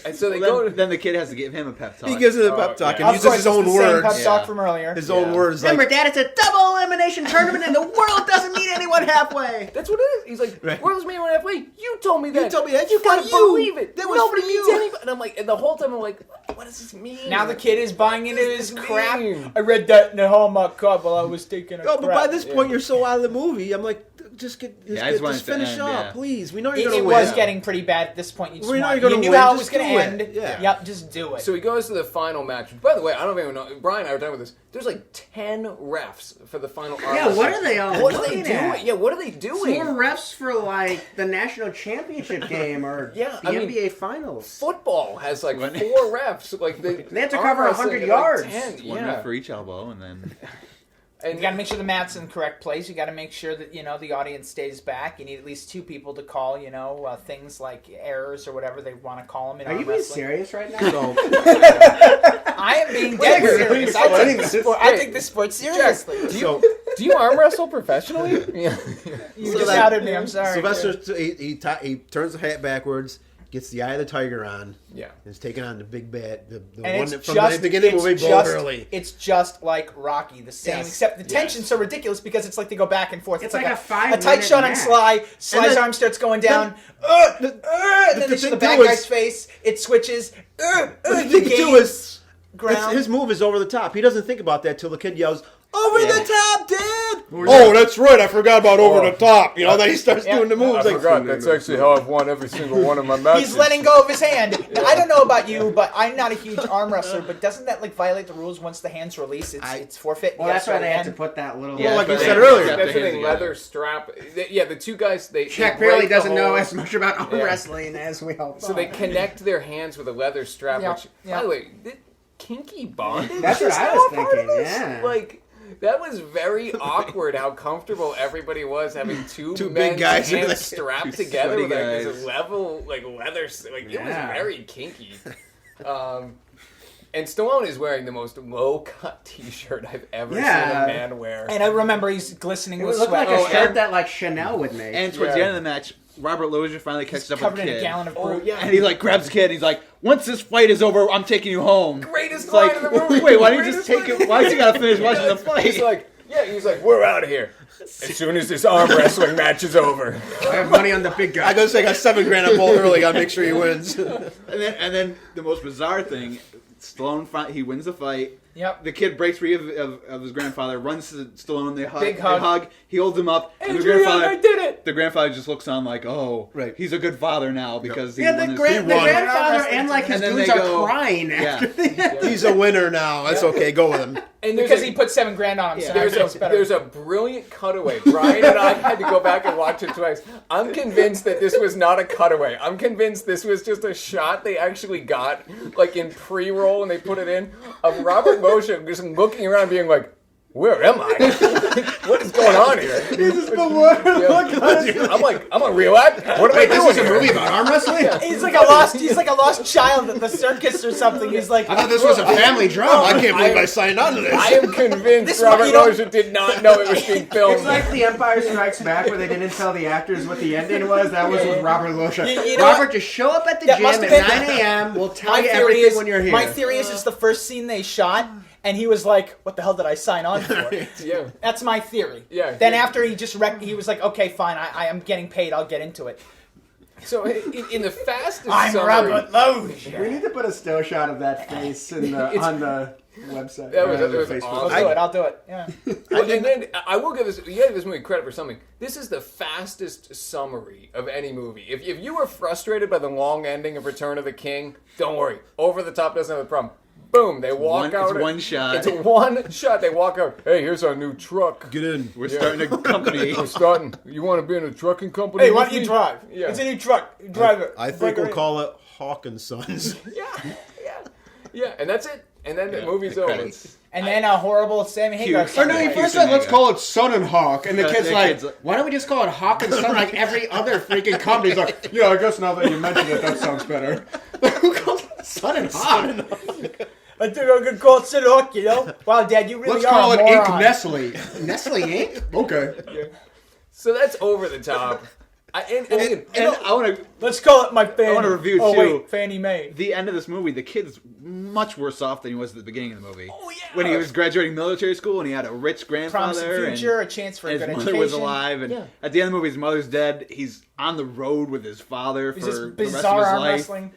Speaker 1: And so they
Speaker 5: Well,
Speaker 1: go
Speaker 5: then,
Speaker 1: to.
Speaker 5: then the kid has to give him a pep talk.
Speaker 3: He gives it a pep talk
Speaker 1: yeah.
Speaker 3: and
Speaker 4: Of
Speaker 3: uses
Speaker 4: course,
Speaker 3: his
Speaker 4: it's
Speaker 3: own
Speaker 4: the same
Speaker 3: words.
Speaker 4: pep talk
Speaker 5: Yeah.
Speaker 4: from earlier.
Speaker 3: His own
Speaker 1: Yeah.
Speaker 3: words.
Speaker 2: Remember,
Speaker 3: Like,
Speaker 2: Dad, it's a double elimination tournament, and the world doesn't meet anyone halfway.
Speaker 1: That's what it is. He's like,
Speaker 3: Right.
Speaker 1: "Where's me halfway? You told me that.
Speaker 3: You told me that.
Speaker 1: You
Speaker 3: For
Speaker 1: gotta
Speaker 3: you.
Speaker 1: believe it.
Speaker 3: That was
Speaker 1: Nobody
Speaker 3: for
Speaker 1: meets
Speaker 3: you."
Speaker 1: anybody." And I'm like, and the whole time I'm like, "What does this mean?"
Speaker 4: Now the kid is buying into
Speaker 1: What
Speaker 4: his
Speaker 1: does this
Speaker 4: crap.
Speaker 1: mean?
Speaker 4: I read that in the Hallmark card while I was taking a
Speaker 3: oh,
Speaker 4: crap.
Speaker 3: but by this point,
Speaker 1: Yeah.
Speaker 3: you're so out of the movie. I'm like, just
Speaker 5: I just want
Speaker 3: just
Speaker 5: it to
Speaker 3: finish
Speaker 5: end,
Speaker 3: up,
Speaker 5: yeah.
Speaker 3: please. We know you're
Speaker 4: It,
Speaker 3: going
Speaker 4: it
Speaker 3: to
Speaker 4: was
Speaker 3: win.
Speaker 4: getting pretty bad at this point. You, just
Speaker 3: We know
Speaker 4: want-
Speaker 3: you're gonna
Speaker 4: you knew
Speaker 3: win,
Speaker 4: how it
Speaker 3: just
Speaker 4: was going
Speaker 3: do
Speaker 4: to
Speaker 3: it.
Speaker 4: end.
Speaker 3: Yeah.
Speaker 4: Yep, just do it.
Speaker 1: So he goes to the final match. By the way, I don't know if anyone know. Brian and I were talking about this. There's like 10 refs for the final.
Speaker 2: Yeah, what are they all
Speaker 1: What are they
Speaker 2: looking
Speaker 1: doing?
Speaker 2: at?
Speaker 1: Yeah, what are they doing?
Speaker 2: More refs for like the national championship game or
Speaker 1: Yeah,
Speaker 2: the
Speaker 1: I mean,
Speaker 2: NBA finals.
Speaker 1: Football has like
Speaker 5: When-
Speaker 1: 4 refs. Like
Speaker 2: They have to cover
Speaker 1: arm wrestling
Speaker 2: 100
Speaker 1: is
Speaker 2: yards.
Speaker 1: Like 10.
Speaker 5: One
Speaker 1: Yeah,
Speaker 5: ref for each elbow, and then
Speaker 1: and
Speaker 4: You got to make sure the mat's in the correct place. You got to make sure that the audience stays back. You need at least 2 people to call things like errors or whatever they want to call them. In
Speaker 2: Are you
Speaker 4: arm
Speaker 2: being
Speaker 4: wrestling.
Speaker 2: serious right now?
Speaker 3: So,
Speaker 4: I am being dead
Speaker 2: Wait,
Speaker 4: serious.
Speaker 2: wait,
Speaker 4: I
Speaker 2: wait.
Speaker 4: take this sport seriously.
Speaker 3: so
Speaker 1: do you arm wrestle professionally? Yeah.
Speaker 4: You
Speaker 3: So
Speaker 4: just
Speaker 3: that-
Speaker 4: outed me. I'm sorry.
Speaker 3: Sylvester, he turns the hat backwards, gets the eye of the tiger on,
Speaker 1: Yeah.
Speaker 3: and is taking on the big bad, the
Speaker 4: And
Speaker 3: one
Speaker 4: it's
Speaker 3: that from
Speaker 4: just,
Speaker 3: the beginning
Speaker 4: it's
Speaker 3: will be
Speaker 4: just,
Speaker 3: early.
Speaker 4: it's just like Rocky, the same,
Speaker 3: Yes.
Speaker 4: except the tension's so ridiculous because it's like they go back and forth.
Speaker 2: It's like a 5
Speaker 4: a tight
Speaker 2: minute
Speaker 4: shot on
Speaker 2: match.
Speaker 4: Sly's
Speaker 3: then-
Speaker 4: arm starts going down, and then
Speaker 3: the
Speaker 4: they show the
Speaker 3: thing
Speaker 4: bad
Speaker 3: too
Speaker 4: guy's
Speaker 3: is-
Speaker 4: face. It switches.
Speaker 3: But the
Speaker 4: He
Speaker 3: thing too
Speaker 4: gains
Speaker 3: is,
Speaker 4: ground.
Speaker 3: his move is over the top. He doesn't think about that till the kid yells, "Over
Speaker 4: Yeah.
Speaker 3: the top, Dad!" Oh, that's right. I forgot about over the top. Then he starts
Speaker 4: Yeah.
Speaker 3: doing the moves.
Speaker 1: actually how I've won every single one of my matches.
Speaker 4: He's letting go of his hand. Now, I don't know about you, but I'm not a huge arm wrestler. But doesn't that violate the rules once the hand's released? It's forfeit.
Speaker 2: Well,
Speaker 4: You
Speaker 2: that's
Speaker 4: gotta
Speaker 2: why they
Speaker 4: start
Speaker 2: had to
Speaker 4: again.
Speaker 2: put that little.
Speaker 5: Yeah,
Speaker 3: like you
Speaker 5: but
Speaker 3: said
Speaker 5: they-
Speaker 3: earlier.
Speaker 5: kept
Speaker 1: That's
Speaker 5: their
Speaker 1: the
Speaker 5: hands
Speaker 1: thing,
Speaker 5: together.
Speaker 1: leather strap. Yeah, the two guys, they
Speaker 2: Shaq
Speaker 1: break
Speaker 2: Barely
Speaker 1: the
Speaker 2: doesn't know
Speaker 1: whole-
Speaker 2: as much about arm
Speaker 1: Yeah.
Speaker 2: wrestling as we all thought.
Speaker 1: So they connect their hands with a leather strap,
Speaker 4: Yeah,
Speaker 1: which,
Speaker 4: yeah.
Speaker 1: by the way, kinky bondage?
Speaker 2: That's what
Speaker 1: is
Speaker 2: I
Speaker 1: now
Speaker 2: was
Speaker 1: a part of
Speaker 2: thinking,
Speaker 1: this?
Speaker 2: yeah.
Speaker 1: Like, that was very awkward how comfortable everybody was having two
Speaker 3: Two
Speaker 1: men's
Speaker 3: big guys in
Speaker 1: hands
Speaker 3: there.
Speaker 1: strapped
Speaker 5: Two
Speaker 1: together
Speaker 5: sweaty
Speaker 1: with like
Speaker 5: guys.
Speaker 1: this level, like leather, like it was
Speaker 2: Yeah.
Speaker 1: very kinky. And Stallone is wearing the most low-cut T-shirt I've ever seen
Speaker 2: Yeah.
Speaker 1: a man wear.
Speaker 4: And I remember he's glistening
Speaker 2: It
Speaker 4: with
Speaker 2: would look
Speaker 4: sweat.
Speaker 2: like a
Speaker 1: Oh,
Speaker 2: shirt
Speaker 1: and-
Speaker 2: that like Chanel would make.
Speaker 5: and towards
Speaker 1: Yeah.
Speaker 5: the end of the match, Robert Lozier finally catches up with
Speaker 4: covered
Speaker 5: the
Speaker 4: in a
Speaker 5: kid.
Speaker 4: gallon of
Speaker 1: Oh,
Speaker 4: brew.
Speaker 1: yeah.
Speaker 5: And he like grabs the kid. And he's like, "Once this fight is over, I'm taking you home."
Speaker 1: Greatest
Speaker 5: It's
Speaker 1: line
Speaker 5: like,
Speaker 1: in the movie.
Speaker 5: wait, why don't you just
Speaker 1: Greatest
Speaker 5: take
Speaker 1: line.
Speaker 5: it? Why does he gotta finish watching the fight?
Speaker 1: He's like, we're out of here as soon as this arm wrestling match is over.
Speaker 2: I have money on the big guy.
Speaker 3: I go say I got $7,000 on Bull early. Gotta make sure he wins.
Speaker 5: And then the most bizarre thing, Stallone he wins the fight.
Speaker 4: Yep.
Speaker 5: The kid breaks free of his grandfather, runs to Stallone. They hug.
Speaker 4: Big hug.
Speaker 5: They hug. He holds him up. And the
Speaker 1: Adrian,
Speaker 5: grandfather,
Speaker 1: I did it!
Speaker 5: The grandfather just looks on like, oh,
Speaker 3: Right.
Speaker 5: he's a good father now because he
Speaker 2: Yeah,
Speaker 5: won
Speaker 2: the
Speaker 5: his
Speaker 3: won.
Speaker 2: grandfather and like his
Speaker 5: And then
Speaker 2: goons
Speaker 5: they
Speaker 2: are
Speaker 5: go-
Speaker 2: crying
Speaker 5: Yeah.
Speaker 2: after the
Speaker 3: He's a winner now. That's okay. Go with him.
Speaker 1: And
Speaker 4: Because he put $7,000 on him, so now he feels better.
Speaker 1: there's a brilliant cutaway. Brian and I had to go back and watch it twice. I'm convinced that this was not a cutaway. I'm convinced this was just a shot they actually got, like in pre-roll, and they put it in, of Robert Moshe just looking around being like, where am I? What is going on here?
Speaker 3: This is the word.
Speaker 1: Yeah. I'm like, I'm a real act. What am I doing
Speaker 2: This is a
Speaker 1: here?
Speaker 2: movie about arm wrestling?
Speaker 4: He's like a lost child at the circus or something. He's like,
Speaker 2: I thought this was a family drama.
Speaker 3: I can't believe I signed on to this.
Speaker 1: I am convinced
Speaker 4: This
Speaker 1: Robert
Speaker 4: one, you don't-
Speaker 1: Roger did not know it was being filmed.
Speaker 2: It's like The Empire Strikes Back, where they didn't tell the actors what the ending was. That was with Robert Loggia.
Speaker 4: You know
Speaker 2: Robert,
Speaker 4: what?
Speaker 2: just show up at the
Speaker 4: That
Speaker 2: gym
Speaker 4: must
Speaker 2: at
Speaker 4: have
Speaker 2: 9
Speaker 4: been-
Speaker 2: a.m. We'll tell
Speaker 4: my
Speaker 2: you
Speaker 4: theory
Speaker 2: everything
Speaker 4: is,
Speaker 2: when you're here.
Speaker 4: my theory is it's the first scene they shot, and he was like, "What the hell did I sign on for?"
Speaker 1: Yeah.
Speaker 4: That's my theory.
Speaker 1: Yeah.
Speaker 4: Then after he just he was like, "Okay, fine, I am getting paid. I'll get into it."
Speaker 1: So in the fastest
Speaker 4: I'm
Speaker 1: summary,
Speaker 4: Robert Loggia.
Speaker 2: We need to put a still shot of that face on the website.
Speaker 1: That was-
Speaker 2: or
Speaker 1: that was
Speaker 2: Facebook.
Speaker 1: awesome.
Speaker 4: I'll do it. Yeah.
Speaker 1: Well, and then I will give this movie credit for something. This is the fastest summary of any movie. If you were frustrated by the long ending of Return of the King, don't worry. Over the Top doesn't have a problem. Boom, they walk out.
Speaker 5: It's one shot.
Speaker 1: It's one shot. They walk out. Hey, here's our new truck.
Speaker 3: Get in.
Speaker 5: We're starting a company.
Speaker 1: We're starting. You want to be in a trucking company?
Speaker 4: Hey, why
Speaker 1: with
Speaker 4: don't you
Speaker 1: me?
Speaker 4: drive?
Speaker 1: Yeah.
Speaker 4: It's a new truck. Drive it.
Speaker 3: I think
Speaker 4: Break
Speaker 3: we'll
Speaker 4: it.
Speaker 3: call it Hawk and Sons.
Speaker 1: Yeah, and that's it. And then the movie's
Speaker 5: the
Speaker 1: over.
Speaker 5: credits.
Speaker 4: And then a horrible Sammy Hagar.
Speaker 5: Huge.
Speaker 2: Or no, he
Speaker 5: Yeah,
Speaker 2: first
Speaker 5: Houston,
Speaker 2: said, let's
Speaker 5: yeah.
Speaker 2: call it Son and Hawk. And the
Speaker 5: Yeah,
Speaker 2: kid's
Speaker 5: the
Speaker 2: like,
Speaker 5: kid's like-
Speaker 2: why don't we just call it Hawk and Son like every other freaking company? He's like, yeah, I guess now that you mention it, that sounds better. Who calls it Son and Hawk?
Speaker 4: I think I'm gonna call it Sid Hook, you know? Wow, Dad, you really
Speaker 2: Let's
Speaker 4: are
Speaker 2: call
Speaker 4: a
Speaker 2: it Ink
Speaker 4: moron.
Speaker 2: Nestle. Nestle Ink? Okay.
Speaker 1: So that's Over the Top. And
Speaker 5: And I want to.
Speaker 4: Let's call it my Fanny.
Speaker 5: I wanna review,
Speaker 4: oh,
Speaker 5: too.
Speaker 4: wait, Fannie Mae.
Speaker 5: The end of this movie, the kid's much worse off than he was at the beginning of the movie.
Speaker 4: Oh, yeah.
Speaker 5: When he was graduating military school and he had a rich
Speaker 4: Promising
Speaker 5: grandfather.
Speaker 4: future,
Speaker 5: and
Speaker 4: a chance for a
Speaker 5: his
Speaker 4: good
Speaker 5: mother
Speaker 4: education.
Speaker 5: was alive, and
Speaker 1: Yeah.
Speaker 5: at the end of the movie, his mother's dead. He's on the road with his father for
Speaker 4: Is this
Speaker 5: the rest
Speaker 4: bizarre
Speaker 5: of his
Speaker 4: arm
Speaker 5: life.
Speaker 4: wrestling?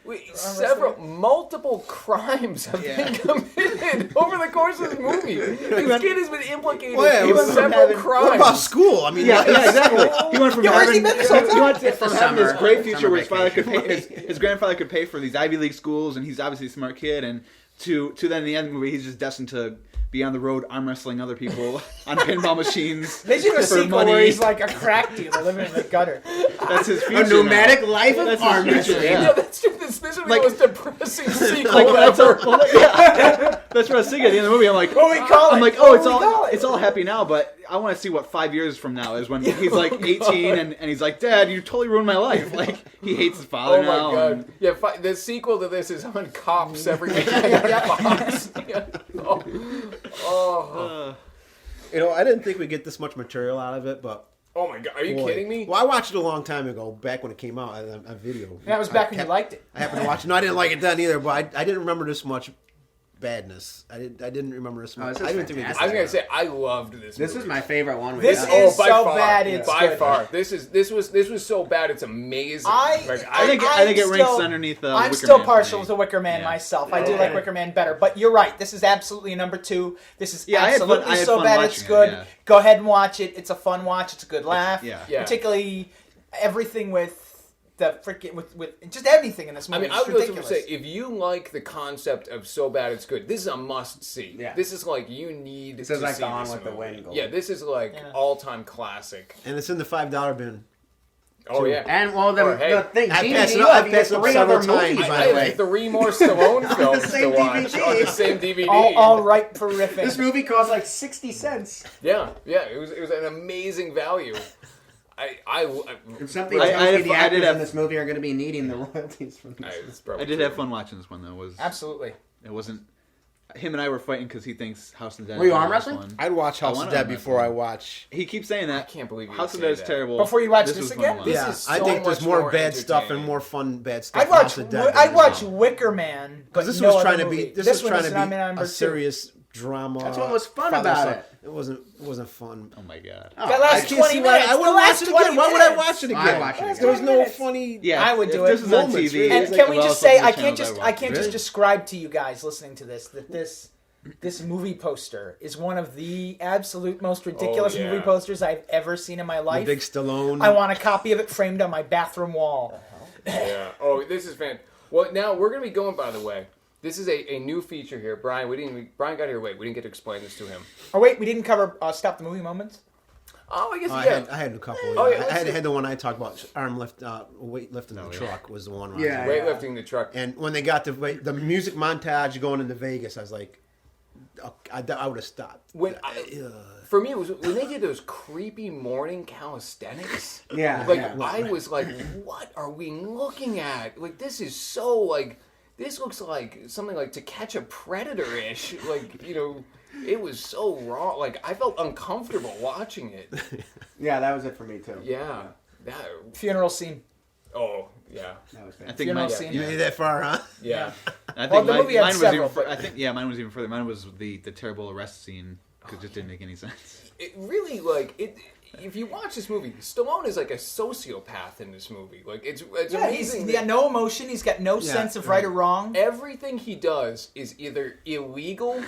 Speaker 1: multiple crimes have been committed over the course of this movie. This kid has been implicated
Speaker 3: Well, yeah,
Speaker 1: in
Speaker 3: what-
Speaker 1: several
Speaker 5: what
Speaker 1: crimes.
Speaker 3: What about school? I mean,
Speaker 5: Yeah, exactly. He went from
Speaker 4: where's he
Speaker 5: having,
Speaker 4: been this whole time?
Speaker 5: he went from
Speaker 2: It's the
Speaker 5: having this
Speaker 2: summer.
Speaker 5: great future
Speaker 2: Summer
Speaker 5: where his father could pay,
Speaker 2: vacation.
Speaker 5: his grandfather could pay for these Ivy League schools, and he's obviously a smart kid, and to then in the end of the movie, he's just destined to be on the road arm wrestling other people on pinball machines
Speaker 4: They should have a
Speaker 5: for
Speaker 4: sequel
Speaker 5: money.
Speaker 4: where he's like a crack dealer living in the gutter.
Speaker 5: That's his future.
Speaker 2: A pneumatic life of
Speaker 5: That's
Speaker 2: arm
Speaker 5: his future,
Speaker 2: wrestling.
Speaker 5: yeah.
Speaker 1: Yeah, that's true. This would be
Speaker 5: Like-
Speaker 1: the most depressing sequel
Speaker 5: Like that's,
Speaker 1: ever.
Speaker 5: that's what I was thinking at the end of the movie. I'm like,
Speaker 4: What we call it?
Speaker 5: I'm like, oh,
Speaker 4: What we call it?
Speaker 5: it's all happy now, but I want to see what 5 years from now is when he's like 18 and he's like, Dad, you totally ruined my life. Like he hates his father
Speaker 1: Oh my
Speaker 5: now.
Speaker 1: god!
Speaker 5: and-
Speaker 1: Yeah, the sequel to this is on Cops every weekend on Fox. Yeah. Oh.
Speaker 3: You know, I didn't think we'd get this much material out of it, but
Speaker 1: Oh my god! Are you
Speaker 3: boy.
Speaker 1: kidding me?
Speaker 3: Well, I watched it a long time ago, back when it came out on video.
Speaker 4: And that was back when you liked it.
Speaker 3: I happened to watch it. No, I didn't like it then either, but I didn't remember this much badness. I didn't remember this much.
Speaker 2: this is
Speaker 3: I didn't think we
Speaker 2: fantastic.
Speaker 1: I was gonna say I loved this.
Speaker 2: This
Speaker 1: movie.
Speaker 2: is my favorite one. we
Speaker 4: This
Speaker 2: got.
Speaker 4: is
Speaker 1: by
Speaker 4: so
Speaker 1: far.
Speaker 4: bad it's
Speaker 1: by
Speaker 4: good.
Speaker 1: far. This was so bad it's amazing.
Speaker 5: I think it
Speaker 4: I'm
Speaker 5: ranks
Speaker 4: still-
Speaker 5: underneath
Speaker 4: I'm
Speaker 5: Wicker
Speaker 4: still
Speaker 5: Man for
Speaker 4: partial
Speaker 5: me.
Speaker 4: to Wicker Man
Speaker 5: Yeah.
Speaker 4: myself. I do like Wicker Man better, but you're right. This is absolutely a number 2. This is
Speaker 5: Yeah, I had fun-
Speaker 4: absolutely
Speaker 5: I had
Speaker 4: so
Speaker 5: fun
Speaker 4: bad
Speaker 5: watching
Speaker 4: it's
Speaker 5: it,
Speaker 4: good.
Speaker 5: yeah.
Speaker 4: Go ahead and watch it. It's a fun watch. It's a good laugh.
Speaker 5: Yeah.
Speaker 1: Yeah.
Speaker 4: Particularly everything with the freaking with just everything in this
Speaker 1: I
Speaker 4: movie.
Speaker 1: mean, I
Speaker 4: is
Speaker 1: would go
Speaker 4: ridiculous.
Speaker 1: to say if you like the concept of so bad it's good, this is a must see.
Speaker 2: Yeah.
Speaker 1: This is like you need
Speaker 2: This
Speaker 1: to
Speaker 2: is like
Speaker 1: see
Speaker 2: Gone
Speaker 1: this
Speaker 2: with the
Speaker 1: movie.
Speaker 2: Wind.
Speaker 1: Yeah, this is like
Speaker 4: Yeah.
Speaker 1: all-time classic.
Speaker 3: And it's in the $5 bin.
Speaker 1: Oh yeah.
Speaker 2: And well,
Speaker 1: Or, hey,
Speaker 2: the thing,
Speaker 3: I've
Speaker 2: DVD,
Speaker 3: passed it
Speaker 2: you
Speaker 3: up-
Speaker 2: have
Speaker 3: I've passed it up
Speaker 2: 3
Speaker 3: several
Speaker 2: other
Speaker 3: times,
Speaker 2: movies,
Speaker 1: I
Speaker 3: by the way.
Speaker 1: have 3 more Stallone films to
Speaker 2: same
Speaker 1: watch
Speaker 2: DVD.
Speaker 1: on the same DVD.
Speaker 4: all right for riffing.
Speaker 2: This movie costs like 60 cents.
Speaker 1: Yeah, it was an amazing value.
Speaker 2: If something
Speaker 5: I-
Speaker 2: tells
Speaker 5: I
Speaker 2: me
Speaker 5: have-
Speaker 2: the
Speaker 5: I
Speaker 2: actors
Speaker 5: did have-
Speaker 2: in this movie are going to be needing the royalties from this.
Speaker 1: It's probably
Speaker 5: I did
Speaker 1: true.
Speaker 5: have fun watching this one though.
Speaker 4: Absolutely.
Speaker 5: It wasn't. Him and I were fighting because he thinks House of the Dead.
Speaker 2: Were you
Speaker 5: is the
Speaker 2: arm
Speaker 5: best
Speaker 2: wrestling?
Speaker 5: one.
Speaker 3: I'd watch House
Speaker 5: I
Speaker 3: of
Speaker 5: wanna
Speaker 3: Dead
Speaker 5: arm
Speaker 3: before I
Speaker 5: wrestle.
Speaker 3: watch.
Speaker 5: He keeps saying that.
Speaker 1: I can't believe you
Speaker 5: House
Speaker 1: would
Speaker 5: of Dead
Speaker 1: say
Speaker 5: is
Speaker 1: that.
Speaker 5: terrible.
Speaker 4: Before you watch
Speaker 5: This
Speaker 4: this
Speaker 5: was
Speaker 4: again?
Speaker 5: fun
Speaker 1: This
Speaker 3: Yeah,
Speaker 1: is
Speaker 3: I
Speaker 1: so
Speaker 3: think there's
Speaker 1: much
Speaker 3: more
Speaker 1: more
Speaker 3: bad stuff and
Speaker 1: entertaining.
Speaker 3: more fun bad stuff.
Speaker 4: I'd
Speaker 3: in House
Speaker 4: watch.
Speaker 3: of Dead
Speaker 4: I'd
Speaker 3: than
Speaker 4: watch
Speaker 3: this one.
Speaker 4: Wicker Man, but
Speaker 3: This
Speaker 4: no
Speaker 3: was
Speaker 4: other
Speaker 3: trying to
Speaker 4: movie.
Speaker 3: be. This was
Speaker 4: one
Speaker 3: trying
Speaker 4: is
Speaker 3: to be
Speaker 4: number
Speaker 3: a
Speaker 4: 2.
Speaker 3: serious drama.
Speaker 2: That's what was fun
Speaker 3: father
Speaker 2: about
Speaker 3: son.
Speaker 2: it.
Speaker 3: It wasn't fun.
Speaker 5: Oh my god.
Speaker 2: Oh,
Speaker 4: That
Speaker 3: I
Speaker 4: last
Speaker 3: can't
Speaker 4: 20
Speaker 3: see why
Speaker 4: minutes.
Speaker 3: I
Speaker 4: the
Speaker 3: wouldn't
Speaker 4: last
Speaker 3: watch it
Speaker 4: 20
Speaker 3: again. Why would I
Speaker 4: minutes.
Speaker 3: watch it
Speaker 2: I'd
Speaker 3: again?
Speaker 2: watch it again.
Speaker 3: There was no
Speaker 4: 20 minutes.
Speaker 3: funny.
Speaker 5: Yeah,
Speaker 4: I would do
Speaker 5: if
Speaker 4: it.
Speaker 5: This was on
Speaker 3: Moments,
Speaker 5: TV.
Speaker 3: really.
Speaker 4: And
Speaker 3: It's
Speaker 4: can we
Speaker 5: well,
Speaker 4: just
Speaker 5: some
Speaker 4: say
Speaker 5: of the
Speaker 4: I can't
Speaker 5: channels
Speaker 4: just
Speaker 5: watch.
Speaker 3: Really?
Speaker 4: describe to you guys listening to this that this movie poster is one of the absolute most ridiculous
Speaker 1: yeah.
Speaker 4: movie posters I've ever seen in my
Speaker 3: The
Speaker 4: life.
Speaker 3: big Stallone.
Speaker 4: I want a copy of it framed on my bathroom wall.
Speaker 1: Yeah. Oh, this is fan. Well, now we're gonna be going. By the way, this is a new feature here. Brian got here late. We didn't get to explain this to him.
Speaker 4: Oh wait, we didn't cover stop the movie moments.
Speaker 1: Oh, I guess
Speaker 3: I had a couple.
Speaker 1: Oh, yeah,
Speaker 3: I
Speaker 1: let's see.
Speaker 3: had the one I talked about. Arm lift, weight lifting the truck was the one.
Speaker 2: Yeah.
Speaker 1: weightlifting the truck.
Speaker 3: And when they got the music montage going into Vegas, I was like, I would have stopped.
Speaker 1: For me, it was when they did those creepy morning calisthenics.
Speaker 2: Yeah,
Speaker 1: Like,
Speaker 2: yeah.
Speaker 1: I was like, what are we looking at? Like, this is so, like, this looks like something like To Catch a Predator-ish. Like, you know, it was so wrong. Like, I felt uncomfortable watching it.
Speaker 2: Yeah, that was it for me too.
Speaker 1: Yeah.
Speaker 4: Funeral scene.
Speaker 1: Oh, yeah.
Speaker 2: That was
Speaker 5: I
Speaker 2: bad.
Speaker 5: think
Speaker 4: Funeral
Speaker 5: mine,
Speaker 4: scene.
Speaker 3: You made that far, huh?
Speaker 1: Yeah.
Speaker 5: I think
Speaker 4: Well, the movie had
Speaker 5: mine was
Speaker 4: several,
Speaker 5: even.
Speaker 4: but-
Speaker 5: I think mine was even further. Mine was the terrible arrest scene because it just didn't make any sense.
Speaker 1: It really, like, if you watch this movie, Stallone is like a sociopath in this movie. Like, it's
Speaker 4: Yeah,
Speaker 1: amazing.
Speaker 4: he's got no emotion. He's got no sense of right or wrong.
Speaker 1: Everything he does is either illegal,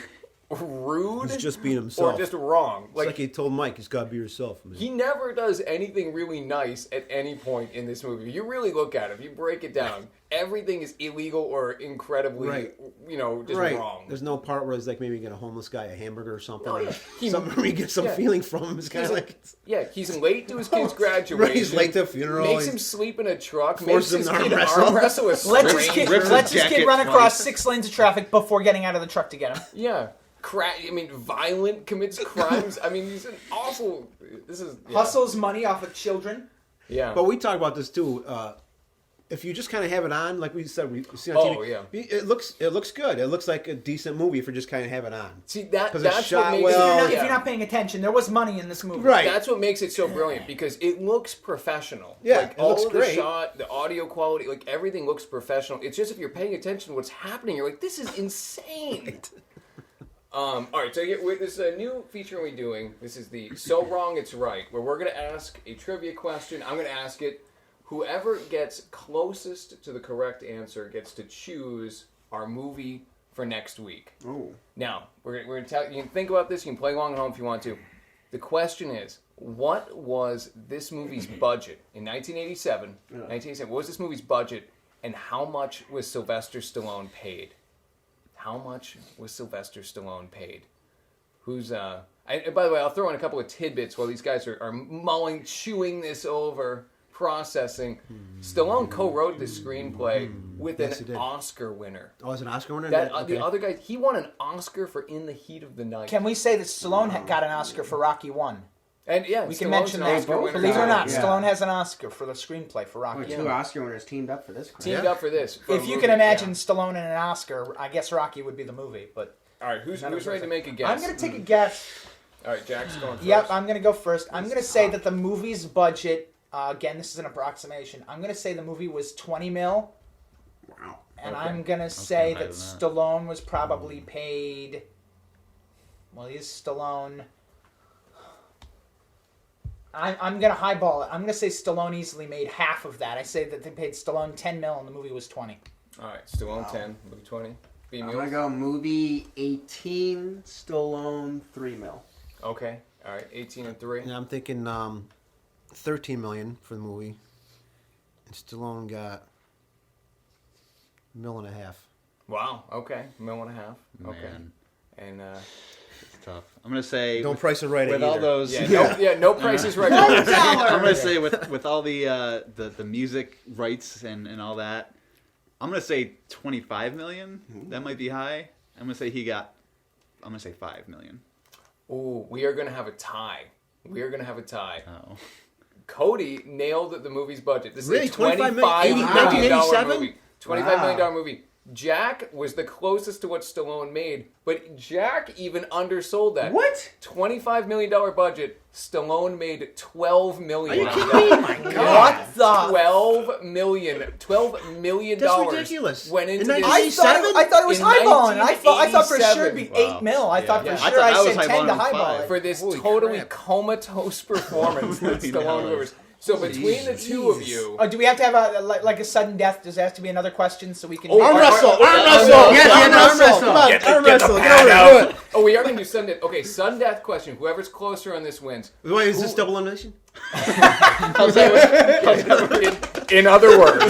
Speaker 1: rude,
Speaker 3: He's just being himself.
Speaker 1: or just wrong.
Speaker 3: It's like he told Mike, he's got to be yourself, man.
Speaker 1: he never does anything really nice at any point in this movie. If you really look at it, if you break it down, everything is illegal or incredibly,
Speaker 3: Right.
Speaker 1: you know, just
Speaker 3: right.
Speaker 1: wrong.
Speaker 3: There's no part where it's like maybe you get a homeless guy a hamburger or something.
Speaker 1: Oh, yeah. He-
Speaker 3: Something where you get some
Speaker 1: yeah.
Speaker 3: feeling from him. It's kind of like...
Speaker 1: Yeah, he's late to his kid's graduation.
Speaker 3: Right, he's late to a funeral.
Speaker 1: Makes
Speaker 3: He's-
Speaker 1: him sleep in a truck.
Speaker 3: Forces
Speaker 1: Makes his
Speaker 3: him to
Speaker 1: kid
Speaker 3: arm wrestle.
Speaker 1: arm wrestle a
Speaker 4: Let's his
Speaker 1: stranger.
Speaker 4: kid,
Speaker 5: Rips
Speaker 4: let's
Speaker 5: his
Speaker 4: his kid
Speaker 5: jacket
Speaker 4: run across
Speaker 5: twice.
Speaker 4: 6 lanes of traffic before getting out of the truck to get him.
Speaker 1: Yeah. Violent, commits crimes. I mean, he's an awful... This is... Yeah.
Speaker 4: Hustles money off of children.
Speaker 1: Yeah.
Speaker 3: But we talk about this too. If you just kind of have it on, like we said, we see on
Speaker 1: Oh,
Speaker 3: TV,
Speaker 1: yeah.
Speaker 3: it looks good. It looks like a decent movie if you just kind of have it on.
Speaker 1: See,
Speaker 3: 'Cause it's
Speaker 1: that's
Speaker 3: shot
Speaker 1: what makes
Speaker 3: well.
Speaker 4: If you're not paying attention, there was money in this movie.
Speaker 3: Right.
Speaker 1: That's what makes it so brilliant because it looks professional.
Speaker 3: Yeah,
Speaker 1: like,
Speaker 3: it
Speaker 1: all
Speaker 3: looks
Speaker 1: of
Speaker 3: great.
Speaker 1: the shot, the audio quality, like everything looks professional. It's just if you're paying attention to what's happening, you're like, this is insane. All right, so this is a new feature we're doing. This is the So Wrong It's Right, where we're going to ask a trivia question. I'm going to ask it. Whoever gets closest to the correct answer gets to choose our movie for next week.
Speaker 2: Oh.
Speaker 1: Now, we're going to tell you can think about this. You can play along at home if you want to. The question is, what was this movie's budget in 1987? 1987. What was this movie's budget, and how much was Sylvester Stallone paid? How much was Sylvester Stallone paid? Who's by the way, I'll throw in a couple of tidbits while these guys are chewing this over, processing. Stallone co-wrote this screenplay with
Speaker 3: Yes, he
Speaker 1: an
Speaker 3: did.
Speaker 1: Oscar winner.
Speaker 3: Oh, is it an Oscar winner?
Speaker 1: That
Speaker 3: Okay.
Speaker 1: the other guy, he won an Oscar for In the Heat of the Night.
Speaker 4: Can we say that Stallone got an Oscar for Rocky 1?
Speaker 1: And yeah,
Speaker 4: We can
Speaker 1: Stallone's
Speaker 4: mention
Speaker 1: an
Speaker 4: that.
Speaker 1: Oscar winner.
Speaker 4: Believe it or not,
Speaker 2: Yeah.
Speaker 4: Stallone has an Oscar for the screenplay for
Speaker 2: Oh,
Speaker 4: Rocky.
Speaker 2: two Oscar winners teamed up for this. Crap.
Speaker 1: Teamed
Speaker 3: Yeah.
Speaker 1: up for this. for a
Speaker 4: If you
Speaker 1: movie,
Speaker 4: can imagine
Speaker 1: yeah.
Speaker 4: Stallone and an Oscar, I guess Rocky would be the movie. But
Speaker 1: All right, who's
Speaker 4: None of
Speaker 1: ready
Speaker 4: those
Speaker 1: to make a guess?
Speaker 4: I'm going to take a guess.
Speaker 1: All right, Jack's going first.
Speaker 4: Yep, I'm going to go first. I'm going to say that the movie's budget, again, this is an approximation. I'm going to say the movie was 20 mil.
Speaker 2: Wow.
Speaker 4: And
Speaker 5: Okay.
Speaker 4: I'm going to say
Speaker 5: higher
Speaker 4: that
Speaker 5: than that.
Speaker 4: Stallone was probably paid... Well, he's Stallone... I'm going to highball it. I'm going to say Stallone easily made half of that. I say that they paid Stallone 10 mil and the movie was 20.
Speaker 1: All right, Stallone 10, movie 20. B
Speaker 2: I'm
Speaker 1: Mules?
Speaker 2: gonna go movie 18, Stallone 3 mil.
Speaker 1: Okay, all right, 18 and 3.
Speaker 3: And I'm thinking 13 million for the movie. And Stallone got $1.5 million.
Speaker 1: Wow, okay, $1.5 million. Okay.
Speaker 5: Man,
Speaker 1: And,
Speaker 5: it's tough. I'm gonna say
Speaker 3: Don't price it right
Speaker 5: with
Speaker 3: either.
Speaker 5: all those.
Speaker 1: no price is right.
Speaker 5: I'm gonna say with all the music rights and all that, I'm gonna say 25 million. That might be high. I'm gonna say 5 million.
Speaker 1: Ooh, we are going to have a tie.
Speaker 5: Oh.
Speaker 1: Cody nailed the movie's budget. This
Speaker 3: Really?
Speaker 1: is a $25
Speaker 3: $25
Speaker 1: million
Speaker 3: 1987?
Speaker 1: movie. $25 million movie. Jack was the closest to what Stallone made, but Jack even undersold that.
Speaker 2: What?
Speaker 1: $25 million budget. Stallone made $12 million.
Speaker 3: Are you kidding me?
Speaker 2: my
Speaker 4: What the...
Speaker 1: $12 million.
Speaker 3: That's ridiculous.
Speaker 1: Went into
Speaker 3: In
Speaker 1: this.
Speaker 3: 1987?
Speaker 4: I thought it was
Speaker 1: In
Speaker 4: highballing. I thought for sure it'd be
Speaker 1: 1987.
Speaker 4: 8 mil. I thought
Speaker 1: Yeah.
Speaker 4: for
Speaker 5: I
Speaker 4: sure
Speaker 5: thought I
Speaker 4: I
Speaker 5: was
Speaker 4: said 10 to
Speaker 5: highballing
Speaker 4: highball
Speaker 5: five.
Speaker 4: it.
Speaker 1: For this
Speaker 3: Holy
Speaker 1: totally
Speaker 3: crap.
Speaker 1: comatose performance that
Speaker 5: $12
Speaker 1: Stallone
Speaker 5: million.
Speaker 1: delivers. So between the two of you,
Speaker 4: Oh, do we have to have a sudden death? Does there have to be another question so we can...
Speaker 1: Oh,
Speaker 3: Arm
Speaker 1: Arm
Speaker 3: wrestle!
Speaker 1: wrestle!
Speaker 3: Arm
Speaker 1: Arm
Speaker 3: wrestle!
Speaker 2: Yes,
Speaker 3: Arm
Speaker 2: arm
Speaker 3: wrestle!
Speaker 2: wrestle.
Speaker 3: Come on,
Speaker 1: Get
Speaker 3: arm
Speaker 1: the
Speaker 3: wrestle! Get
Speaker 1: pad
Speaker 3: over
Speaker 1: out.
Speaker 3: there, do it!
Speaker 1: Oh, we are going to do sudden death. Okay, sudden death question. Whoever's closer on this wins.
Speaker 3: Wait, is this double elimination?
Speaker 1: In other words,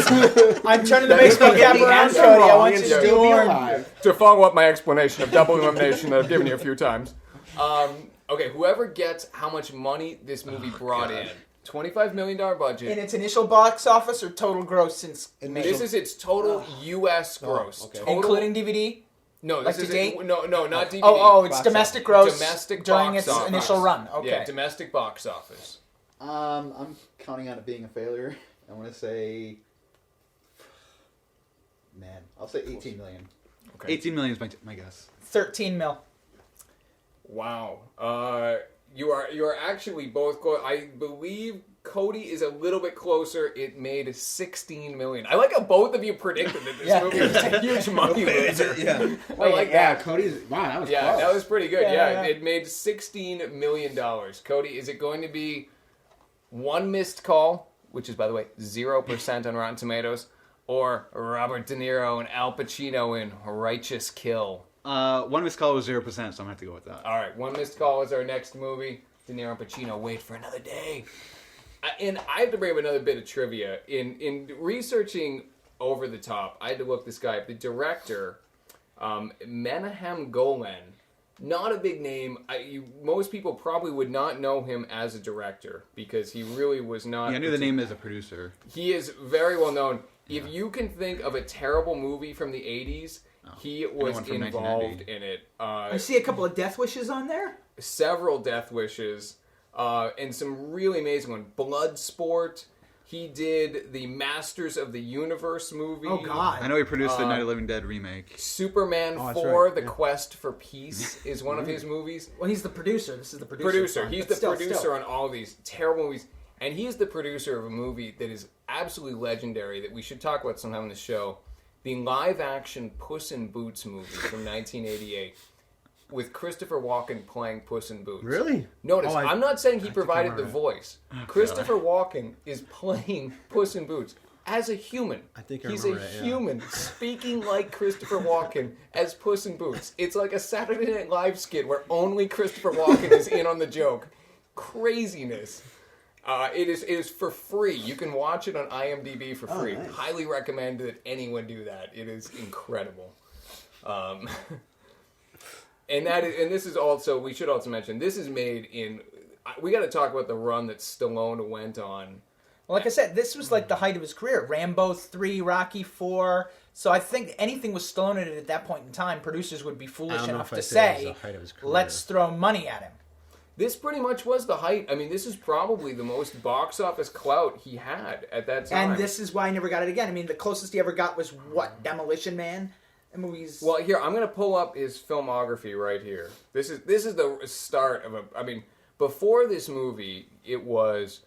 Speaker 4: I'm turning the baseball cap around, Cody. I want you to
Speaker 2: Still
Speaker 4: do
Speaker 2: be
Speaker 4: more.
Speaker 2: alive.
Speaker 1: to follow up my explanation of double elimination that I've given you a few times. Okay, whoever gets how much money this movie brought in. $25 million budget.
Speaker 4: In its initial box office or total gross since
Speaker 1: This is its total U.S. gross.
Speaker 3: okay.
Speaker 1: Total,
Speaker 4: including DVD?
Speaker 1: No,
Speaker 4: Like
Speaker 1: this
Speaker 4: to date?
Speaker 1: is no, not DVD.
Speaker 4: Oh, it's
Speaker 3: Box
Speaker 4: domestic
Speaker 3: office.
Speaker 4: gross
Speaker 1: Domestic
Speaker 4: during
Speaker 1: box
Speaker 4: its
Speaker 1: office.
Speaker 4: initial run. Okay.
Speaker 1: Yeah, domestic box office.
Speaker 5: I'm counting on it being a failure. I want to say, man, I'll say 18 million.
Speaker 1: Okay.
Speaker 5: 18 million is my guess.
Speaker 4: 13 mil.
Speaker 1: Wow. You are actually both close. I believe Cody is a little bit closer. It made 16 million. I like how both of you predicted that this
Speaker 4: Yeah.
Speaker 1: movie was a huge money loser.
Speaker 3: Yeah.
Speaker 1: I like
Speaker 2: yeah,
Speaker 1: that.
Speaker 2: Cody's. Wow, that was
Speaker 1: Yeah,
Speaker 2: close.
Speaker 1: that was pretty good.
Speaker 4: Yeah,
Speaker 1: Yeah,
Speaker 4: yeah.
Speaker 1: it made $16 million. Cody, is it going to be one missed call, which is, by the way, 0% on Rotten Tomatoes, or Robert De Niro and Al Pacino in Righteous Kill?
Speaker 5: One missed call was 0%, so I'm gonna have to go with that.
Speaker 1: All right, one missed call is our next movie. De Niro and Pacino wait for another day. And I have to bring up another bit of trivia. In researching Over the Top, I had to look this guy up. The director, Menahem Golan, not a big name. Most people probably would not know him as a director because he really was not.
Speaker 5: Yeah, I knew the name as a producer.
Speaker 1: He is very well known. If you can think of a terrible movie from the 80s, he was
Speaker 5: one from
Speaker 1: involved
Speaker 5: 1990.
Speaker 1: in it.
Speaker 4: I see a couple of death wishes on there.
Speaker 1: Several death wishes, and some really amazing ones. Bloodsport. He did the Masters of the Universe movie.
Speaker 4: Oh God.
Speaker 5: I know he produced the Night of the Living Dead remake.
Speaker 1: Superman
Speaker 3: Oh, that's
Speaker 1: 4,
Speaker 3: right,
Speaker 1: The
Speaker 3: yeah.
Speaker 1: Quest for Peace is one of his movies.
Speaker 4: Well, he's the producer. This is the producer.
Speaker 1: He's
Speaker 4: But
Speaker 1: the
Speaker 4: still.
Speaker 1: producer on all of these terrible movies. And he is the producer of a movie that is absolutely legendary that we should talk about sometime on the show. The live-action Puss in Boots movie from 1988 with Christopher Walken playing Puss in Boots.
Speaker 3: Really?
Speaker 1: Notice,
Speaker 3: Oh,
Speaker 1: I'm not saying he
Speaker 3: think I
Speaker 1: provided the
Speaker 3: remember that.
Speaker 1: voice. Christopher Walken is playing Puss in Boots as a human.
Speaker 3: I think I
Speaker 1: He's a
Speaker 3: remember that, yeah.
Speaker 1: human speaking like Christopher Walken as Puss in Boots. It's like a Saturday Night Live skit where only Christopher Walken is in on the joke. Craziness. It is for free. You can watch it on IMDb for free.
Speaker 3: nice.
Speaker 1: Highly recommend that anyone do that. It is incredible. And this is also, we should also mention, this is made in, we got to talk about the run that Stallone went on.
Speaker 4: Well, like I said, this was like the height of his career. Rambo 3, Rocky 4. So I think anything with Stallone in it at that point in time, producers would be foolish
Speaker 3: I don't know
Speaker 4: enough
Speaker 3: if
Speaker 4: to
Speaker 3: I'd say it
Speaker 4: say,
Speaker 3: was the height of his career.
Speaker 4: let's throw money at him.
Speaker 1: This pretty much was the height. I mean, this is probably the most box office clout he had at that time.
Speaker 4: And this is why I never got it again. I mean, the closest he ever got was, what, Demolition Man? The movie's...
Speaker 1: Well, here, I'm going to pull up his filmography right here. This is the start of I mean, before this movie, it was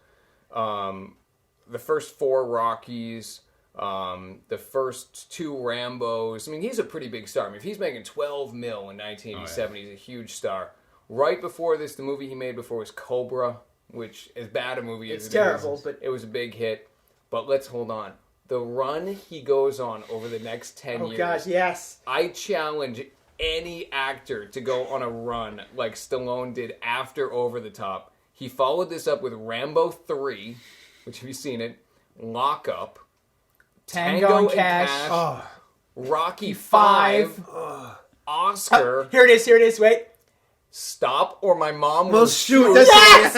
Speaker 1: the first 4 Rockies, the first 2 Rambos. I mean, he's a pretty big star. I mean, if he's making 12 mil in 1987, he's a huge star. Right before this, the movie he made before was Cobra, which, as bad a movie as
Speaker 4: It's
Speaker 1: it
Speaker 4: terrible,
Speaker 1: is,
Speaker 4: but-
Speaker 1: it was a big hit. But let's hold on. The run he goes on over the next 10
Speaker 4: Oh,
Speaker 1: years.
Speaker 4: gosh, yes.
Speaker 1: I challenge any actor to go on a run like Stallone did after Over the Top. He followed this up with Rambo 3, which, have you seen it? Lock Up,
Speaker 4: Tango and Cash.
Speaker 3: Oh,
Speaker 1: Rocky
Speaker 4: 5.
Speaker 1: 5, Oscar,
Speaker 4: Here it is, wait.
Speaker 1: Stop or My Mom
Speaker 3: well,
Speaker 1: Will
Speaker 3: shoot.
Speaker 1: Shoot.
Speaker 3: That's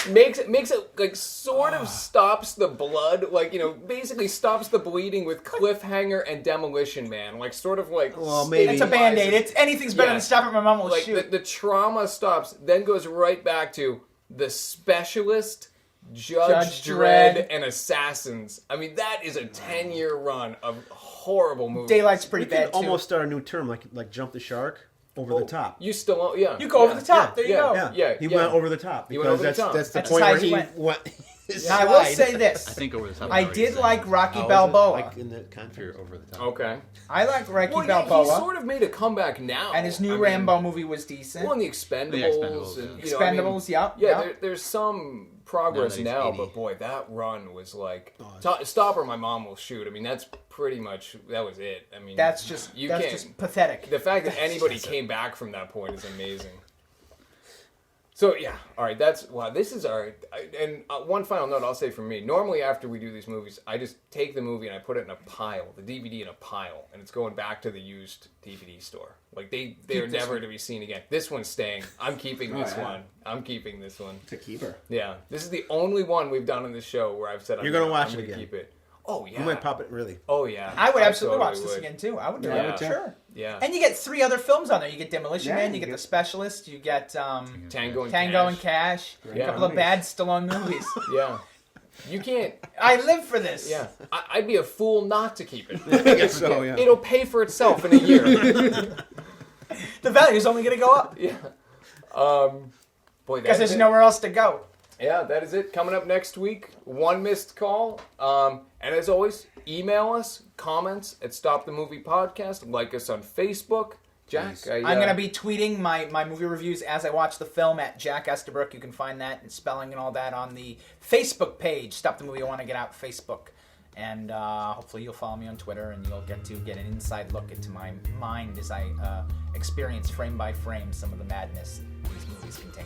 Speaker 1: Makes it like sort of stops the blood, like, you know, basically stops the bleeding with Cliffhanger and Demolition Man, like sort of like
Speaker 3: Well, maybe-
Speaker 4: It's a Band-Aid. It's anything's better
Speaker 1: Yeah.
Speaker 4: than Stop It, My Mom Will
Speaker 1: like
Speaker 4: Shoot.
Speaker 1: the trauma stops, then goes right back to The Specialist, Judge Dredd,
Speaker 4: Dredd.
Speaker 1: and Assassins. I mean, that is a 10-year run of horrible movies.
Speaker 4: Daylight's
Speaker 3: we
Speaker 4: pretty
Speaker 3: could
Speaker 4: bad, too.
Speaker 3: almost start a new term, like jump the shark over the top.
Speaker 1: You still, yeah.
Speaker 4: You go over the top. There you go.
Speaker 3: Yeah, he went over the top
Speaker 1: He
Speaker 3: because
Speaker 1: went over the
Speaker 3: that's
Speaker 1: top.
Speaker 3: that's the
Speaker 4: That's
Speaker 3: point
Speaker 4: as high
Speaker 3: where
Speaker 4: as
Speaker 3: he
Speaker 4: he went.
Speaker 3: went. his
Speaker 4: Now, I will
Speaker 3: slide.
Speaker 4: say this.
Speaker 5: I think over the top.
Speaker 4: I did like Rocky
Speaker 3: How is it?
Speaker 4: Balboa.
Speaker 3: Like in the country
Speaker 6: over the top.
Speaker 1: Okay.
Speaker 4: I like Rocky
Speaker 1: Well, yeah,
Speaker 4: Balboa.
Speaker 1: he sort of made a comeback now.
Speaker 4: And his new
Speaker 1: I mean,
Speaker 4: Rambo movie was decent.
Speaker 1: Well, and the Expendables.
Speaker 5: Expendables,
Speaker 1: and,
Speaker 5: yeah.
Speaker 1: you know, I mean,
Speaker 4: Expendables, yep.
Speaker 1: Yeah,
Speaker 4: yep.
Speaker 1: there's some progress
Speaker 5: he's
Speaker 1: now,
Speaker 5: 80.
Speaker 1: but boy, that run was like
Speaker 3: Oh,
Speaker 1: Stop or My Mom Will Shoot. I mean, that's pretty much that was it. I mean,
Speaker 4: That's just
Speaker 1: you
Speaker 4: that's
Speaker 1: can't.
Speaker 4: just pathetic.
Speaker 1: The fact that anybody came back from that point is amazing. So yeah, all right. That's wow. This is our and one final note I'll say from me. Normally, after we do these movies, I just take the movie and I put it in a pile, the DVD in a pile, and it's going back to the used DVD store. Like they're never to be seen again. This one's staying. I'm keeping this
Speaker 2: yeah.
Speaker 1: one. I'm keeping this one.
Speaker 2: It's a keeper.
Speaker 1: Yeah, this is the only one we've done on this show where I've said
Speaker 3: You're gonna watch
Speaker 1: I'm
Speaker 3: it
Speaker 1: gonna
Speaker 3: again.
Speaker 1: Keep it. Oh yeah.
Speaker 3: You might pop it, really.
Speaker 1: Oh yeah.
Speaker 4: I would absolutely
Speaker 1: totally
Speaker 4: watch this
Speaker 1: would.
Speaker 4: again too. I would do
Speaker 1: Yeah.
Speaker 4: it. Sure.
Speaker 1: Yeah.
Speaker 4: And you get 3 other films on there. You get Demolition
Speaker 2: Yeah,
Speaker 4: Man,
Speaker 2: you
Speaker 4: you get
Speaker 2: get-
Speaker 4: The Specialist, you get
Speaker 1: Tango and
Speaker 4: Tango
Speaker 1: Cash.
Speaker 4: and Cash,
Speaker 1: Yeah.
Speaker 4: a couple of bad Stallone movies.
Speaker 1: Yeah. You can't.
Speaker 4: I live for this.
Speaker 1: Yeah. I'd be a fool not to keep it.
Speaker 3: I guess so, yeah.
Speaker 1: It'll pay for itself in a year.
Speaker 4: The value is only going to go up
Speaker 1: Yeah. Boy,
Speaker 4: because
Speaker 1: that's
Speaker 4: there's
Speaker 1: it.
Speaker 4: nowhere else to go.
Speaker 1: Yeah, that is it. Coming up next week, one missed call. And as always, email us, comments at Stop the Movie Podcast. Like us on Facebook. Jack,
Speaker 4: I'm going to be tweeting my movie reviews as I watch the film at Jack Estabrook. You can find that and spelling and all that on the Facebook page, Stop the Movie I Want to Get Out Facebook. And hopefully you'll follow me on Twitter and you'll get an inside look into my mind as I experience frame by frame some of the madness these movies contain.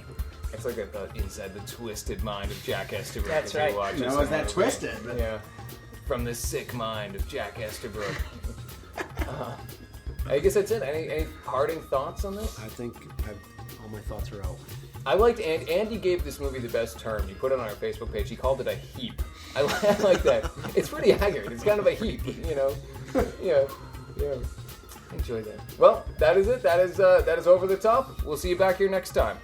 Speaker 1: It's like inside the twisted mind of Jack Estabrook.
Speaker 4: That's
Speaker 1: as he
Speaker 4: right.
Speaker 1: watches
Speaker 2: Now, is
Speaker 1: the
Speaker 2: that
Speaker 1: movie.
Speaker 2: twisted?
Speaker 1: Yeah. From the sick mind of Jack Estabrook. I guess that's it. Any parting thoughts on this?
Speaker 3: I think all my thoughts are out.
Speaker 1: I liked Andy gave this movie the best term. He put it on our Facebook page. He called it a heap. I like that. It's pretty accurate. It's kind of a heap, you know. Yeah. Enjoy that. Well, that is it. That is Over the Top. We'll see you back here next time.